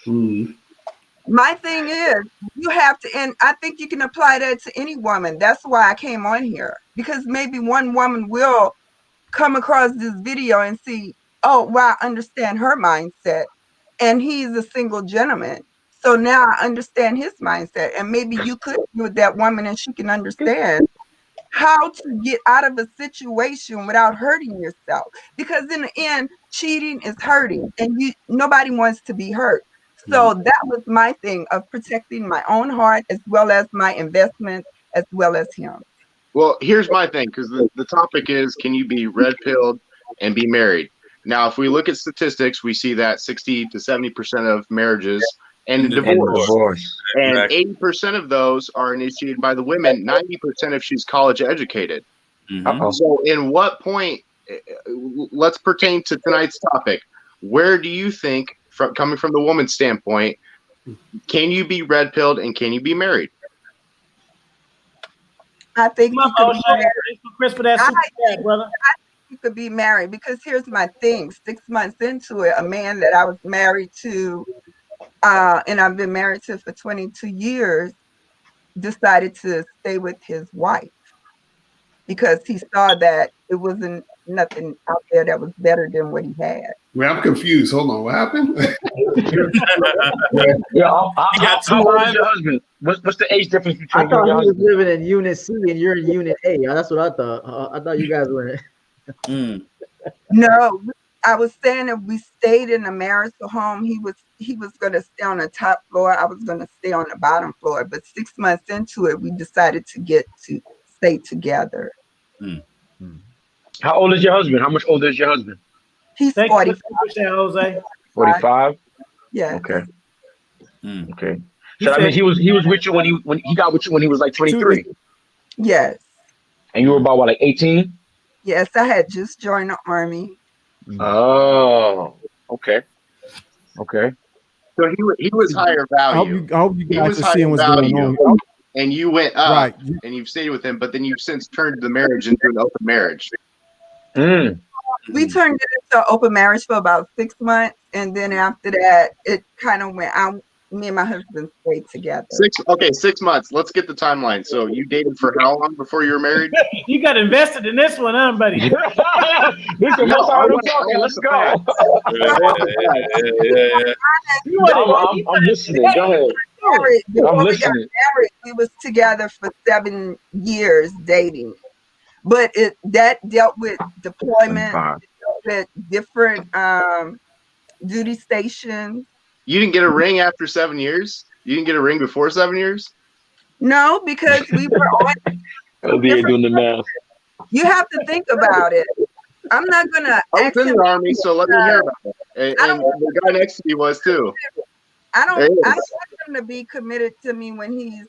My thing is, you have to, and I think you can apply that to any woman. That's why I came on here, because maybe one woman will come across this video and see, oh, wow, I understand her mindset. And he's a single gentleman. So now I understand his mindset. And maybe you could be with that woman and she can understand how to get out of a situation without hurting yourself. Because in the end, cheating is hurting, and nobody wants to be hurt. So that was my thing of protecting my own heart as well as my investment as well as him. Well, here's my thing, because the topic is, can you be red-pilled and be married? Now, if we look at statistics, we see that 60 to 70% of marriages end in divorce. And 80% of those are initiated by the women, 90% if she's college educated. So in what point, let's pertain to tonight's topic, where do you think, coming from the woman's standpoint, can you be red-pilled and can you be married? I think you could be married, because here's my thing. 6 months into it, a man that I was married to, and I've been married to for 22 years, decided to stay with his wife. because he saw that it wasn't nothing out there that was better than what he had. Well, I'm confused. Hold on, what happened? How old is your husband? What's the age difference between I thought you and he your was husband? living in Unit C and you're in Unit A. That's what I thought. I thought you guys were. No, I was saying if we stayed in a marital home, he was going to stay on the top floor. I was going to stay on the bottom floor. But 6 months into it, we decided to stay together. How old is your husband? How much older is your husband? He's 45. Jose. 45. Yeah. Okay. Okay. So I mean, he was with you when he got with you when he was like 23. Yes. And you were about what, like 18? Yes, I had just joined the Army. Oh, okay. Okay. So he was higher value. I hope you He guys was are seeing higher what's going value, on. and you went up, Right. and you've stayed with him, but then you've since turned the marriage into an open marriage. We turned it into an open marriage for about 6 months, and then after that, it kind of went out. Me and my husband stayed together. 6 months. Let's get the timeline. So you dated for how long before you were married? You got invested in this one, huh, buddy? This is the most I want to talk. Let's go. I'm listening. Go ahead. I'm listening. We was together for 7 years dating, but that dealt with deployment, with different duty stations. You didn't get a ring after 7 years? You didn't get a ring before 7 years? No, because we were on doing the math. You have to think about it. I'm not gonna. I was in the Army, so let me hear about it. And the guy next to me was too. I don't want him to be committed to me when he's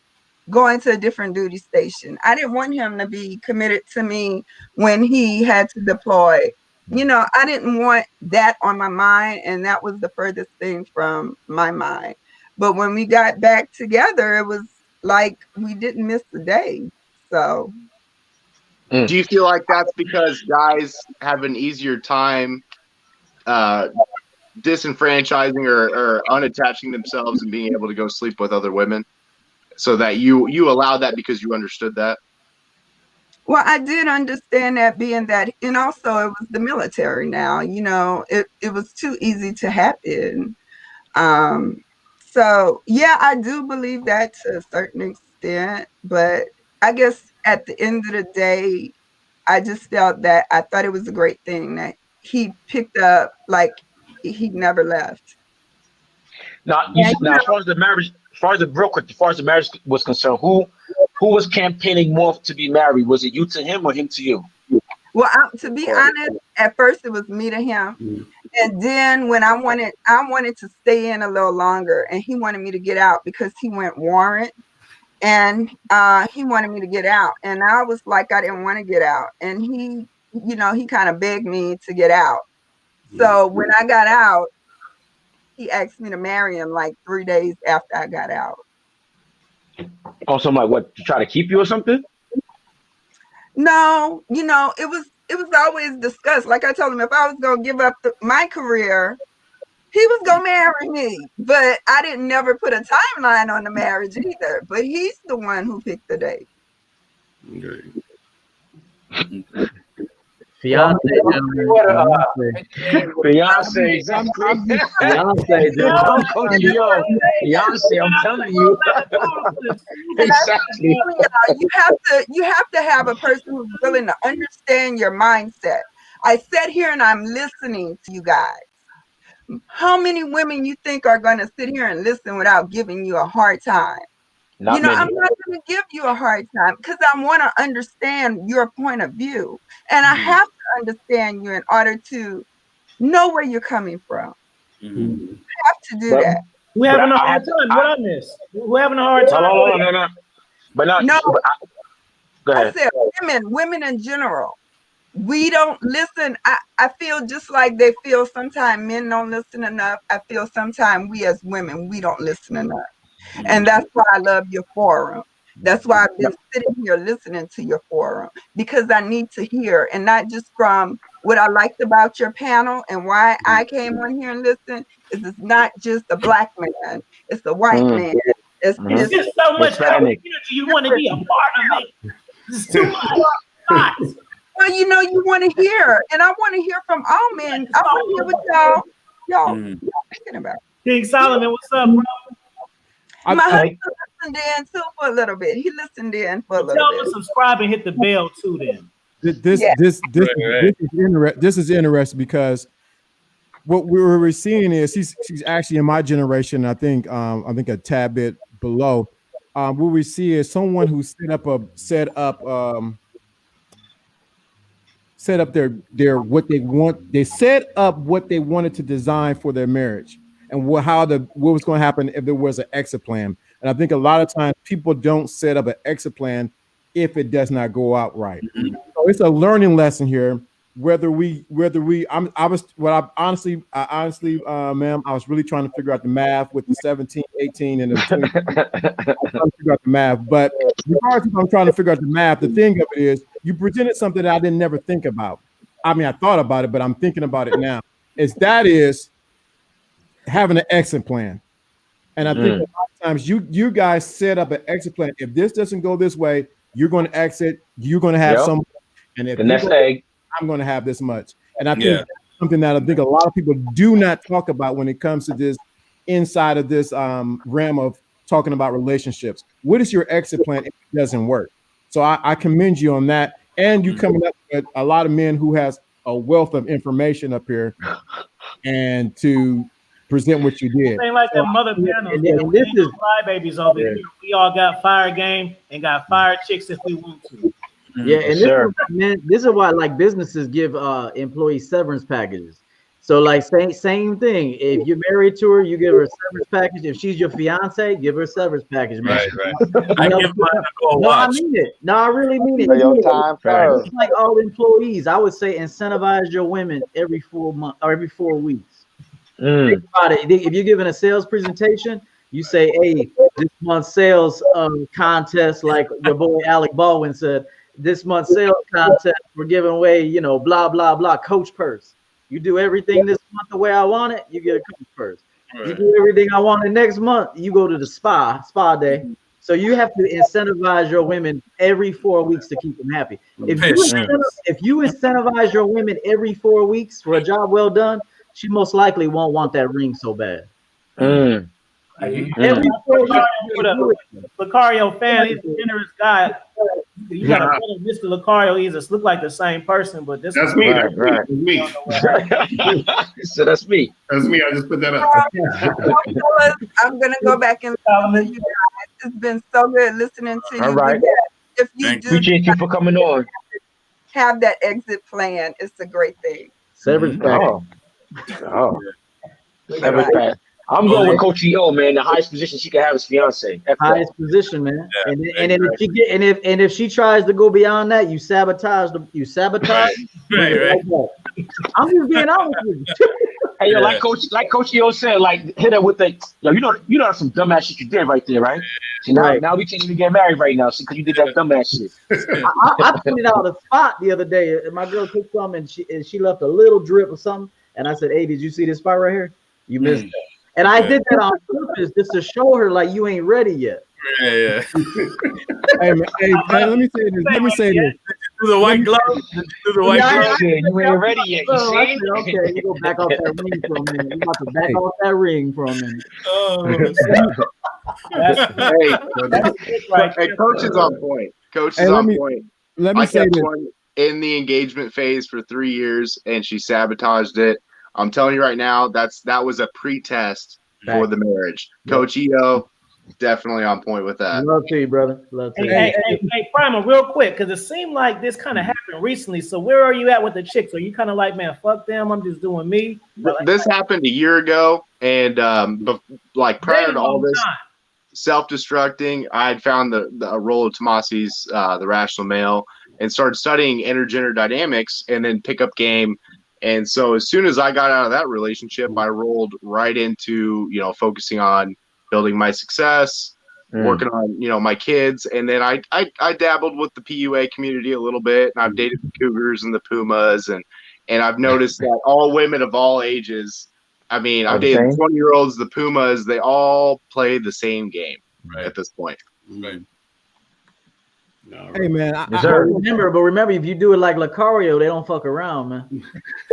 going to a different duty station. I didn't want him to be committed to me when he had to deploy. You know, I didn't want that on my mind, and that was the furthest thing from my mind. But when we got back together, it was like we didn't miss a day. So, do you feel like that's because guys have an easier time disenfranchising or unattaching themselves and being able to go sleep with other women, so that you allowed that because you understood that? Well, I did understand that, being that, and also it was the military now, you know, it was too easy to happen. So yeah, I do believe that to a certain extent, but I guess at the end of the day, I just felt that I thought it was a great thing that he picked up, like he never left. Now, as far as the marriage, as far as the marriage was concerned, who was campaigning more to be married? Was it you to him or him to you? Well, to be honest, at first it was me to him, and then when I wanted to stay in a little longer, and he wanted me to get out because he went warrant, and he wanted me to get out, and I was like, I didn't want to get out, and he, you know, he kind of begged me to get out. So when I got out, he asked me to marry him like 3 days after I got out. Oh, so like what, to try to keep you or something? No, you know, it was always discussed. Like I told him, if I was gonna give up my career, he was gonna marry me. But I didn't never put a timeline on the marriage either. But he's the one who picked the date. Fiance, I'm telling you. Exactly. You have to have a person who's willing to understand your mindset. I sit here and I'm listening to you guys. How many women you think are going to sit here and listen without giving you a hard time? Not many. I'm not going to give you a hard time because I want to understand your point of view. And I have to understand you in order to know where you're coming from. I have to do that. We're having a hard time. What I missed? We're having a hard time. No. But not. No. Go ahead. I said women in general. We don't listen. I feel just like they feel sometimes men don't listen enough. I feel sometimes we as women, we don't listen enough. And that's why I love your forum. That's why I've been sitting here listening to your forum, because I need to hear, and not just from what I liked about your panel and why I came on here and listened, is it's not just a black man, it's a white man. It's just so much energy you want to be a part of it. It's too much. Well, you want to hear, and I want to hear from all men. I want to hear what y'all thinking about. King Solomon, what's up, bro? My husband listened in too for a little bit. He listened in for a little Tell bit. him to subscribe and hit the bell too. Then This is interesting because what we're seeing is she's actually in my generation. I think a tad bit below. What we see is someone who set up their what they want. They set up what they wanted to design for their marriage and what was going to happen if there was an exit plan. And I think a lot of times people don't set up an exit plan if it does not go out right. So it's a learning lesson here. Honestly, ma'am, I was really trying to figure out the math with the 17, 18, and the 20. I'm trying to figure out the math, but regardless if I'm trying to figure out the math, the thing of it is you presented something that I didn't never think about. I mean, I thought about it, but I'm thinking about it now. That is having an exit plan. And I think a lot of times you guys set up an exit plan. If this doesn't go this way, you're going to exit. You're going to have some, and if the next egg, I'm going to have this much. And I think that's something that I think a lot of people do not talk about when it comes to this inside of this realm of talking about relationships. What is your exit plan if it doesn't work? So I commend you on that. And you coming up with a lot of men who has a wealth of information up here and to present what you did. Ain't like that mother panel. And this is crybabies over here. We all got fire game and got fire chicks if we want to. Yeah, and this is why like businesses give employees severance packages. So like same thing. If you're married to her, you give her a severance package. If she's your fiance, give her a severance package. Man. Right. I give mine a go watch. I mean it. No, I really mean it. Your time first. It's like all employees. I would say incentivize your women every 4 months or every 4 weeks. Think about it. If you're giving a sales presentation, you say, "Hey, this month's sales contest," like your boy Alec Baldwin said. This month's sales contest, we're giving away, blah, blah, blah, coach purse. You do everything this month the way I want it, you get a coach purse. Right. You do everything I want it next month, you go to the spa day. So you have to incentivize your women every 4 weeks to keep them happy. If you incentivize your women every 4 weeks for a job well done, she most likely won't want that ring so bad. Every 4 weeks. Locario fan, he's a generous guy. You got a brother, Mr. Locario. He's look like the same person, but this that's me. Right. That's me. So that's me. That's me. I just put that up. I'm gonna go back and listen to you guys. It's been so good listening to you. All right. If you do appreciate you for coming on. Have that exit plan, it's a great thing. Severance package. Severance package. I'm going with Coach EO, man. The highest position she can have is fiance. Highest position, man. Yeah, and if she tries to go beyond that, you sabotage. Right. I'm just being honest with you. Hey, like Coach EO said, like hit her with the you know that's some dumbass shit you did right there, right? See, now we can't even get married right now because you did that dumbass shit. I put out a spot the other day. And my girl took some and she left a little drip or something. And I said, "Hey, did you see this spot right here? You missed it." And I did that on purpose just to show her like you ain't ready yet. Yeah. Hey, let me say this. Do the white glove. You ain't ready yet. You see? Okay, you go back off that ring for a minute. You about to back off that ring for a minute. Hey, Coach is on point. Coach is on point. Let me say this. One in the engagement phase for 3 years, and she sabotaged it. I'm telling you right now, that was a pre-test for the marriage. Coach EO, definitely on point with that. Love to you, brother. Love to you. Hey, Primer, real quick, because it seemed like this kind of happened recently. So where are you at with the chicks? Are you kind of like, man, fuck them, I'm just doing me? This happened a year ago, and like prior to all this self-destructing, I had found the role of Tomasi's The Rational Male and started studying intergender dynamics and then pickup game. And so as soon as I got out of that relationship, I rolled right into, focusing on building my success, working on, my kids. And then I dabbled with the PUA community a little bit, and I've dated the Cougars and the Pumas. And I've noticed that all women of all ages, I've dated 20-year-olds, the Pumas, they all play the same game at this point. Right. Hey man, remember, if you do it like Locario, they don't fuck around, man.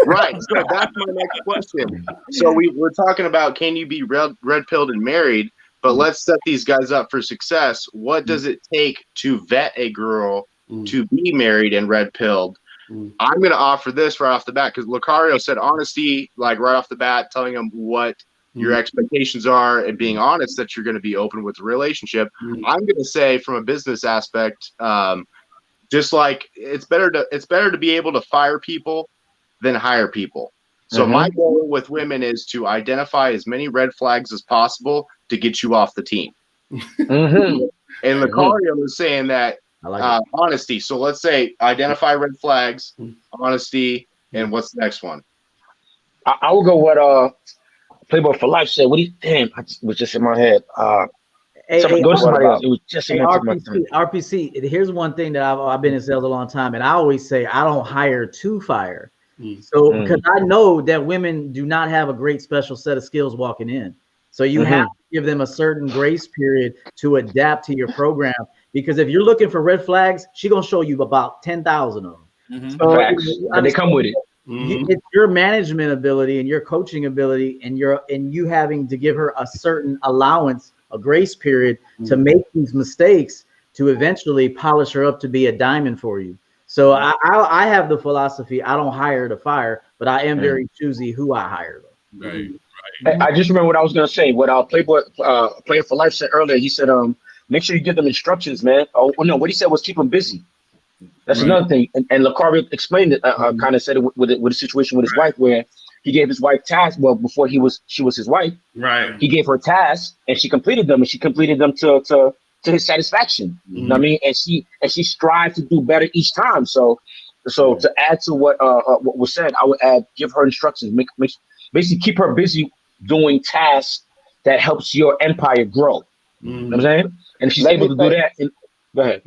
Right. So that's my next question. So we're talking about, can you be red pilled and married? But let's set these guys up for success. What does it take to vet a girl to be married and red pilled? I'm going to offer this right off the bat because Locario said honesty, like right off the bat, telling them what your expectations are and being honest that you're going to be open with the relationship. I'm going to say from a business aspect, just like it's better to be able to fire people than hire people. So my goal with women is to identify as many red flags as possible to get you off the team. And Locario was saying that honesty. So let's say identify red flags, honesty, and what's the next one? I will go what Playboy for Life said. What do you damn? I was just in my head. Go to somebody else. It was just in my head. RPC. Here's one thing that I've been in sales a long time, and I always say I don't hire to fire. So because I know that women do not have a great special set of skills walking in. So you have to give them a certain grace period to adapt to your program. Because if you're looking for red flags, she's gonna show you about 10,000 of them. So and they come with it. It's your management ability and your coaching ability, and you having to give her a certain allowance, a grace period to make these mistakes to eventually polish her up to be a diamond for you. So I have the philosophy, I don't hire to fire, but I am very choosy who I hire. Right. I just remember what I was gonna say. What Playboy Player for Life said earlier. He said, make sure you give them instructions, man. Oh no, what he said was keep them busy. That's another thing. And Locario explained it, kind of said it with a situation with his wife, where he gave his wife tasks. Well, before she was his wife, right? He gave her tasks, and she completed them, to his satisfaction. You know what I mean? And she strived to do better each time. So to add to what was said, I would add, give her instructions, basically keep her busy doing tasks that helps your empire grow. You know what I'm saying? And if she's able to do that, go ahead.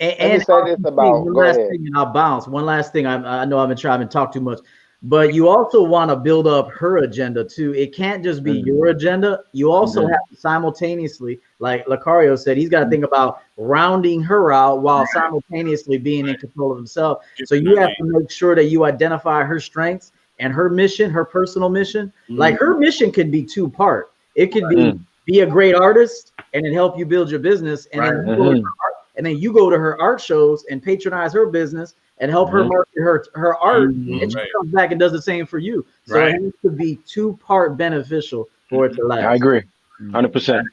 And say this about. One last thing, and I'll bounce. One last thing. I know I've been trying to talk too much, but you also want to build up her agenda too. It can't just be your agenda. You also have to simultaneously, like Locario said, he's got to think about rounding her out while simultaneously being in control of himself. So you have to make sure that you identify her strengths and her mission, her personal mission. Like her mission could be two-part. It could be a great artist and then help you build your business, and then you go to her art shows and patronize her business and help her market her art, and she comes back and does the same for you. So it has to be two-part beneficial for it to last. I agree, 100%.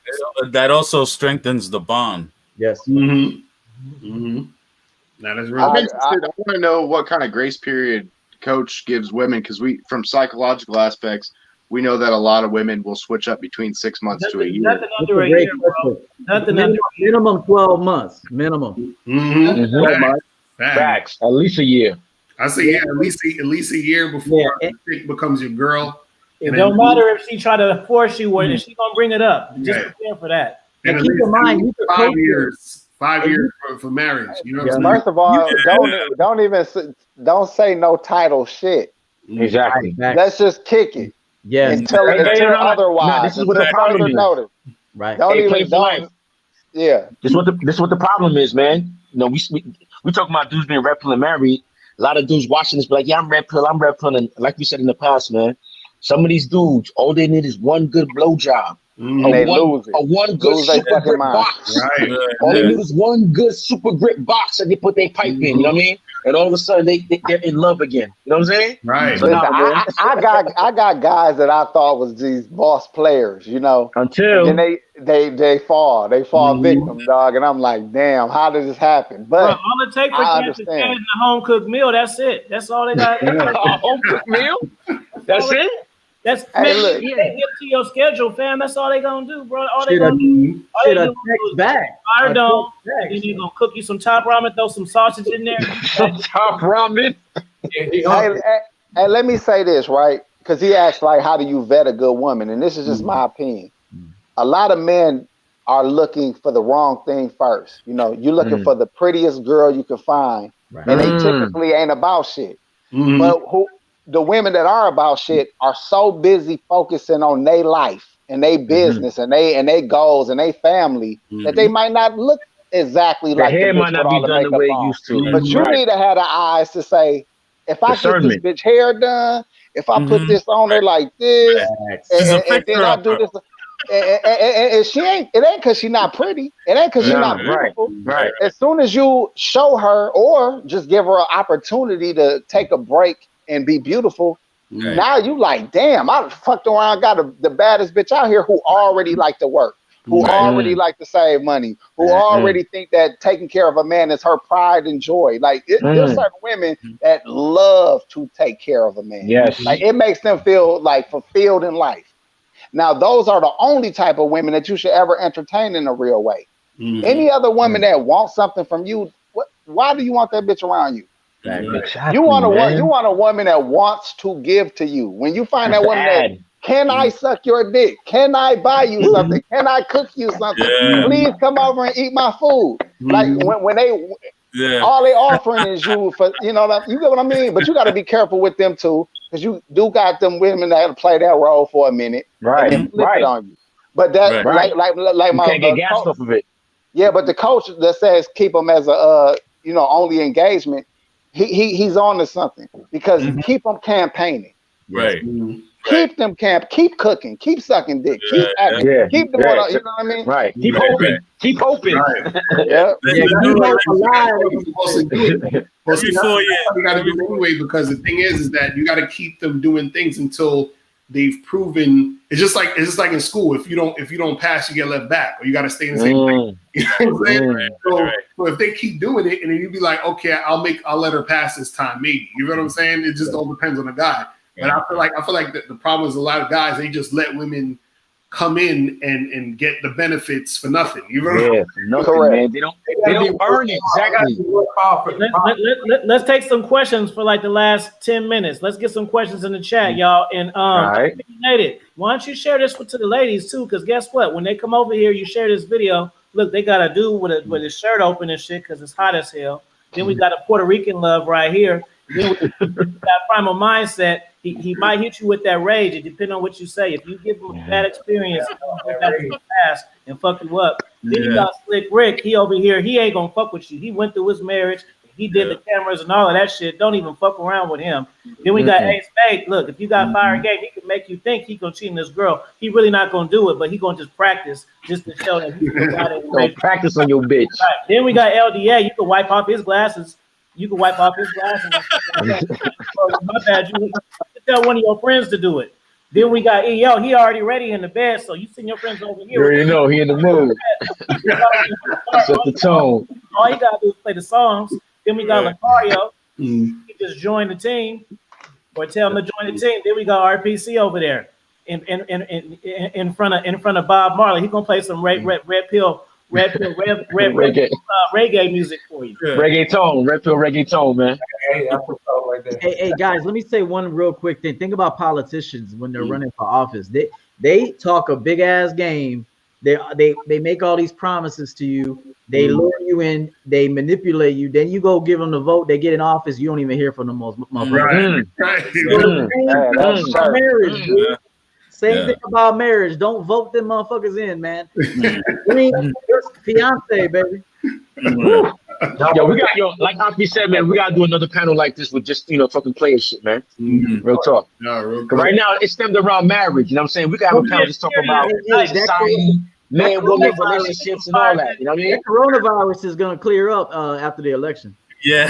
That also strengthens the bond. Yes. That is right. I want to know what kind of grace period coach gives women, because from psychological aspects, we know that a lot of women will switch up between 6 months to a year. Nothing under a year, bro. Minimum 12 months. Minimum. 12 months. Facts. At least a year. I say at least a year before it becomes your girl. It don't matter if she try to force you or if she gonna bring it up. Just prepare for that. And keep in mind, you 5 years. 5 years for marriage. You know what I'm saying? First of all, don't say no title shit. Exactly. Let's just kick it. Yes. Until otherwise. No, this is what the problem is. Right. Yeah. This is what the problem is, man. You know, we talking about dudes being red pill and married. A lot of dudes watching this be like, yeah, I'm red pill, and like we said in the past, man, some of these dudes, all they need is one good blowjob. One good super grip box. Right. All they need is one good super grip box that they put their pipe in, you know what I mean? And all of a sudden they're in love again. You know what I'm saying? Right. So listen, I got guys that I thought was these boss players, you know. Until they fall victim, dog, and I'm like, damn, how did this happen? But all it takes for cats is a home cooked meal. That's it. That's all they got. A home cooked meal? That's it? That's look, get to your schedule, fam. That's all they gonna do, bro. All they Shit, gonna do is back. fire dome. Then you gonna cook you some top ramen, throw some sausage in there. Top ramen. Hey, let me say this, right? Because he asked, like, how do you vet a good woman? And this is just my opinion. A lot of men are looking for the wrong thing first. You know, you're looking for the prettiest girl you can find, and they typically ain't about shit. But the women that are about shit are so busy focusing on their life and their business and they goals and their family that they might not look exactly The like the hair bitch might with not all be the done the makeup way it on. used to. But you need to have the eyes to say, if I get this Discernment. bitch hair done, if I put this on her like this, She's a and then picture I of do her. this, and she ain't, it ain't because she not pretty, it ain't because she No, not right, beautiful. right. As soon as you show her or just give her an opportunity to take a break and be beautiful, now you like, damn, I fucked around, got the baddest bitch out here who already like to work, who already like to save money, who already think that taking care of a man is her pride and joy. Like there's certain women that love to take care of a man. Yes. Like it makes them feel like fulfilled in life. Now, those are the only type of women that you should ever entertain in a real way. Any other woman that wants something from you, why do you want that bitch around you? Exactly, You want man. a woman that wants to give to you. When you find that Just woman that, add. can I suck your dick? Can I buy you something? Can I cook you something? Yeah. Please come over and eat my food. Like when they Yeah. all they offering is you for, you know, you get what I mean? But you got to be careful with them too, because you do got them women that play that role for a minute and then flip it on you. But that like you my can't get gassed coach, off of it. yeah, but the coach that says keep them as a you know, only engagement, he's on to something, because keep them campaigning. Right. Keep them keep cooking, keep sucking dick, keep acting, keep them on, you know what I mean? Right. Keep hoping. Keep hoping. Yeah. You know what you're supposed to do. Well, see, Every that's 4 years. what you got to do anyway, because the thing is that you got to keep them doing things until they've proven. It's just like in school. If you don't pass, you get left back, or you got to stay in the same place. You know what I'm saying? So if they keep doing it, and then you be like, okay, I'll let her pass this time, maybe. You know what I'm saying? It just all depends on the guy. But I feel like the problem is a lot of guys, they just let women come in and get the benefits for nothing. You know? Yeah, for nothing, man. They don't earn it. Exactly. Let's take some questions for like the last 10 minutes. Let's get some questions in the chat, y'all. And right. why don't you share this to the ladies too? Because guess what? When they come over here, you share this video. Look, they got a dude with his shirt open and shit because it's hot as hell. Then we got a Puerto Rican love right here. Then we got primal mindset. He might hit you with that rage. It depends on what you say. If you give him a bad experience, past and fuck you up. Then you got Slick Rick. He over here. He ain't gonna fuck with you. He went through his marriage. He did the cameras and all of that shit. Don't even fuck around with him. Then we got Ace Spade. Look, if you got fire game, he can make you think he gonna cheat on this girl. He really not gonna do it, but he gonna just practice just to show that he's Don't practice on your bitch. Right. Then we got LDA. You can wipe off his glasses. You can wipe off his glasses. Oh, my bad. You tell one of your friends to do it. Then we got EO. He already ready in the bed, so you send your friends over here. You already know he in the mood. Set the tone. All you gotta do is play the songs. Then we got Locario. He just joined the team, or tell him to join the team. Then we got RPC over there in front of Bob Marley. He gonna play some RedPill reggae music for you. Reggaeton, RedPill reggaeton, man. Hey guys, let me say one real quick thing. Think about politicians when they're running for office. They talk a big ass game. They make all these promises to you. They lure you in. They manipulate you. Then you go give them the vote. They get in office. You don't even hear from them motherfuckers. Marriage, dude. Same thing about marriage. Don't vote them motherfuckers in, man. Fiance, baby. Yo, we got like Hoppy said, man, we gotta do another panel like this with just fucking player shit, man. Real talk. Right now it's stemmed around marriage. You know what I'm saying? We gotta have a panel just talk about society, man, woman, relationships, and all that. You know what I mean? That coronavirus is gonna clear up after the election. Yeah.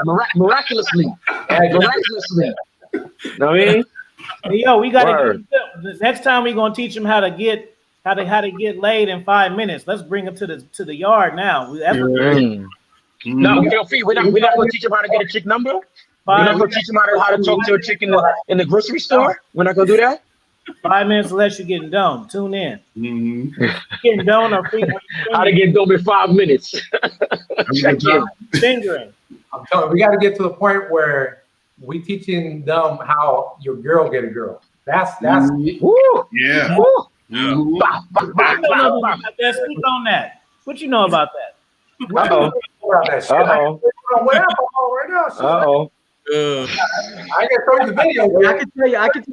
Miraculously. Miraculously. You know what I mean? Hey, yo, we gotta the next time we're gonna teach them how to get laid in 5 minutes. Let's bring them to the yard now. No, we're not gonna teach them how to get a chick number. We're not gonna teach them how to talk to a chick in the grocery store. We're not gonna do that. 5 minutes unless you're getting done. Tune in. Getting done or how to get done in 5 minutes. Check in. Fingering. I'm telling you, we got to get to the point where we teaching them how your girl get a girl. That's woo. Yeah. Woo. Speak on that. What you know about that? Uh-oh. I can show you the video. I can tell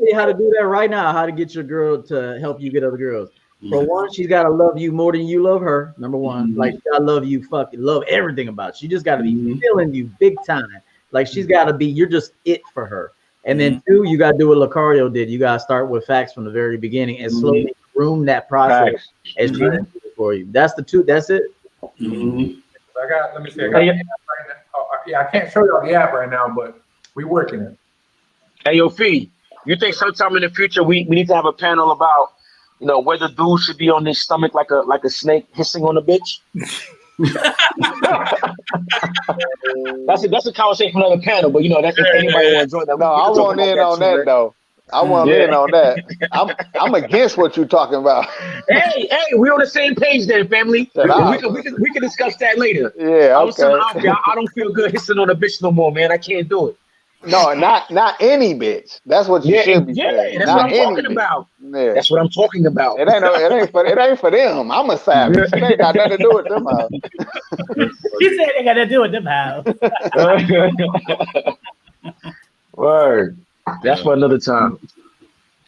you how to do that right now. How to get your girl to help you get other girls. For one, she's gotta love you more than you love her. Number one, like she gotta love you, fucking love everything about you. She just gotta be feeling you big time. Like she's gotta be, you're just it for her. And then two, you gotta do what Locario did. You gotta start with facts from the very beginning and slowly groom that process as she does it for you. That's the two. That's it. Let me see. I got the app right now. Yeah, I can't show y'all the app right now, but we working it. Hey, yo, Fee, you think sometime in the future we need to have a panel about, you know, whether dudes should be on their stomach like a snake hissing on a bitch? That's a conversation for another panel, but you know, that's if anybody want to join that. No, I want in on that though. I want in on that. I'm against what you're talking about. Hey, we on the same page then, family. We can discuss that later. Yeah, okay. I don't feel good hissing on a bitch no more, man. I can't do it. No, not any bitch. That's what you should be saying. That's what I'm talking about. Yeah. That's what I'm talking about. It ain't for them. I'm a savage. It ain't got nothing to do with them. He said it got to do with them house. Word. That's for another time.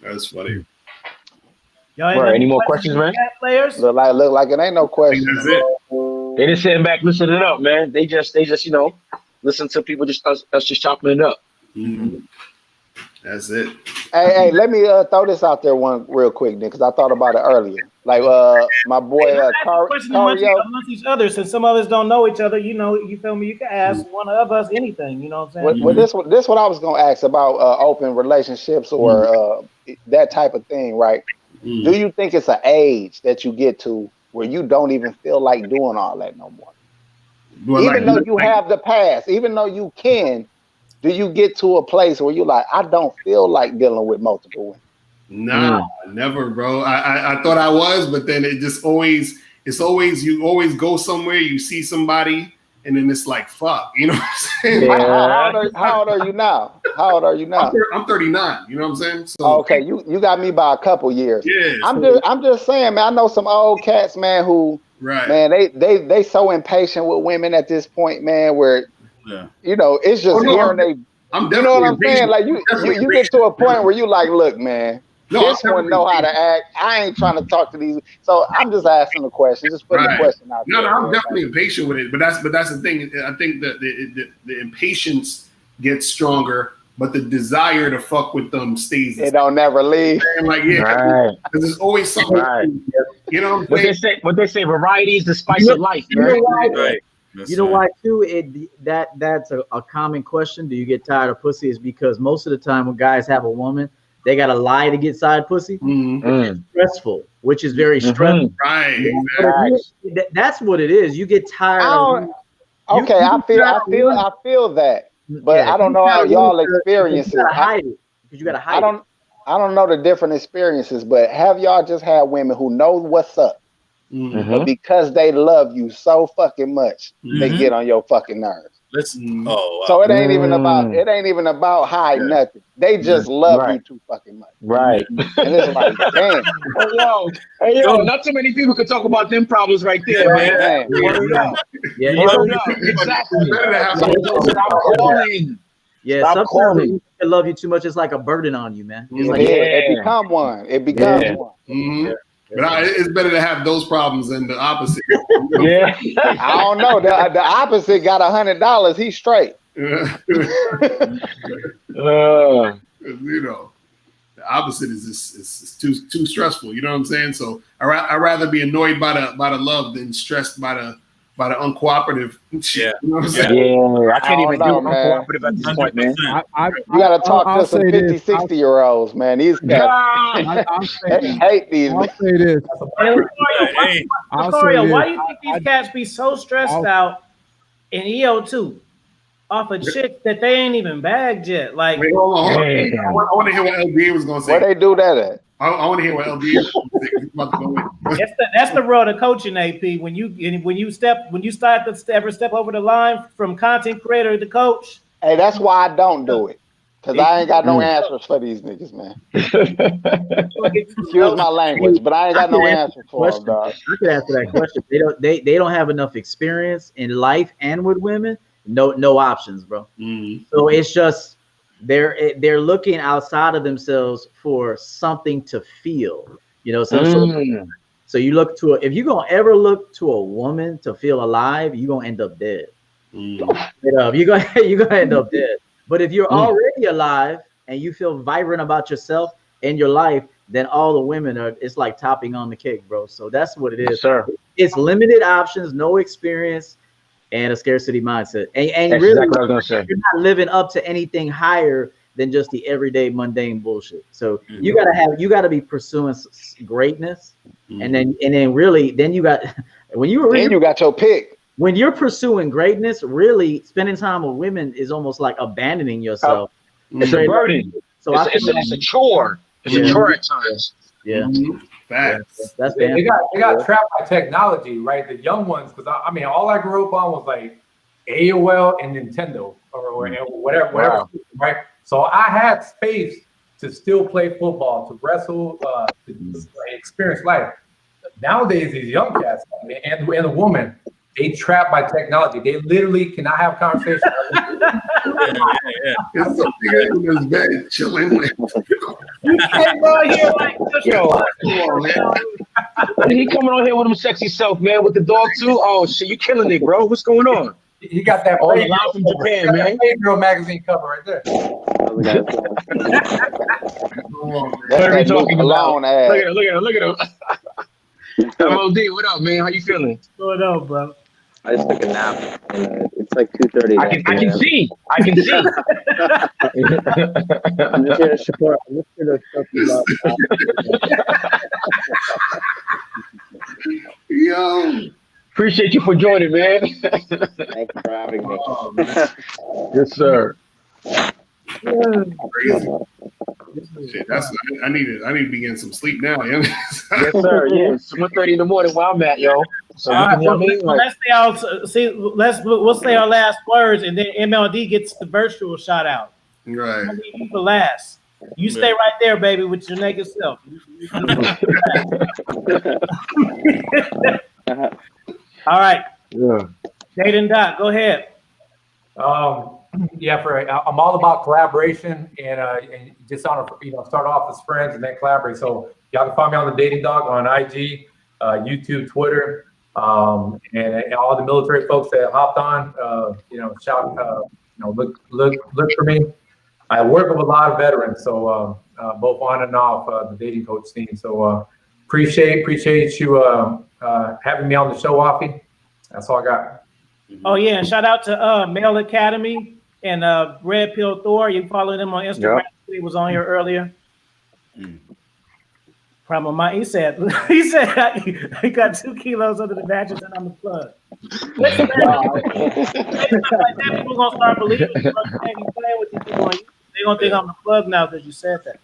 That's funny. Any more questions, man? Players? Look like it ain't no question. That's it. They just sitting back listening up, man. They just you know, listen to people us just chopping it up. That's it. Hey, let me throw this out there one real quick, because I thought about it earlier. Like my boy Cario. Amongst each other, since some others don't know each other, you know, you feel me? You can ask one of us anything. You know what I'm saying? Well, this what I was gonna ask about open relationships or that type of thing, right? Do you think it's an age that you get to where you don't even feel like doing all that no more? Even though you have the past, even though you can, do you get to a place where you're like, I don't feel like dealing with multiple women? Nah, never, bro. I thought I was, but then it's always you always go somewhere, you see somebody, and then it's like, fuck, you know what I'm saying? Yeah. How old are you now? I'm 39, you know what I'm saying? So okay, you got me by a couple years. Yeah. I'm just saying, man, I know some old cats, man, who man, they so impatient with women at this point, man, where you know, it's just hearing you know what I'm saying? Like you get to a point where you like, look, man, this one know how to act. I ain't trying to talk to these. So I'm just asking the question, just putting the question out there. No, I'm definitely impatient with it. But that's the thing. I think that the impatience gets stronger, but the desire to fuck with them stays. It don't never leave. And like, because there's always something. You know what they say, variety is the spice of life. Right? You know why too? That's a common question. Do you get tired of pussy? Is because most of the time when guys have a woman, they gotta lie to get side pussy. Which is stressful, which is very stressful. Right. That's what it is. You get tired. Okay, I feel that, but I don't know how y'all experience it. Hide it because you gotta hide. I don't know the different experiences, but have y'all just had women who know what's up? But because they love you so fucking much, they get on your fucking nerves. So it ain't even about hiding nothing. They just love you too fucking much. Right. And it's like, damn. Hey yo, not too many people could talk about them problems right there, man. Word up. Exactly. Sometimes when they love you too much, it's like a burden on you, man. It's like, it becomes one. It becomes one. But it's better to have those problems than the opposite. I don't know. The opposite got $100. He's straight. You know, the opposite is too stressful. You know what I'm saying? So I'd rather be annoyed by the love than stressed by the uncooperative shit. You know what I'm saying? I can't even do uncooperative at this point, man. You got to talk to some 50, 60-year-olds, man. These guys hate these. I'll say this. Locario, why do you think these cats be so stressed out in EO2 off of chicks that they ain't even bagged yet? Like, wait, hold on. I want to hear what LBA was going to say. Where they do that at? I want to hear what LBA was going to say. That's the road of coaching, AP. When you start to ever step over the line from content creator to coach. Hey, that's why I don't do it. Because I ain't got no answers for these niggas, man. Excuse my language, but I ain't got no answers for them, dog. I could answer that question. They don't have enough experience in life and with women. No options, bro. So it's just they're looking outside of themselves for something to feel. You know, So you look to if you're gonna ever look to a woman to feel alive, you're gonna end up dead. You're gonna end up dead. But if you're already alive and you feel vibrant about yourself and your life, then all the women are. It's like topping on the cake, bro. So that's what it is. Yes, sir. It's limited options, no experience, and a scarcity mindset. And That's really, exactly what I was gonna say. you're not living up to anything higher than just the everyday mundane bullshit. So you gotta be pursuing greatness, and then really you got you got your pick. When you're pursuing greatness, really spending time with women is almost like abandoning yourself. It's a burden. So it's a chore. It's a chore at times. Yeah. Facts. That's they got trapped by technology, right? The young ones, because I mean, all I grew up on was like AOL and Nintendo or whatever, right? So I had space to still play football, to wrestle, to experience life. Nowadays, these young cats and the woman, they trapped by technology. They literally cannot have conversation. It's a nigga in his bed chilling. You can't go here like yo, come on, man. He coming on here with him sexy self, man, with the dog too. Oh shit, you killing it, bro. What's going on? He got that all the love from Japan, man. Girl magazine cover right there. What are we talking about? Look at him. MOD, what up, man? How you feeling? What's going on, bro? I just took a nap. It's like 2:30. I can see. I can see. I'm just here to support. I'm just here to support you. Yo. Appreciate you for joining, man. Thank you for having me. Yes, sir. Crazy. Shit, I need to be getting some sleep now. Yes, sir. Yeah, it's 1:30 in the morning where I'm at, yo. So all right, we'll say our last words, and then MLD gets the virtual shout out. Right. I'll leave you for last. You stay right there, baby, with your naked self. All right. Yeah. Jaden Doc, go ahead. Yeah, I'm all about collaboration and just on start off as friends and then collaborate. So y'all can find me on the Dating Dog on IG, YouTube, Twitter, and all the military folks that hopped on. Look for me. I work with a lot of veterans, so both on and off the dating coach scene. So appreciate you having me on the show, Afi. That's all I got. Oh yeah, and shout out to Male Academy and RedPill Thor. You can follow them on Instagram. Yep. He was on here earlier. Problem mine. He said he got 2 kilos under the mattress and I'm the plug. Listen, people gonna start believing you. They're gonna think I'm the plug now because you said that.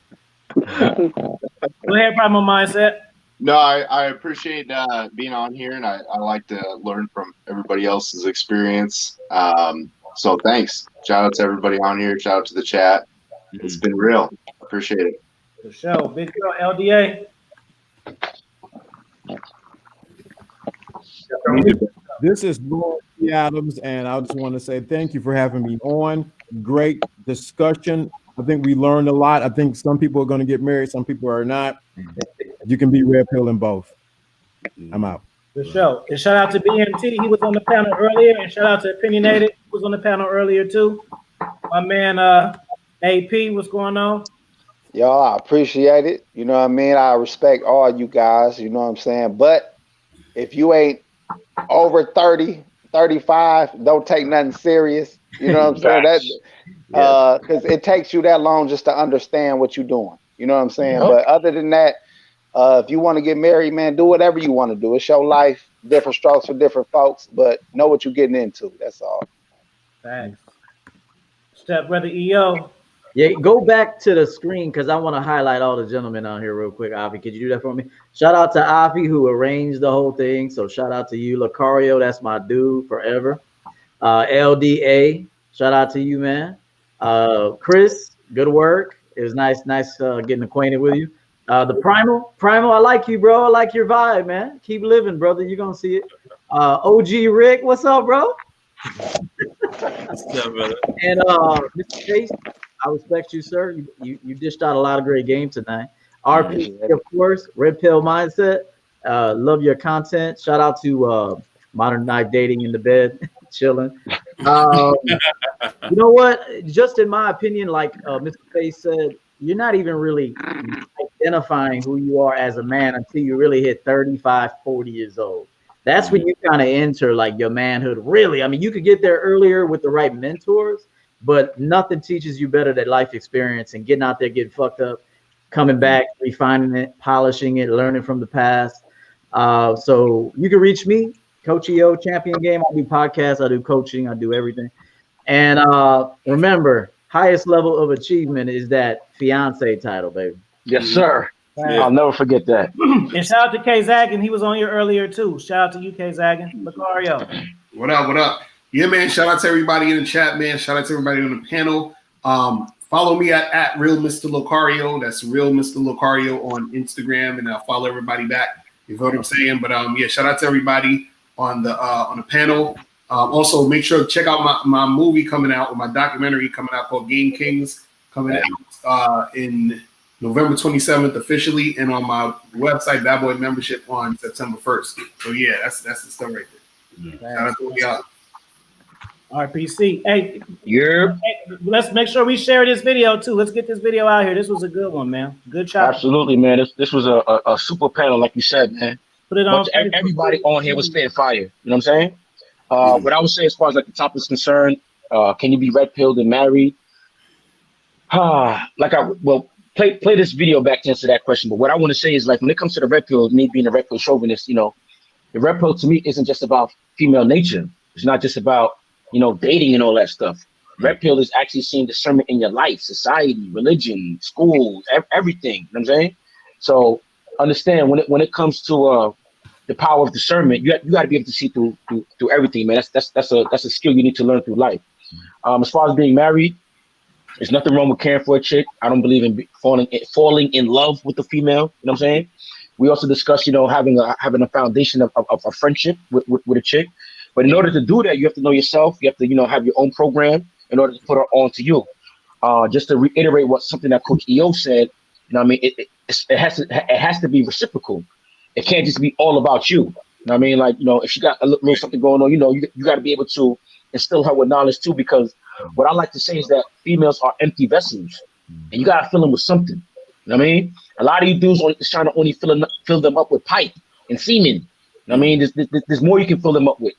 Go ahead, Problem Mindset. No, I appreciate being on here, and I like to learn from everybody else's experience. So thanks. Shout out to everybody on here. Shout out to the chat. It's been real. Appreciate it. For sure. Big girl, LDA. This is Lord P. Adams, and I just want to say thank you for having me on. Great discussion. I think we learned a lot. I think some people are going to get married, some people are not. You can be red pill in both. I'm out. For sure. And shout out to BMT. He was on the panel earlier. And shout out to Opinionated. He was on the panel earlier too. My man AP, what's going on? Yo, I appreciate it. You know what I mean? I respect all you guys. You know what I'm saying? But if you ain't over 30, 35, don't take nothing serious. You know what I'm saying? Because it takes you that long just to understand what you're doing. You know what I'm saying? Yep. But other than that, if you want to get married, man, do whatever you want to do. It's your life, different strokes for different folks, but know what you're getting into. That's all. Thanks. Step brother EO. Yeah, go back to the screen because I want to highlight all the gentlemen on here real quick. Avi, could you do that for me? Shout out to Avi who arranged the whole thing. So shout out to you, Locario. That's my dude forever. LDA, shout out to you, man. Chris, good work. It was nice getting acquainted with you. The Primal, I like you, bro. I like your vibe, man. Keep living, brother. You're gonna see it. OG Rick, what's up, bro? What's up, brother? And Mr. Chase, I respect you, sir. You dished out a lot of great games tonight. RP, of course, Red Pill Mindset. Love your content. Shout out to Modern Night Dating in the Bed, chilling. You know what? Just in my opinion, like Mr. Face said, you're not even really identifying who you are as a man until you really hit 35, 40 years old. That's when you kind of enter like your manhood. Really, I mean, you could get there earlier with the right mentors, but nothing teaches you better than life experience and getting out there, getting fucked up, coming back, refining it, polishing it, learning from the past. So you can reach me, Coach EO, Champion Game. I do podcasts, I do coaching, I do everything. And remember, highest level of achievement is that fiance title, baby. Yes, sir. Yeah. I'll never forget that. And shout out to K Zaggin. He was on here earlier too. Shout out to you, K Zaggin. Locario. What up? What up? Yeah, man. Shout out to everybody in the chat, man. Shout out to everybody on the panel. Follow me at Real Mr. Locario. That's Real Mr. Locario on Instagram, and I'll follow everybody back. You know what I'm saying? But yeah, shout out to everybody on the panel. Also, make sure to check out my movie coming out, or my documentary coming out called Game Kings, coming out in November 27th officially, and on my website, Bad Boy Membership, on September 1st. So yeah, that's the stuff right there. Shout out to y'all. RPC. Hey, yeah. Hey, let's make sure we share this video too. Let's get this video out here. This was a good one, man. Good job. Absolutely, man. This was a super panel, like you said, man. Put it on. Everybody on here was spitting fire. You know what I'm saying? What I would say as far as like the topic is concerned, can you be red pilled and married? Play this video back to answer that question. But what I want to say is, like, when it comes to the red pill, me being a red pill chauvinist, you know, the red pill to me isn't just about female nature. It's not just about, you know, dating and all that stuff. Red pill is actually seeing discernment in your life, society, religion, schools, everything. You know what I'm saying? So understand when it comes to the power of discernment, you got to be able to see through everything, man. That's a skill you need to learn through life. As far as being married, there's nothing wrong with caring for a chick. I don't believe in falling in love with the female. You know what I'm saying? We also discussed, you know, having a foundation of a friendship with a chick. But in order to do that, you have to know yourself. You have to, you know, have your own program in order to put her on to you. Just to reiterate something that Coach EO said, you know what I mean? It has to be reciprocal. It can't just be all about you. You know what I mean? Like, you know, if she got a little something going on, you know, you got to be able to instill her with knowledge too, because what I like to say is that females are empty vessels, and you got to fill them with something. You know what I mean? A lot of you dudes is trying to only fill them up with pipe and semen. You know what I mean? There's more you can fill them up with.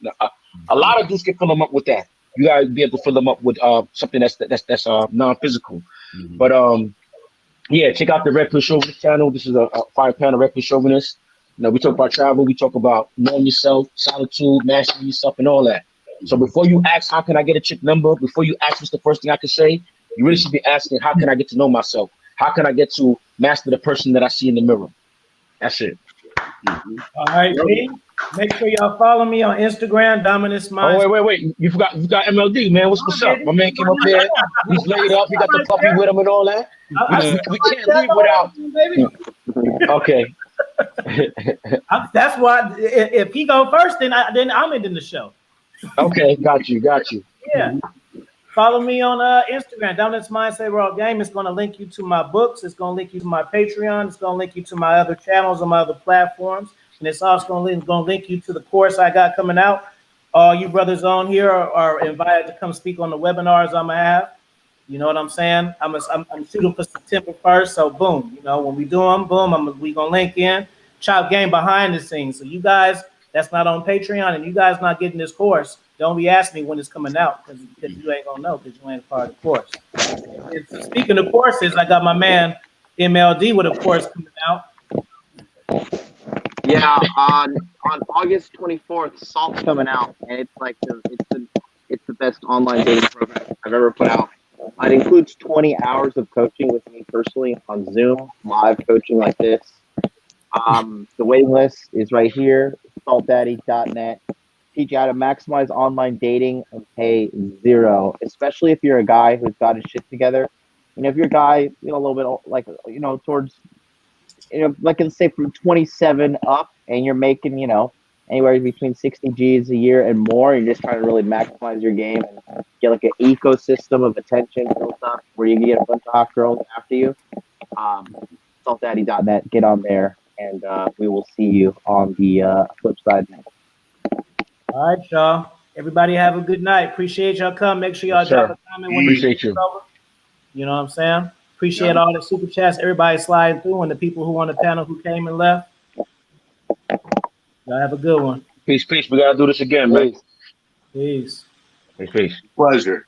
A lot of dudes can fill them up with that. You got to be able to fill them up with something that's non-physical. But yeah, check out the Red Pill Chauvinist channel. This is a 5-panel Red Pill Chauvinist. You know, we talk about travel, we talk about knowing yourself, solitude, mastering yourself, and all that. So before you ask, how can I get a chick number? Before you ask, what's the first thing I can say? You really should be asking, how can I get to know myself? How can I get to master the person that I see in the mirror? That's it. All right, P. Make sure y'all follow me on Instagram, Dominus Mind. Oh, wait. You forgot MLD, man. What's up? My man came up there. He's laid up. He got the puppy with him and all that. We can't leave without. Okay. That's why if he go first, then I'm ending the show. Okay, got you. Yeah. Follow me on Instagram, Dominance Mindset Raw Game. It's going to link you to my books. It's going to link you to my Patreon. It's going to link you to my other channels on my other platforms. And it's also going to link you to the course I got coming out. All you brothers on here are invited to come speak on the webinars I'm going to have. You know what I'm saying? I'm shooting for September 1st. So boom, you know, when we do them, boom, we going to link in. Chop Game behind the scenes. So you guys that's not on Patreon and you guys not getting this course, don't be asking me when it's coming out because you ain't gonna know because you ain't part of the course. And speaking of courses, I got my man MLD with a course coming out. Yeah, on August 24th, Salt's coming out, and it's like it's the best online dating program I've ever put out. It includes 20 hours of coaching with me personally on Zoom, live coaching like this. The waiting list is right here, saltdaddy.net. Teach you how to maximize online dating and pay zero, especially if you're a guy who's got his shit together. You know, if you're a guy, you know, a little bit like, you know, towards, you know, like let's say from 27 up, and you're making, you know, anywhere between 60 G's a year and more, and you're just trying to really maximize your game and get like an ecosystem of attention built up where you can get a bunch of hot girls after you. Saltdaddy.net, get on there and we will see you on the flip side. All right, y'all. Everybody have a good night. Appreciate y'all coming. Make sure y'all Yes, drop sir. a comment when Appreciate you. over. You know what I'm saying? Appreciate all the super chats. Everybody sliding through, and the people who on the panel who came and left. Y'all have a good one. Peace, peace. We gotta do this again, man. Peace. Peace. Pleasure.